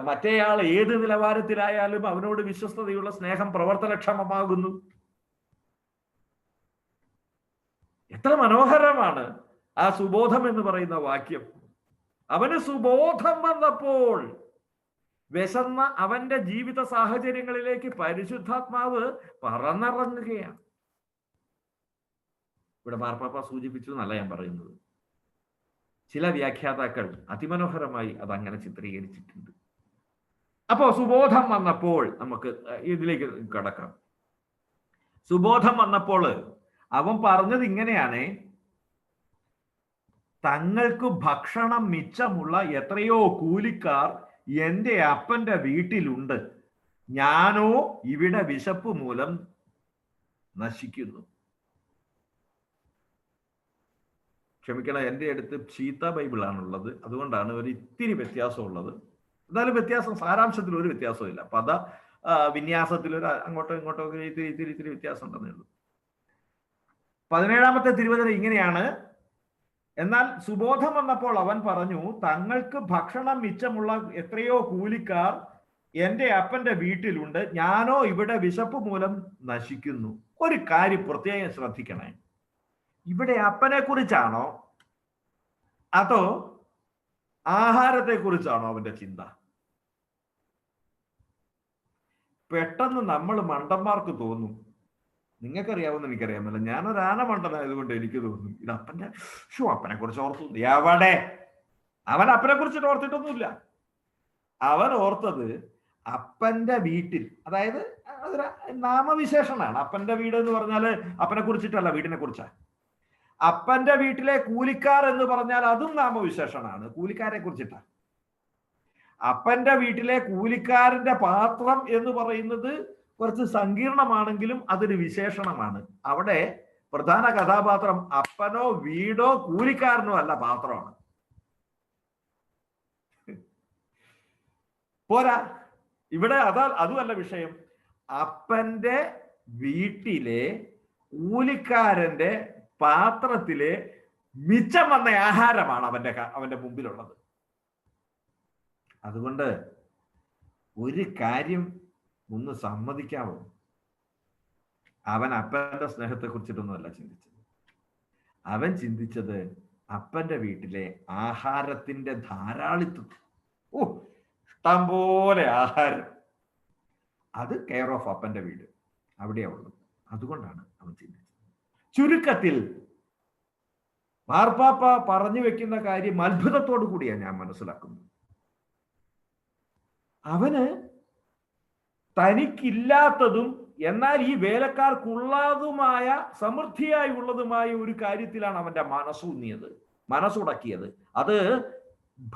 മറ്റേയാൾ ഏത് നിലവാരത്തിലായാലും അവനോട് വിശ്വസ്തതയുള്ള സ്നേഹം പ്രവർത്തനക്ഷമമാകുന്നു. എത്ര മനോഹരമാണ് ആ സുബോധം എന്ന് പറയുന്ന വാക്യം. അവന് സുബോധം വന്നപ്പോൾ വിശന്ന അവന്റെ ജീവിത സാഹചര്യങ്ങളിലേക്ക് പരിശുദ്ധാത്മാവ് പറന്നിറങ്ങുകയാണ്. ഇവിടെ മാർപ്പാപ്പ സൂചിപ്പിച്ചു എന്നല്ല ഞാൻ പറയുന്നത്, ചില വ്യാഖ്യാതാക്കൾ അതിമനോഹരമായി അതങ്ങനെ ചിത്രീകരിച്ചിട്ടുണ്ട്. അപ്പോ സുബോധം വന്നപ്പോൾ നമുക്ക് ഇതിലേക്ക് കടക്കാം. സുബോധം വന്നപ്പോൾ അവൻ പറഞ്ഞത് ഇങ്ങനെയാണ്: തങ്ങൾക്ക് ഭക്ഷണം മിച്ചമുള്ള എത്രയോ കൂലിക്കാർ എൻ്റെ അപ്പന്റെ വീട്ടിലുണ്ട്, ഞാനോ ഇവിടെ വിശപ്പ് മൂലം നശിക്കുന്നു. ക്ഷമിക്കണം, എൻ്റെ അടുത്ത് ചീത്ത ബൈബിളാണുള്ളത്, അതുകൊണ്ടാണ് ഒരു ഇത്തിരി വ്യത്യാസമുള്ളത്. എന്നാലും വ്യത്യാസം, സാരാംശത്തിൽ ഒരു വ്യത്യാസവും ഇല്ല. പദ വിന്യാസത്തിൽ ഒരു അങ്ങോട്ടോ ഇങ്ങോട്ടോ ഇത്തിരി വ്യത്യാസം ഉണ്ടെന്നേ ഉള്ളൂ. 17-ാമത്തെ തിരുവചനം ഇങ്ങനെയാണ്: എന്നാൽ സുബോധം വന്നപ്പോൾ അവൻ പറഞ്ഞു, തങ്ങൾക്ക് ഭക്ഷണം മിച്ചമുള്ള എത്രയോ കൂലിക്കാർ എൻ്റെ അപ്പന്റെ വീട്ടിലുണ്ട്, ഞാനോ ഇവിടെ വിശപ്പ് മൂലം നശിക്കുന്നു. ഒരു കാര്യം പ്രത്യേകം ശ്രദ്ധിക്കണേ, ഇവിടെ അപ്പനെ കുറിച്ചാണോ അതോ ആഹാരത്തെ കുറിച്ചാണോ അവന്റെ ചിന്ത? പെട്ടെന്ന് നമ്മൾ മണ്ടന്മാർക്ക് തോന്നും, നിങ്ങൾക്കറിയാവുന്ന എനിക്കറിയാമല്ല, ഞാനൊരു ആനമണ്ടനായതുകൊണ്ട് എനിക്ക് തോന്നും ഇത് അപ്പനെ കുറിച്ച് ഓർത്തു. എവിടെ? അവൻ അപ്പനെ കുറിച്ചിട്ട് ഓർത്തിട്ടൊന്നുമില്ല. അവൻ ഓർത്തത് അപ്പന്റെ വീട്ടിൽ, അതായത് അതൊരു നാമവിശേഷണമാണ്. അപ്പന്റെ വീട് എന്ന് പറഞ്ഞാൽ അപ്പനെ കുറിച്ചിട്ടല്ല, വീടിനെ കുറിച്ചാണ്. അപ്പന്റെ വീട്ടിലെ കൂലിക്കാർ എന്ന് പറഞ്ഞാൽ അതും നാമവിശേഷണമാണ്, കൂലിക്കാരെ കുറിച്ചിട്ടാണ്. അപ്പന്റെ വീട്ടിലെ കൂലിക്കാരന്റെ പാത്രം എന്ന് പറയുന്നത് കുറച്ച് സങ്കീർണമാണെങ്കിലും അതൊരു വിശേഷണമാണ്. അവിടെ പ്രധാന കഥാപാത്രം അപ്പനോ വീടോ കൂലിക്കാരനോ അല്ല, പാത്രമാണ്. പോരാ, ഇവിടെ അതുമല്ല വിഷയം. അപ്പന്റെ വീട്ടിലെ കൂലിക്കാരന്റെ പാത്രത്തിലെ മിച്ചം വന്ന ആഹാരമാണ് അവന്റെ മുമ്പിലുള്ളത്. അതുകൊണ്ട് ഒരു കാര്യം ഒന്ന് സമ്മതിക്കാമോ, അവൻ അപ്പന്റെ സ്നേഹത്തെ കുറിച്ചിട്ടൊന്നുമല്ല ചിന്തിച്ചത്. അവൻ ചിന്തിച്ചത് അപ്പന്റെ വീട്ടിലെ ആഹാരത്തിന്റെ ധാരാളിത്വം. ഇഷ്ടം പോലെ ആഹാരം, അത് കെയർ ഓഫ് അപ്പന്റെ വീട്, അവിടെയാ ഉള്ളത്. അതുകൊണ്ടാണ് അവൻ ചിന്തിച്ചത്. ചുരുക്കത്തിൽ മാർപ്പാപ്പ പറഞ്ഞു വെക്കുന്ന കാര്യം അത്ഭുതത്തോടു കൂടിയാണ് ഞാൻ മനസ്സിലാക്കുന്നത്. അവന് തനിക്കില്ലാത്തതും എന്നാൽ ഈ വേലക്കാർക്കുള്ളതുമായ സമൃദ്ധിയായി ഉള്ളതുമായ ഒരു കാര്യത്തിലാണ് അവന്റെ മനസ്സുടക്കിയത്. അത്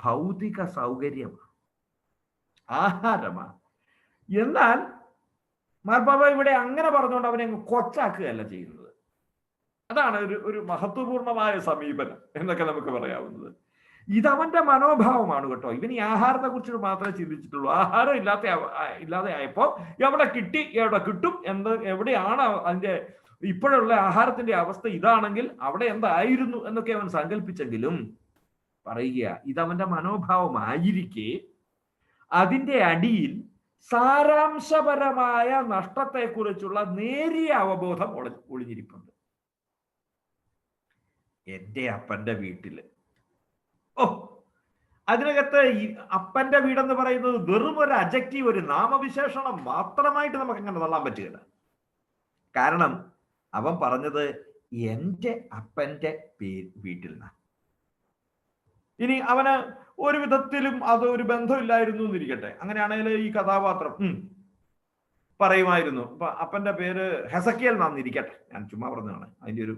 ഭൗതിക സൗകര്യമാണ്, ആഹാരമാണ്. എന്നാൽ മാർപ്പാപ്പ ഇവിടെ അങ്ങനെ പറഞ്ഞുകൊണ്ട് അവനെ കൊച്ചാക്കുകയല്ല ചെയ്യുന്നത്. അതാണ് ഒരു മഹത്വപൂർണമായ സമീപനം എന്നൊക്കെ നമുക്ക് പറയാവുന്നത്. ഇതവന്റെ മനോഭാവമാണ് കേട്ടോ. ഇവൻ ഈ ആഹാരത്തെ കുറിച്ച് മാത്രമേ ചിന്തിച്ചിട്ടുള്ളൂ. ആഹാരം ഇല്ലാതെ ആയപ്പോ എവിടെ കിട്ടും എവിടെയാണ് അതിന്റെ ഇപ്പോഴുള്ള ആഹാരത്തിന്റെ അവസ്ഥ ഇതാണെങ്കിൽ അവിടെ എന്തായിരുന്നു എന്നൊക്കെ അവൻ സങ്കല്പിച്ചെങ്കിലും പറയുക, ഇതവന്റെ മനോഭാവമായിരിക്കെ അതിന്റെ അടിയിൽ സാരാംശപരമായ നഷ്ടത്തെക്കുറിച്ചുള്ള നേരിയ അവബോധം ഒളിഞ്ഞിരിപ്പുണ്ട്. എൻ്റെ അപ്പന്റെ വീട്ടില് അതിനകത്ത് ഈ അപ്പന്റെ വീടെന്ന് പറയുന്നത് വെറും ഒരു അഡ്ജക്റ്റീവ്, ഒരു നാമവിശേഷണം മാത്രമായിട്ട് നമുക്ക് അങ്ങനെ തള്ളാൻ പറ്റുകയില്ല. കാരണം അവൻ പറഞ്ഞത് എൻ്റെ അപ്പന്റെ വീട്ടിൽ നിന്നാണ്. ഇനി അവന് ഒരു വിധത്തിലും അത് ഒരു ബന്ധമില്ലായിരുന്നു എന്നിരിക്കട്ടെ, അങ്ങനെയാണെങ്കിൽ ഈ കഥാപാത്രം പറയുമായിരുന്നു ഇപ്പൊ അപ്പന്റെ പേര് ഹെസക്കിയേൽ എന്നാന്നിരിക്കട്ടെ, ഞാൻ ചുമ്മാ പറഞ്ഞതാണ് അതിന്റെ ഒരു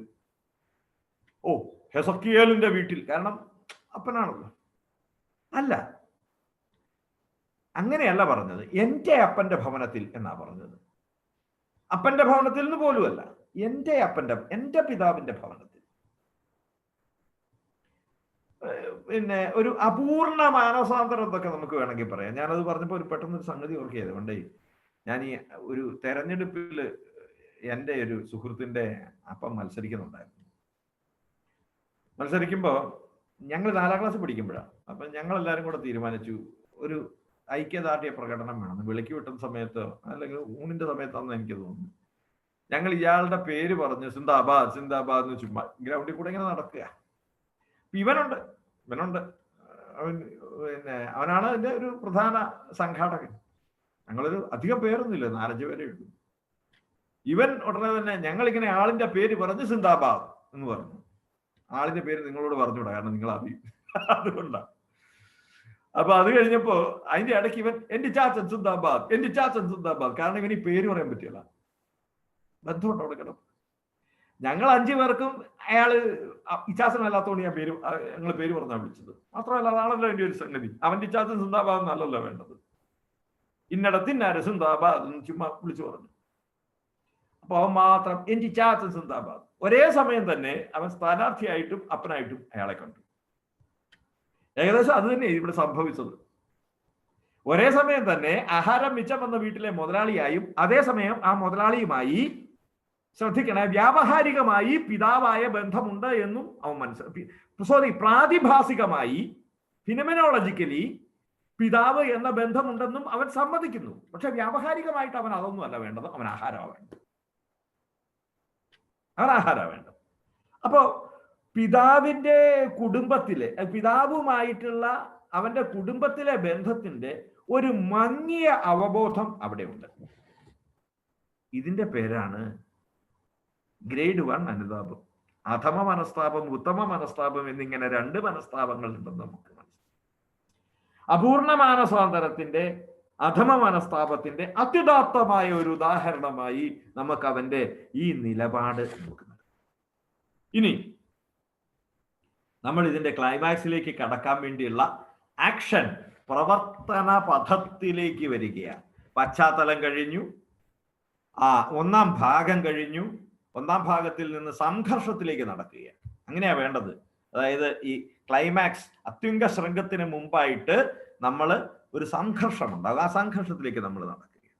ഹെസക്കിയേലിന്റെ വീട്ടിൽ, കാരണം അപ്പനാണല്ലോ. അല്ല, അങ്ങനെയല്ല പറഞ്ഞത്. എൻ്റെ അപ്പന്റെ ഭവനത്തിൽ എന്നാ പറഞ്ഞത്. അപ്പന്റെ ഭവനത്തിൽ നിന്ന് പോലുമല്ല, എൻ്റെ പിതാവിന്റെ ഭവനത്തിൽ. പിന്നെ ഒരു അപൂർണ മാനസാന്തരം എന്നൊക്കെ നമുക്ക് വേണമെങ്കിൽ പറയാം. ഞാനത് പറഞ്ഞപ്പോൾ ഒരു പെട്ടെന്നൊരു സംഗതി ഓർക്കിയത് കൊണ്ടേ, ഞാൻ ഈ ഒരു തെരഞ്ഞെടുപ്പിൽ എൻ്റെ ഒരു സുഹൃത്തിന്റെ അപ്പം മത്സരിക്കുന്നുണ്ടായിരുന്നു. മത്സരിക്കുമ്പോൾ ഞങ്ങൾ 4ാം ക്ലാസ് പഠിക്കുമ്പോഴാണ്. അപ്പം ഞങ്ങളെല്ലാവരും കൂടെ തീരുമാനിച്ചു ഒരു ഐക്യദാർഢ്യ പ്രകടനം വേണം. വിളിക്ക് കിട്ടുന്ന സമയത്തോ അല്ലെങ്കിൽ ഊണിന്റെ സമയത്താണെന്ന് എനിക്ക് തോന്നുന്നു. ഞങ്ങൾ ഇയാളുടെ പേര് പറഞ്ഞ് സിന്ദാബാദ് സിന്ദാബാദ് എന്ന് ചുമ്മാ ഗ്രൗണ്ടിൽ കൂടെ ഇങ്ങനെ നടക്കുക. ഇവനുണ്ട് അവൻ, പിന്നെ അവനാണ് അതിന്റെ ഒരു പ്രധാന സംഘാടകൻ. ഞങ്ങളൊരു അധികം പേരൊന്നുമില്ല, 4-5 പേരേ ഉള്ളൂ. ഇവൻ ഉടനെ തന്നെ ഞങ്ങളിങ്ങനെ ആളിന്റെ പേര് പറഞ്ഞ് സിന്ദാബാദ് എന്ന് പറഞ്ഞു. ആളിന്റെ പേര് നിങ്ങളോട് പറഞ്ഞുകൂടാ, കാരണം നിങ്ങൾ അറിയും, അതുകൊണ്ടാണ്. അപ്പൊ അത് കഴിഞ്ഞപ്പോ അതിന്റെ ഇടയ്ക്ക് ഇവൻ എൻ്റെ ചാച്ചൻ സിന്ദാബാദ്, എൻ്റെ ചാച്ചൻ സിന്ദാബാദ്, കാരണം ഇവന് ഈ പേര് പറയാൻ പറ്റില്ല, ബന്ധമുണ്ട് അവിടെ കിടന്നു. ഞങ്ങൾ 5 പേർക്കും അയാള് ഇച്ചാസൻ അല്ലാത്തോണ്ട് ഞങ്ങൾ പേര് പറഞ്ഞാണ് വിളിച്ചത്. മാത്രമല്ല അതാണല്ലോ എൻ്റെ ഒരു സംഗതി. അവൻ്റെ ഇച്ചാസൻ സിന്ദാബാദ് എന്നല്ലല്ലോ വേണ്ടത്, ഇന്നടത്തിന്നാര് സിന്ദാബാദ് എന്ന് ചുമ്മാ വിളിച്ചു പറഞ്ഞു. അപ്പൊ അവൻ മാത്രം എൻ്റെ ഇച്ചാസൻ സിന്ദാബാദ്. ഒരേ സമയം തന്നെ അവൻ സ്ഥാനാർത്ഥിയായിട്ടും അപ്പനായിട്ടും അയാളെ കണ്ടു. ഏകദേശം അത് തന്നെ ഇവിടെ സംഭവിച്ചത്. ഒരേ സമയം തന്നെ ആഹാരം മിച്ചം വന്ന വീട്ടിലെ മുതലാളിയായും അതേസമയം ആ മുതലാളിയുമായി, ശ്രദ്ധിക്കണേ, വ്യാവഹാരികമായി പിതാവായ ബന്ധമുണ്ട് എന്നും അവൻ പ്രാതിഭാസികമായി ഫിനോമിനോളജിക്കലി പിതാവ് എന്ന ബന്ധമുണ്ടെന്നും അവൻ സമ്മതിക്കുന്നു. പക്ഷെ വ്യാവഹാരികമായിട്ട് അവൻ അതൊന്നും അല്ല വേണ്ടത്, അവൻ ആഹാരമാണ് വേണ്ടത്. അപ്പോ പിതാവിന്റെ കുടുംബത്തിലെ, പിതാവുമായിട്ടുള്ള അവന്റെ കുടുംബത്തിലെ ബന്ധത്തിന്റെ ഒരു മങ്ങിയ അവബോധം അവിടെ ഉണ്ട്. ഇതിന്റെ പേരാണ് ഗ്രേഡ് 1 അനുതാപം. അധമ മനസ്താപം, ഉത്തമ മനസ്താപം എന്നിങ്ങനെ 2 മനസ്താപങ്ങൾ ഉണ്ടെന്ന് നമുക്ക് മനസ്സിലാക്കാം. അപൂർണ മാനസാന്തരത്തിന്റെ, അധമ മനസ്താപത്തിന്റെ അത്യുദാത്തമായ ഒരു ഉദാഹരണമായി നമുക്ക് അവന്റെ ഈ നിലപാട് നോക്കുന്നത്. ഇനി നമ്മൾ ഇതിന്റെ ക്ലൈമാക്സിലേക്ക് കടക്കാൻ വേണ്ടിയുള്ള ആക്ഷൻ, പ്രവർത്തന പഥത്തിലേക്ക് വരികയാണ്. പശ്ചാത്തലം കഴിഞ്ഞു, 1ാം ഭാഗം കഴിഞ്ഞു. 1ാം ഭാഗത്തിൽ നിന്ന് സംഘർഷത്തിലേക്ക് നടക്കുകയാണ്. അങ്ങനെയാ വേണ്ടത്. അതായത് ഈ ക്ലൈമാക്സ്, അത്യുംഗ ശൃംഗത്തിന് മുമ്പായിട്ട് നമ്മൾ ഒരു സംഘർഷമുണ്ടാകും. ആ സംഘർഷത്തിലേക്ക് നമ്മൾ നടക്കുകയാണ്.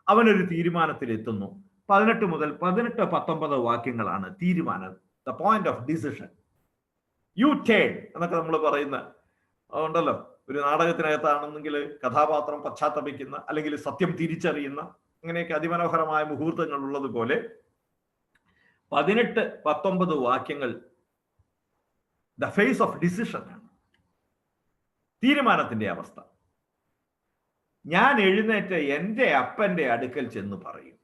അവനൊരു തീരുമാനത്തിലെത്തുന്നു. 18 മുതൽ 18-19 വാക്യങ്ങളാണ് തീരുമാനം, the point of decision. U turn എന്നൊക്കെ നമ്മൾ പറയുന്ന ഉണ്ടല്ലോ, ഒരു നാടകത്തിനകത്താണെന്നെങ്കിൽ കഥാപാത്രം പശ്ചാത്തപിക്കുന്ന, അല്ലെങ്കിൽ സത്യം തിരിച്ചറിയുന്ന, അങ്ങനെയൊക്കെ അതിമനോഹരമായ മുഹൂർത്തങ്ങൾ ഉള്ളതുപോലെ 18-19 വാക്യങ്ങൾ ദ ഫേസ് ഓഫ് ഡിസിഷൻ ആണ്, തീരുമാനത്തിന്റെ അവസ്ഥ. ഞാൻ എഴുന്നേറ്റ് എൻ്റെ അപ്പന്റെ അടുക്കൽ ചെന്ന് പറയും.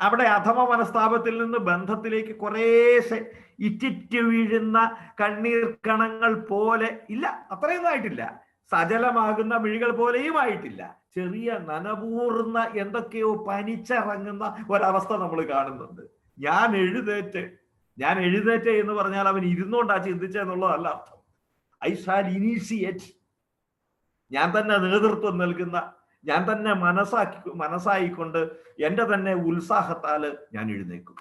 അവിടെ അധമ മനസ്താപത്തിൽ നിന്ന് ബന്ധത്തിലേക്ക് കുറേശ്ശെ ഇറ്റിറ്റ് വീഴുന്ന കണ്ണീർ കണങ്ങൾ പോലെ ഇല്ല, അത്രയൊന്നും ആയിട്ടില്ല. സജലമാകുന്ന മിഴികൾ പോലെയും ആയിട്ടില്ല. ചെറിയ നനവൂർന്ന എന്തൊക്കെയോ പനിച്ചിറങ്ങുന്ന ഒരവസ്ഥ നമ്മൾ കാണുന്നുണ്ട്. ഞാൻ എഴുന്നേറ്റ് എന്ന് പറഞ്ഞാൽ അവൻ ഇരുന്നോണ്ടാ ചിന്തിച്ചെന്നുള്ളതല്ല അർത്ഥം. ഐ ഷാൽ ഇനീഷിയേറ്റ്, ഞാൻ തന്നെ നേതൃത്വം നൽകുന്ന, ഞാൻ തന്നെ മനസ്സായിക്കൊണ്ട് എൻ്റെ തന്നെ ഉത്സാഹത്താല് ഞാൻ എഴുന്നേക്കും.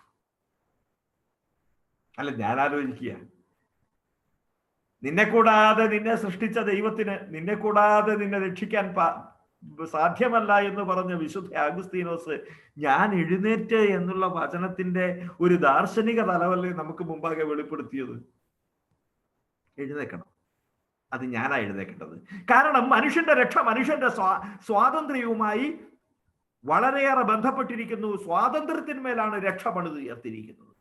അല്ല, ഞാൻ ആലോചിക്കുക, നിന്നെ കൂടാതെ നിന്നെ സൃഷ്ടിച്ച ദൈവത്തിന്, നിന്നെ കൂടാതെ നിന്നെ രക്ഷിക്കാൻ സാധ്യമല്ല എന്ന് പറഞ്ഞ വിശുദ്ധ അഗസ്തീനോസ് ഞാൻ എഴുന്നേറ്റ് എന്നുള്ള വചനത്തിന്റെ ഒരു ദാർശനിക തലവല്ലേ നമുക്ക് മുമ്പാകെ വെളിപ്പെടുത്തിയത്. എഴുന്നേക്കണം, അത് ഞാനാ എഴുന്നേക്കേണ്ടത്. കാരണം മനുഷ്യന്റെ രക്ഷ, മനുഷ്യന്റെ സ്വാതന്ത്ര്യവുമായി വളരെയേറെ ബന്ധപ്പെട്ടിരിക്കുന്നു. സ്വാതന്ത്ര്യത്തിന്മേലാണ് രക്ഷ പണിതുയർത്തിയിരിക്കുന്നത്.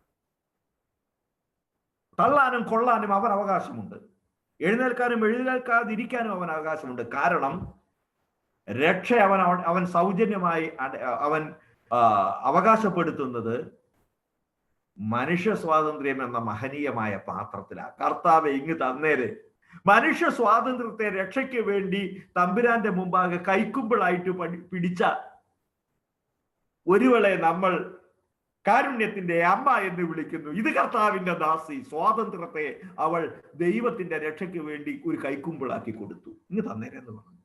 തള്ളാനും കൊള്ളാനും അവൻ അവകാശമുണ്ട്. എഴുന്നേൽക്കാനും എഴുന്നേൽക്കാതിരിക്കാനും അവൻ അവകാശമുണ്ട്. കാരണം രക്ഷ അവൻ സൗജന്യമായി അവൻ അവകാശപ്പെടുത്തുന്നത് മനുഷ്യ സ്വാതന്ത്ര്യം എന്ന മഹനീയമായ പാത്രത്തിലാണ്. കർത്താവ് ഇങ്ങ് തന്നേര് മനുഷ്യ സ്വാതന്ത്ര്യത്തെ രക്ഷയ്ക്ക് വേണ്ടി തമ്പുരാന്റെ മുമ്പാകെ കൈക്കുമ്പിളായിട്ട് പിടിച്ച ഒരുവളെ നമ്മൾ കാരുണ്യത്തിന്റെ അമ്മ എന്ന് വിളിക്കുന്നു. ഇത് കർത്താവിന്റെ ദാസി. സ്വാതന്ത്ര്യത്തെ അവൾ ദൈവത്തിന്റെ രക്ഷയ്ക്ക് വേണ്ടി ഒരു കൈക്കുമ്പിളാക്കി കൊടുത്തു. ഇങ്ങ് തന്നേരെന്ന് പറഞ്ഞു.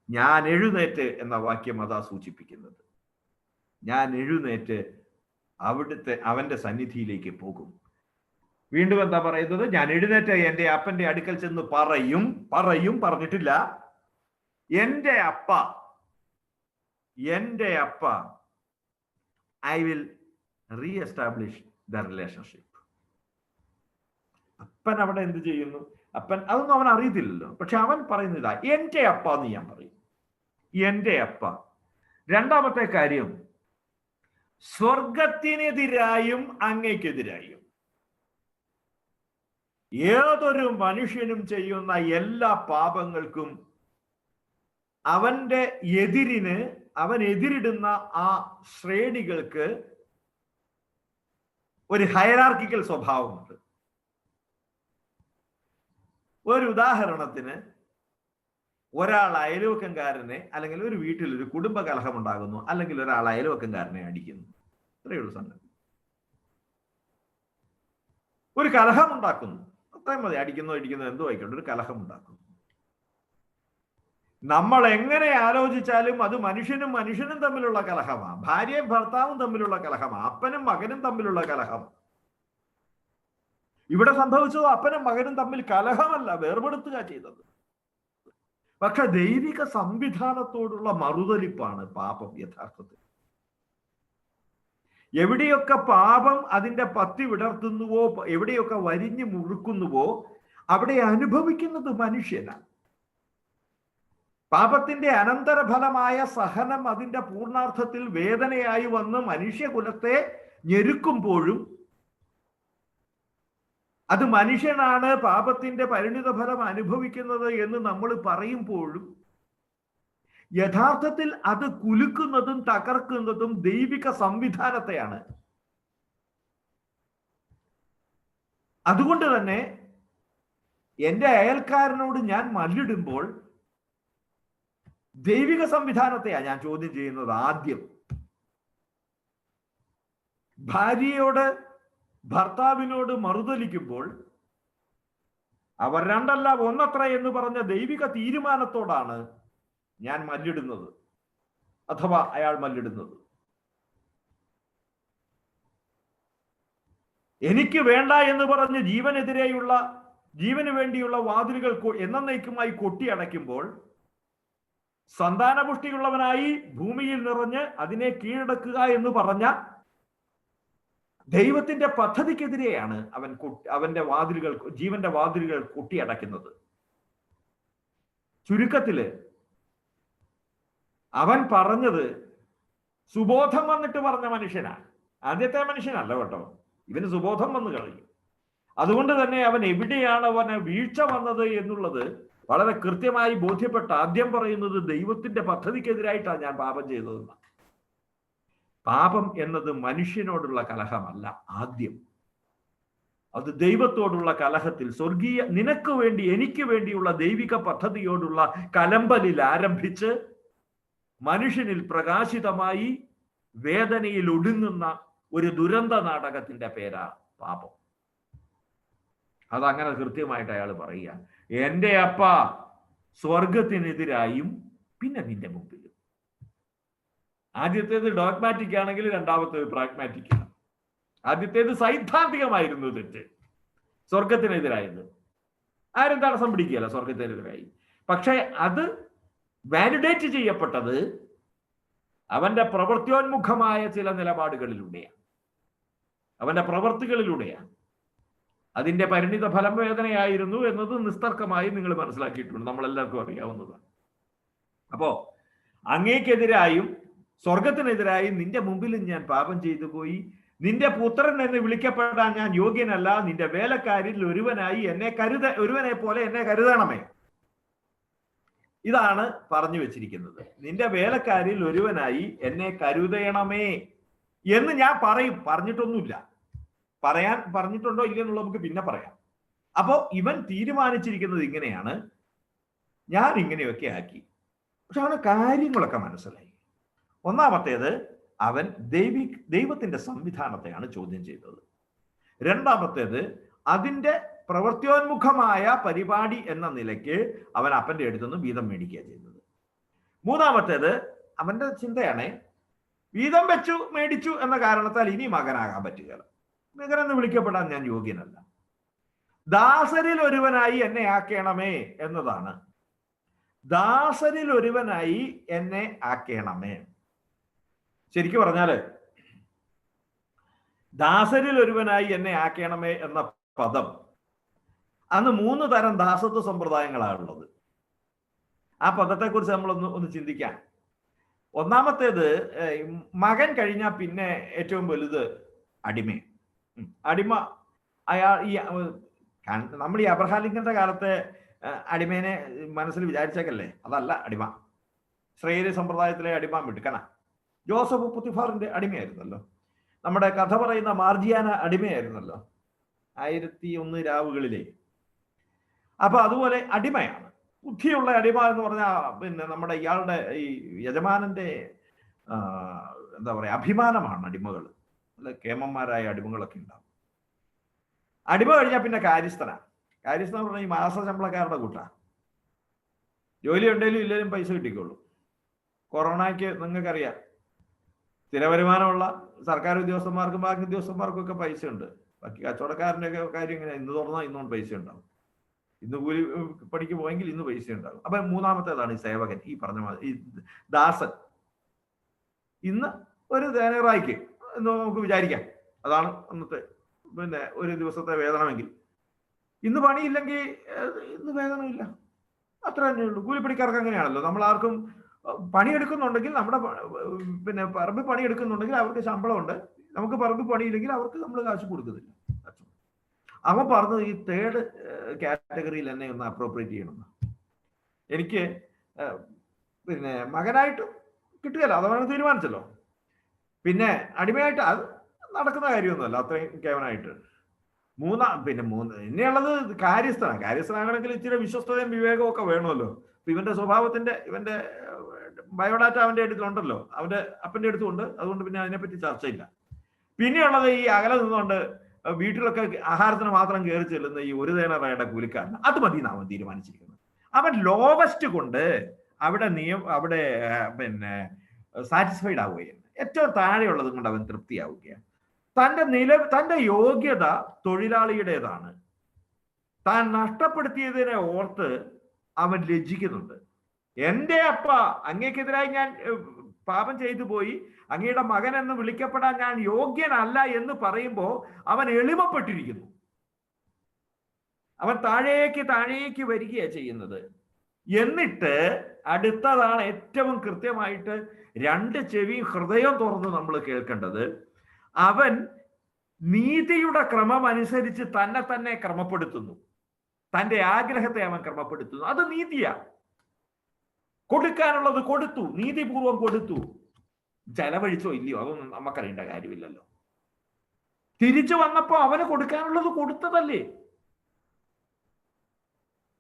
ഞാൻ എഴുന്നേറ്റ് എന്ന വാക്യം അതാ സൂചിപ്പിക്കുന്നത്. ഞാൻ എഴുന്നേറ്റ് അവന്റെ സന്നിധിയിലേക്ക് പോകും. വീണ്ടും എന്താ പറയുന്നത്? ഞാൻ എഴുന്നേറ്റ് എൻ്റെ അപ്പന്റെ അടുക്കൽ ചെന്ന് പറഞ്ഞിട്ടില്ല. എൻ്റെ അപ്പ I will re-establish the relationship. അപ്പൻ അവിടെ എന്ത് ചെയ്യുന്നു? അപ്പൻ അതൊന്നും അവൻ അറിയത്തില്ലല്ലോ. പക്ഷെ അവൻ പറയുന്നതാ എൻ്റെ അപ്പ എന്ന് ഞാൻ പറയും. എൻ്റെ അപ്പ. രണ്ടാമത്തെ കാര്യം, സ്വർഗത്തിനെതിരായും അങ്ങേക്കെതിരായും ഏതൊരു മനുഷ്യനും ചെയ്യുന്ന എല്ലാ പാപങ്ങൾക്കും അവൻ എതിരിടുന്ന ആ ശ്രേണികൾക്ക് ഒരു ഹൈറാർക്കിക്കൽ സ്വഭാവമുണ്ട്. ഒരു ഉദാഹരണത്തിന്, ഒരാൾ അയൽവക്കംകാരനെ, അല്ലെങ്കിൽ ഒരു വീട്ടിൽ ഒരു കുടുംബ കലഹം ഉണ്ടാകുന്നു, അല്ലെങ്കിൽ ഒരാൾ അയൽവക്കംകാരനെ അടിക്കുന്നു. ഇത്രയുള്ള സംഗതി. ഒരു കലഹം ഉണ്ടാക്കുന്നു, അത്രയും മതി. ഇടിക്കുന്നു എന്തോ ആയിക്കോട്ടെ, ഒരു കലഹം ഉണ്ടാക്കുന്നു. നമ്മൾ എങ്ങനെ ആലോചിച്ചാലും അത് മനുഷ്യനും തമ്മിലുള്ള കലഹമാണ്. ഭാര്യയും ഭർത്താവും തമ്മിലുള്ള കലഹമാണ്. അപ്പനും മകനും തമ്മിലുള്ള കലഹം. ഇവിടെ സംഭവിച്ചത് അപ്പനും മകനും തമ്മിൽ കലഹമല്ല, വേർപെടുത്തുക ചെയ്തത്. പക്ഷെ ദൈവിക സംവിധാനത്തോടുള്ള മറുതലിപ്പാണ് പാപം യഥാർത്ഥത്തിൽ. എവിടെയൊക്കെ പാപം അതിന്റെ പത്തി വിടർത്തുന്നുവോ, എവിടെയൊക്കെ വരിഞ്ഞു മുറുക്കുന്നുവോ, അവിടെ അനുഭവിക്കുന്നത് മനുഷ്യനാണ്. പാപത്തിന്റെ അനന്തരഫലമായ സഹനം അതിന്റെ പൂർണ്ണാർത്ഥത്തിൽ വേദനയായി വന്ന് മനുഷ്യകുലത്തെ ഞെരുക്കുമ്പോഴും, അത് മനുഷ്യനാണ് പാപത്തിന്റെ പരിണിത ഫലം അനുഭവിക്കുന്നത് എന്ന് നമ്മൾ പറയുമ്പോഴും, യഥാർത്ഥത്തിൽ അത് കുലുക്കുന്നതും തകർക്കുന്നതും ദൈവിക സംവിധാനത്തെയാണ്. അതുകൊണ്ട് തന്നെ എൻ്റെ അയൽക്കാരനോട് ഞാൻ മല്ലിടുമ്പോൾ ദൈവിക സംവിധാനത്തെയാണ് ഞാൻ ചോദ്യം ചെയ്യുന്നത്. ആദ്യം ഭാര്യയോട് ഭർത്താവിനോട് മറുതലിക്കുമ്പോൾ അവർ രണ്ടല്ല ഒന്നത്ര എന്ന് പറഞ്ഞ ദൈവിക തീരുമാനത്തോടാണ് ഞാൻ മല്ലിടുന്നത്, അഥവാ അയാൾ മല്ലിടുന്നത്. എനിക്ക് വേണ്ട എന്ന് പറഞ്ഞ് ജീവന് വേണ്ടിയുള്ള വാതിലുകൾ എന്നേക്കുമായി കൊട്ടിയടയ്ക്കുമ്പോൾ, സന്താനപുഷ്ടിയുള്ളവനായി ഭൂമിയിൽ നിറഞ്ഞ് അതിനെ കീഴടക്കുക എന്ന് പറഞ്ഞ ദൈവത്തിന്റെ പദ്ധതിക്കെതിരെയാണ് അവന്റെ ജീവന്റെ വാതിലുകൾ കൊട്ടിയടയ്ക്കുന്നത്. ചുരുക്കത്തില് അവൻ പറഞ്ഞത് സുബോധം വന്നിട്ട് പറഞ്ഞ മനുഷ്യനാണ്. ആദ്യത്തെ മനുഷ്യനല്ല കേട്ടോ, ഇവന് സുബോധം വന്നു കഴിഞ്ഞു. അതുകൊണ്ട് തന്നെ അവൻ എവിടെയാണ് അവന് വീഴ്ച വന്നത് എന്നുള്ളത് വളരെ കൃത്യമായി ബോധ്യപ്പെട്ട് ആദ്യം പറയുന്നത് ദൈവത്തിന്റെ പദ്ധതിക്കെതിരായിട്ടാണ് ഞാൻ പാപം ചെയ്തതെന്ന്. പാപം എന്നത് മനുഷ്യനോടുള്ള കലഹമല്ല. ആദ്യം അത് ദൈവത്തോടുള്ള കലഹത്തിൽ, നിനക്ക് വേണ്ടി എനിക്ക് വേണ്ടിയുള്ള ദൈവിക പദ്ധതിയോടുള്ള കലമ്പലിൽ ആരംഭിച്ച് മനുഷ്യനിൽ പ്രകാശിതമായി വേദനയിൽ ഒടുങ്ങുന്ന ഒരു ദുരന്ത നാടകത്തിന്റെ പേരാ പാപം. അതങ്ങനെ കൃത്യമായിട്ട് അയാൾ പറയുക, എൻ്റെ അപ്പ സ്വർഗത്തിനെതിരായും പിന്നെ നിന്റെ മുമ്പിലും. ആദ്യത്തേത് ഡോഗ്മാറ്റിക് ആണെങ്കിൽ രണ്ടാമത്തേത് പ്രാഗ്മാറ്റിക് ആണ്. ആദ്യത്തേത് സൈദ്ധാന്തികമായിരുന്നു തെറ്റ്, സ്വർഗത്തിനെതിരായത്. ആരും തടസ്സം പിടിക്കുകയല്ല സ്വർഗത്തിനെതിരായി. പക്ഷെ അത് വാലിഡേറ്റ് ചെയ്യപ്പെട്ടത് അവന്റെ പ്രവൃത്തിയോന്മുഖമായ ചില നിലപാടുകളിലൂടെയാണ്, അവന്റെ പ്രവൃത്തികളിലൂടെയാണ്. അതിന്റെ പരിണിത ഫലം വേദനയായിരുന്നു എന്നത് നിസ്തർക്കമായി നിങ്ങൾ മനസ്സിലാക്കിയിട്ടുണ്ട്, നമ്മളെല്ലാവർക്കും അറിയാവുന്നതാണ്. അപ്പോ അങ്ങേക്കെതിരായും സ്വർഗത്തിനെതിരായും നിന്റെ മുമ്പിലും ഞാൻ പാപം ചെയ്തു പോയി, നിന്റെ പുത്രൻ എന്ന് വിളിക്കപ്പെടാൻ ഞാൻ യോഗ്യനല്ല, നിന്റെ വേലക്കാരിൽ ഒരുവനായി ഒരുവനെ പോലെ എന്നെ കരുതണമേ. ഇതാണ് പറഞ്ഞു വെച്ചിരിക്കുന്നത്. നിന്റെ വേലക്കാരിൽ ഒരുവനായി എന്നെ കരുതണമേ എന്ന് ഞാൻ പറയും. പറഞ്ഞിട്ടൊന്നുമില്ല. പറഞ്ഞിട്ടുണ്ടോ ഇല്ലെന്നുള്ള നമുക്ക് പിന്നെ പറയാം. അപ്പോ ഇവൻ തീരുമാനിച്ചിരിക്കുന്നത് ഇങ്ങനെയാണ്, ഞാൻ ഇങ്ങനെയൊക്കെ ആക്കി. പക്ഷെ അവന് കാര്യങ്ങളൊക്കെ മനസ്സിലായി. ഒന്നാമത്തേത്, അവൻ ദൈവത്തിന്റെ സംവിധാനത്തെയാണ് ചോദ്യം ചെയ്തത്. രണ്ടാമത്തേത്, അതിന്റെ പ്രവൃത്തിയോന്മുഖമായ പരിപാടി എന്ന നിലയ്ക്ക് അവൻ അപ്പന്റെ അടുത്തുനിന്ന് വീതം മേടിക്കുക ചെയ്തത്. മൂന്നാമത്തേത്, അവന്റെ ചിന്തയാണ്, വീതം വെച്ചു മേടിച്ചു എന്ന കാരണത്താൽ ഇനി മകനാകാൻ പറ്റുകയില്ല, മകനെന്ന് വിളിക്കപ്പെടാൻ ഞാൻ യോഗ്യനല്ല, ദാസരിൽ ഒരുവനായി എന്നെ ആക്കണമേ എന്നതാണ്. ദാസരിൽ ഒരുവനായി എന്നെ ആക്കണമേ. ശരിക്കും പറഞ്ഞാല് ദാസരിൽ ഒരുവനായി എന്നെ ആക്കണമേ എന്ന പദം, അന്ന് 3 തരം ദാസത്വ സമ്പ്രദായങ്ങളാണുള്ളത്. ആ പദത്തെക്കുറിച്ച് നമ്മളൊന്ന് ചിന്തിക്കാം. ഒന്നാമത്തേത്, മകൻ കഴിഞ്ഞാൽ പിന്നെ ഏറ്റവും വലുത് അടിമ. നമ്മൾ ഈ അബ്രഹാം ലിങ്കന്റെ കാലത്തെ അടിമേനെ മനസ്സിൽ വിചാരിച്ചേക്കല്ലേ, അതല്ല അടിമ. ഇസ്രായേലി സമ്പ്രദായത്തിലെ അടിമ മിടുക്കന. ജോസഫ് പുത്തിഫാറിന്റെ അടിമയായിരുന്നല്ലോ. നമ്മുടെ കഥ പറയുന്ന മാർജിയാന അടിമയായിരുന്നല്ലോ 1001 രാവുകളിലെ. അപ്പൊ അതുപോലെ അടിമയാണ്. ബുദ്ധിയുള്ള അടിമ എന്ന് പറഞ്ഞാൽ പിന്നെ നമ്മുടെ ഇയാളുടെ ഈ യജമാനന്റെ എന്താ പറയാ അഭിമാനമാണ് അടിമകൾ. അല്ല, കേമന്മാരായ അടിമകളൊക്കെ ഉണ്ടാവും. അടിമ കഴിഞ്ഞാൽ പിന്നെ കാര്യസ്ഥനാണ്. കാര്യസ്ഥൻ പറഞ്ഞാൽ ഈ മാസ ശമ്പളക്കാരുടെ കൂട്ടാ. ജോലി ഉണ്ടെങ്കിലും ഇല്ലെങ്കിലും പൈസ കിട്ടിക്കോളൂ. കൊറോണയ്ക്ക് നിങ്ങൾക്കറിയാം, സ്ഥിര വരുമാനമുള്ള സർക്കാർ ഉദ്യോഗസ്ഥന്മാർക്കും ബാങ്ക് ഉദ്യോഗസ്ഥന്മാർക്കും ഒക്കെ പൈസ ഉണ്ട്. ബാക്കി കച്ചവടക്കാരൻ്റെ ഒക്കെ കാര്യം ഇങ്ങനെ, ഇന്ന് തുറന്നാൽ ഇന്നും പൈസ ഉണ്ടാവും, ഇന്ന് കൂലി പണിക്ക് പോയെങ്കിൽ ഇന്ന് പൈസ ഉണ്ടാകും. അപ്പൊ മൂന്നാമത്തേതാണ് ഈ സേവകൻ, ഈ പറഞ്ഞ ഈ ദാസൻ. ഇന്ന് ഒരു തേനറായിക്ക് എന്ന് നമുക്ക് വിചാരിക്കാം, അതാണ് അന്നത്തെ പിന്നെ ഒരു ദിവസത്തെ വേതനമെങ്കിൽ. ഇന്ന് പണിയില്ലെങ്കിൽ ഇന്ന് വേതനമില്ല, അത്ര തന്നെ ഉള്ളൂ. കൂലിപ്പണിക്കാർക്ക് അങ്ങനെയാണല്ലോ. നമ്മൾ ആർക്കും പണിയെടുക്കുന്നുണ്ടെങ്കിൽ, നമ്മുടെ പിന്നെ പറമ്പ് പണിയെടുക്കുന്നുണ്ടെങ്കിൽ അവർക്ക് ശമ്പളമുണ്ട്. നമുക്ക് പറമ്പ് പണിയില്ലെങ്കിൽ അവർക്ക് നമ്മൾ കാശ് കൊടുക്കുന്നില്ല. അവൻ പറഞ്ഞത് ഈ 3rd കാറ്റഗറിയിൽ എന്നെ ഒന്ന് അപ്രോപ്രിയേറ്റ് ചെയ്യണം. എനിക്ക് പിന്നെ മകനായിട്ട് കിട്ടുകയല്ല, അതവനെ തീരുമാനിച്ചല്ലോ. പിന്നെ അടിമയായിട്ട് അത് നടക്കുന്ന കാര്യമൊന്നുമല്ല അത്രയും കേവനായിട്ട്. ഇനിയുള്ളത് കാര്യസ്ഥനാണ്. കാര്യസ്ഥനാകണമെങ്കിൽ ഇച്ചിരി വിശ്വസ്തതയും വിവേകവും ഒക്കെ വേണമല്ലോ. അപ്പൊ ഇവന്റെ സ്വഭാവത്തിന്റെ, ഇവന്റെ ബയോഡാറ്റ അവന്റെ അടുത്തുണ്ടല്ലോ, അവന്റെ അപ്പന്റെ അടുത്തുണ്ട്. അതുകൊണ്ട് പിന്നെ അതിനെപ്പറ്റി ചർച്ചയില്ല. പിന്നെയുള്ളത് ഈ അകലെ നിന്നുകൊണ്ട് വീട്ടിലൊക്കെ ആഹാരത്തിന് മാത്രം കയറി ചെല്ലുന്ന ഈ 1 തേനറയുടെ കൂലിക്കാരൻ, അത് മതി അവൻ തീരുമാനിച്ചിരിക്കുന്നത്. അവൻ ലോവസ്റ്റ് കൊണ്ട് അവിടെ പിന്നെ സാറ്റിസ്ഫൈഡ് ആവുകയാണ്. ഏറ്റവും താഴെയുള്ളത് കൊണ്ട് അവൻ തൃപ്തിയാവുകയാണ്. തന്റെ യോഗ്യത തൊഴിലാളിയുടേതാണ്. താൻ നഷ്ടപ്പെടുത്തിയതിനെ ഓർത്ത് അവൻ ലജ്ജിക്കുന്നുണ്ട്. എന്റെ അപ്പ, അങ്ങേക്കെതിരായി ഞാൻ പാപം ചെയ്തു പോയി, അങ്ങയുടെ മകൻ എന്ന് വിളിക്കപ്പെടാൻ ഞാൻ യോഗ്യനല്ല എന്ന് പറയുമ്പോൾ അവൻ എളിമപ്പെട്ടിരിക്കുന്നു. അവൻ താഴേക്ക് വരികയാണ് ചെയ്യുന്നത്. എന്നിട്ട് അടുത്തതാണ് ഏറ്റവും കൃത്യമായിട്ട് 2 ചെവിയും ഹൃദയം തുറന്ന് നമ്മൾ കേൾക്കേണ്ടത്. അവൻ നീതിയുടെ ക്രമം അനുസരിച്ച് തന്നെ ക്രമപ്പെടുത്തുന്നു. തന്റെ ആഗ്രഹത്തെ അവൻ ക്രമപ്പെടുത്തുന്നു. അത് നീതിയാ. കൊടുക്കാനുള്ളത് കൊടുത്തു, നീതിപൂർവം കൊടുത്തു. ചെലവഴിച്ചോ ഇല്ലയോ അതൊന്നും നമുക്കറിയേണ്ട കാര്യമില്ലല്ലോ. തിരിച്ചു വന്നപ്പോ അവന് കൊടുക്കാനുള്ളത് കൊടുത്തതല്ലേ.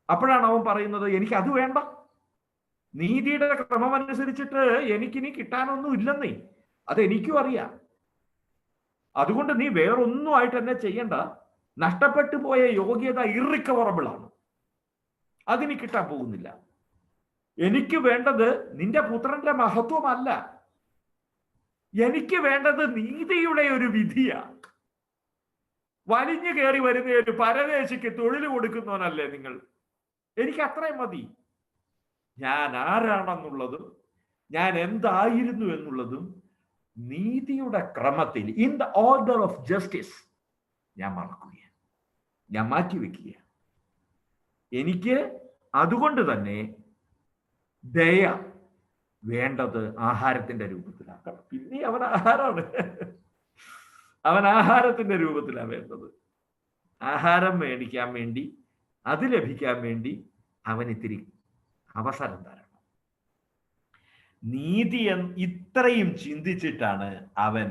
അപ്പോഴാണ് അവൻ പറയുന്നത്, എനിക്ക് അത് വേണ്ട, നീതിയുടെ ക്രമം അനുസരിച്ചിട്ട് എനിക്കിനി കിട്ടാനൊന്നും ഇല്ലെന്നേ, അതെനിക്കും അറിയാം. അതുകൊണ്ട് നീ വേറൊന്നും ആയിട്ട് എന്നെ ചെയ്യണ്ട. നഷ്ടപ്പെട്ടു പോയ യോഗ്യത ഇറിക്കവറബിൾ ആണ്, അതിന് കിട്ടാൻ പോകുന്നില്ല. എനിക്ക് വേണ്ടത് നിന്റെ പുത്രന്റെ മഹത്വമല്ല, എനിക്ക് വേണ്ടത് നീതിയുടെ ഒരു വിധിയാ. വലിഞ്ഞു കയറി വരുന്ന ഒരു പരദേശിക്ക് തൊഴിൽ കൊടുക്കുന്നവനല്ലേ നിങ്ങൾ. എനിക്ക് അത്രയും മതി. ഞാൻ ആരാണെന്നുള്ളതും ഞാൻ എന്തായിരുന്നു എന്നുള്ളതും നീതിയുടെ ക്രമത്തിൽ, in the order of justice, ഞാൻ മറക്കുകയാണ്, ഞാൻ മാറ്റിവെക്കുക. എനിക്ക് അതുകൊണ്ട് തന്നെ ദയ വേണ്ടത് ആഹാരത്തിന്റെ രൂപത്തിലാക്കണം. പിന്നെ അവൻ ആഹാരമാണ്. അവൻ ആഹാരത്തിന്റെ രൂപത്തിലാണ് വേണ്ടത്. ആഹാരം മേടിക്കാൻ വേണ്ടി, അത് ലഭിക്കാൻ വേണ്ടി അവൻ ഇത്തിരി അവസരം തരണം. നീതി ഇത്രയും ചിന്തിച്ചിട്ടാണ് അവൻ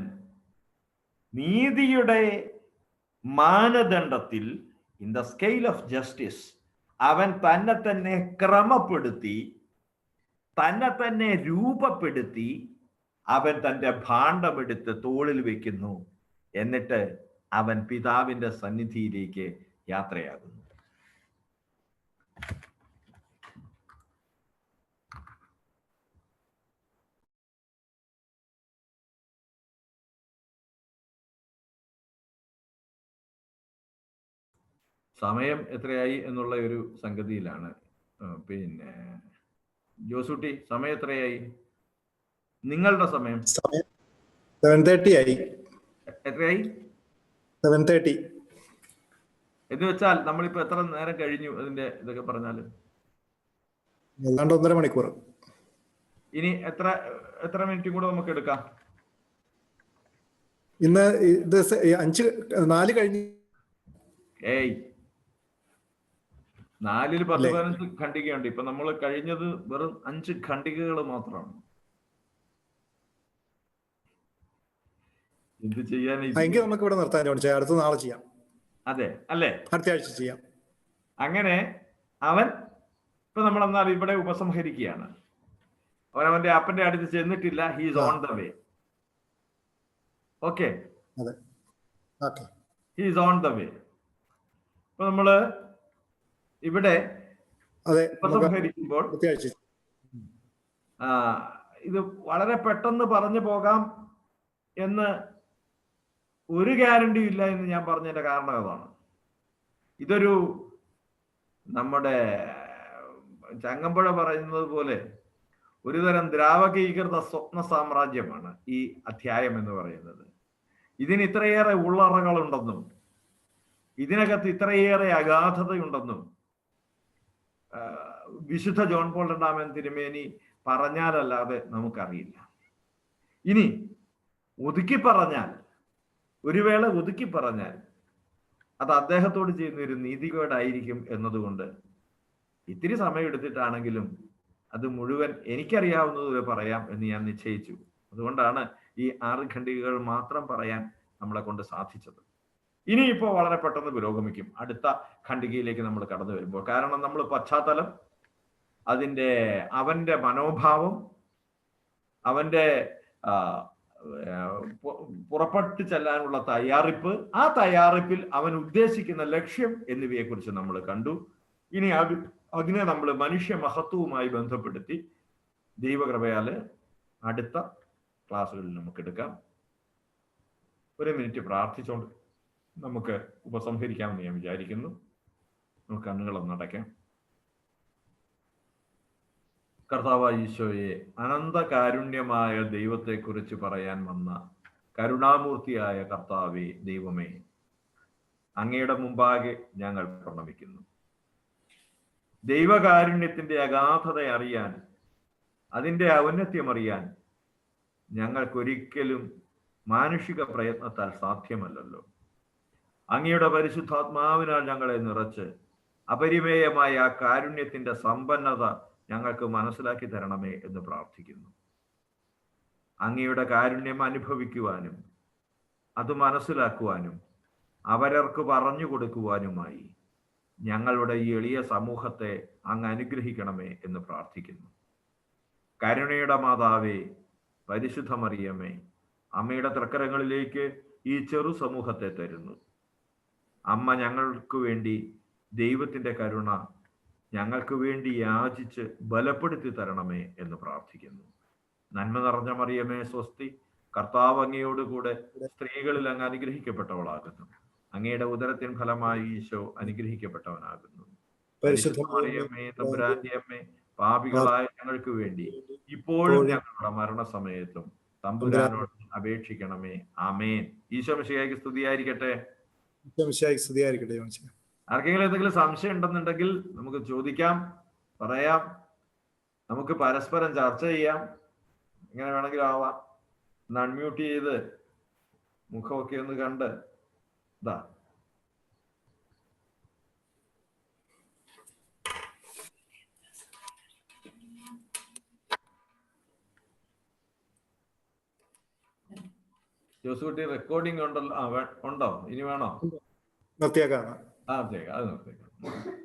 നീതിയുടെ മാനദണ്ഡത്തിൽ, in the scale of justice, അവൻ തന്നെ തന്നെ ക്രമപ്പെടുത്തി, തന്നെ തന്നെ രൂപപ്പെടുത്തി, അവൻ തൻ്റെ ഭാണ്ഡമെടുത്ത് തോളിൽ വെക്കുന്നു. എന്നിട്ട് അവൻ പിതാവിന്റെ സന്നിധിയിലേക്ക് യാത്രയാകുന്നു. സമയം എത്രയായി എന്നുള്ള ഒരു സംഗതിയിലാണ്. പിന്നെ ജോസൂട്ടി, സമയം എത്രയായി? നിങ്ങളുടെ സമയം 7:30 ആയി. എത്രയായി? 7:30. എന്ന് വെച്ചാൽ നമ്മളിപ്പോ എത്ര നേരം കഴിഞ്ഞു അതിന്റെ ഇതൊക്കെ പറഞ്ഞാല്? ഏതാണ്ട് 1.5 മണിക്കൂർ. ഇനി എത്ര മിനിറ്റും കൂടെ നമുക്ക് എടുക്കാം? ഇന്ന് ഇത് 4 കഴിഞ്ഞു. 4-ൽ 10-15 ഖണ്ഡികയുണ്ട്. ഇപ്പൊ നമ്മൾ കഴിഞ്ഞത് വെറും 5 ഖണ്ഡികകൾ മാത്രമാണ്. എന്ത് ചെയ്യാൻ? എങ്കിൽ നമുക്ക് ഇവിടെ നിർത്താൻ, അടുത്ത നാളെ ചെയ്യാം. അതെ അല്ലേ? അടുത്ത ആഴ്ച ചെയ്യാം. അങ്ങനെ അവൻ ഇപ്പൊ നമ്മൾ എന്നാൽ ഇവിടെ ഉപസംഹരിക്കുകയാണ്. അവനവന്റെ അപ്പന്റെ അടുത്ത് ചെന്നിട്ടില്ല. He's on the way. Okay, he's on the way. അപ്പൊ നമ്മള് ഇവിടെ ഉപസംഹരിക്കുമ്പോൾ ഇത് വളരെ പെട്ടെന്ന് പറഞ്ഞു പോകാം എന്ന് ഒരു ഗ്യാരണ്ടി ഇല്ല എന്ന് ഞാൻ പറഞ്ഞതിന്റെ കാരണം അതാണ്. ഇതൊരു നമ്മുടെ ചങ്ങമ്പുഴ പറയുന്നത് പോലെ ഒരുതരം ദ്രാവകീകൃത സ്വപ്ന സാമ്രാജ്യമാണ് ഈ അധ്യായം എന്ന് പറയുന്നത്. ഇതിന് ഇത്രയേറെ ഉള്ളറകളുണ്ടെന്നും ഇതിനകത്ത് ഇത്രയേറെ അഗാധതയുണ്ടെന്നും വിശുദ്ധ ജോൺ പോൾ രണ്ടാമൻ തിരുമേനി പറഞ്ഞാലല്ലാതെ നമുക്കറിയില്ല. ഇനി ഒതുക്കി പറഞ്ഞാൽ, ഒരു വേള ഒതുക്കി പറഞ്ഞാൽ അത് അദ്ദേഹത്തോട് ചെയ്യുന്ന ഒരു നീതികേടായിരിക്കും എന്നതുകൊണ്ട് ഇത്തിരി സമയം എടുത്തിട്ടാണെങ്കിലും അത് മുഴുവൻ എനിക്കറിയാവുന്നതുപോലെ പറയാം എന്ന് ഞാൻ നിശ്ചയിച്ചു. അതുകൊണ്ടാണ് ഈ 6 ഖണ്ഡികകൾ മാത്രം പറയാൻ നമ്മളെ കൊണ്ട് സാധിച്ചത്. ഇനിയിപ്പോൾ വളരെ പെട്ടെന്ന് പുരോഗമിക്കും അടുത്ത ഖണ്ഡികയിലേക്ക് നമ്മൾ കടന്നു വരുമ്പോൾ. കാരണം നമ്മൾ പശ്ചാത്തലം, അവന്റെ മനോഭാവം, അവന്റെ പുറപ്പെട്ടു ചെല്ലാനുള്ള തയ്യാറെടുപ്പ്, ആ തയ്യാറെടുപ്പിൽ അവൻ ഉദ്ദേശിക്കുന്ന ലക്ഷ്യം എന്നിവയെ കുറിച്ച് നമ്മൾ കണ്ടു. ഇനി അതിനെ നമ്മൾ മനുഷ്യ മഹത്വവുമായി ബന്ധപ്പെടുത്തി ദൈവകൃപയാല് അടുത്ത ക്ലാസ്സുകളിൽ നമുക്ക് എടുക്കാം. 1 മിനിറ്റ് പ്രാർത്ഥിച്ചുകൊണ്ട് നമുക്ക് ഉപസംഹരിക്കാമെന്ന് ഞാൻ വിചാരിക്കുന്നു. നമുക്ക് കണ്ണുകളൊന്ന് അടയ്ക്കാം. കർത്താവായ ഈശോയെ, അനന്ത കാരുണ്യമായ ദൈവത്തെക്കുറിച്ച് പറയാൻ വന്ന കരുണാമൂർത്തിയായ കർത്താവേ, ദൈവമേ, അങ്ങയുടെ മുമ്പാകെ ഞങ്ങൾ പ്രണമിക്കുന്നു. ദൈവകാരുണ്യത്തിന്റെ അഗാധത അറിയാൻ, അതിൻ്റെ ഔന്നത്യം അറിയാൻ ഞങ്ങൾക്കൊരിക്കലും മാനുഷിക പ്രയത്നത്താൽ സാധ്യമല്ലല്ലോ. അങ്ങയുടെ പരിശുദ്ധാത്മാവിനാൽ ഞങ്ങളെ നിറച്ച് അപരിമേയമായ ആ കാരുണ്യത്തിന്റെ സമ്പന്നത ഞങ്ങൾക്ക് മനസ്സിലാക്കി തരണമേ എന്ന് പ്രാർത്ഥിക്കുന്നു. അങ്ങയുടെ കാരുണ്യം അനുഭവിക്കുവാനും അത് മനസ്സിലാക്കുവാനും അവരർക്ക് പറഞ്ഞു കൊടുക്കുവാനുമായി ഞങ്ങളുടെ ഈ എളിയ സമൂഹത്തെ അങ്ങ് അനുഗ്രഹിക്കണമേ എന്ന് പ്രാർത്ഥിക്കുന്നു. കരുണയുടെ മാതാവേ, പരിശുദ്ധ മറിയമ്മേ, അമ്മയുടെ തൃക്കരങ്ങളിലേക്ക് ഈ ചെറു സമൂഹത്തെ തരുന്നു. അമ്മ ഞങ്ങൾക്ക് വേണ്ടി ദൈവത്തിന്റെ കരുണ ഞങ്ങൾക്ക് വേണ്ടി യാചിച്ച് ബലപ്പെടുത്തി തരണമേ എന്ന് പ്രാർത്ഥിക്കുന്നു. നന്മ നിറഞ്ഞ മറിയമേ സ്വസ്തി, കർത്താവ് അങ്ങയോടുകൂടെ സ്ത്രീകളിൽ അങ്ങ് അനുഗ്രഹിക്കപ്പെട്ടവളാകുന്നു. അങ്ങയുടെ ഉദരത്തിൻ ഫലമായി ഈശോ അനുഗ്രഹിക്കപ്പെട്ടവനാകുന്നു. പരിശുദ്ധ മറിയമേ, തമ്പുരാന്റെ അമ്മേ, പാപികളായ ഞങ്ങൾക്ക് വേണ്ടി ഇപ്പോഴും ഞങ്ങളുടെ മരണസമയത്തും തമ്പുരാനോട് അപേക്ഷിക്കണമേ. ആമേൻ. ഈശോ മിശിഹായ്ക്ക് സ്തുതിയായിരിക്കട്ടെ. ആർക്കെങ്കിലും എന്തെങ്കിലും സംശയം ഉണ്ടെന്നുണ്ടെങ്കിൽ നമുക്ക് ചോദിക്കാം, പറയാം, നമുക്ക് പരസ്പരം ചർച്ച ചെയ്യാം. എങ്ങനെ വേണമെങ്കിലും ആവാം. ഒന്ന് അൺമ്യൂട്ട് ചെയ്ത് മുഖമൊക്കെ ഒന്ന് കണ്ട് ഇതാ. ജോസുകുട്ടി റെക്കോർഡിംഗ് ഉണ്ടല്ലോ. ഉണ്ടോ? ഇനി വേണോ? നിർത്തിയേക്കാം. നിർത്തിയേക്കാം. അത് നിർത്തിയേക്കാം.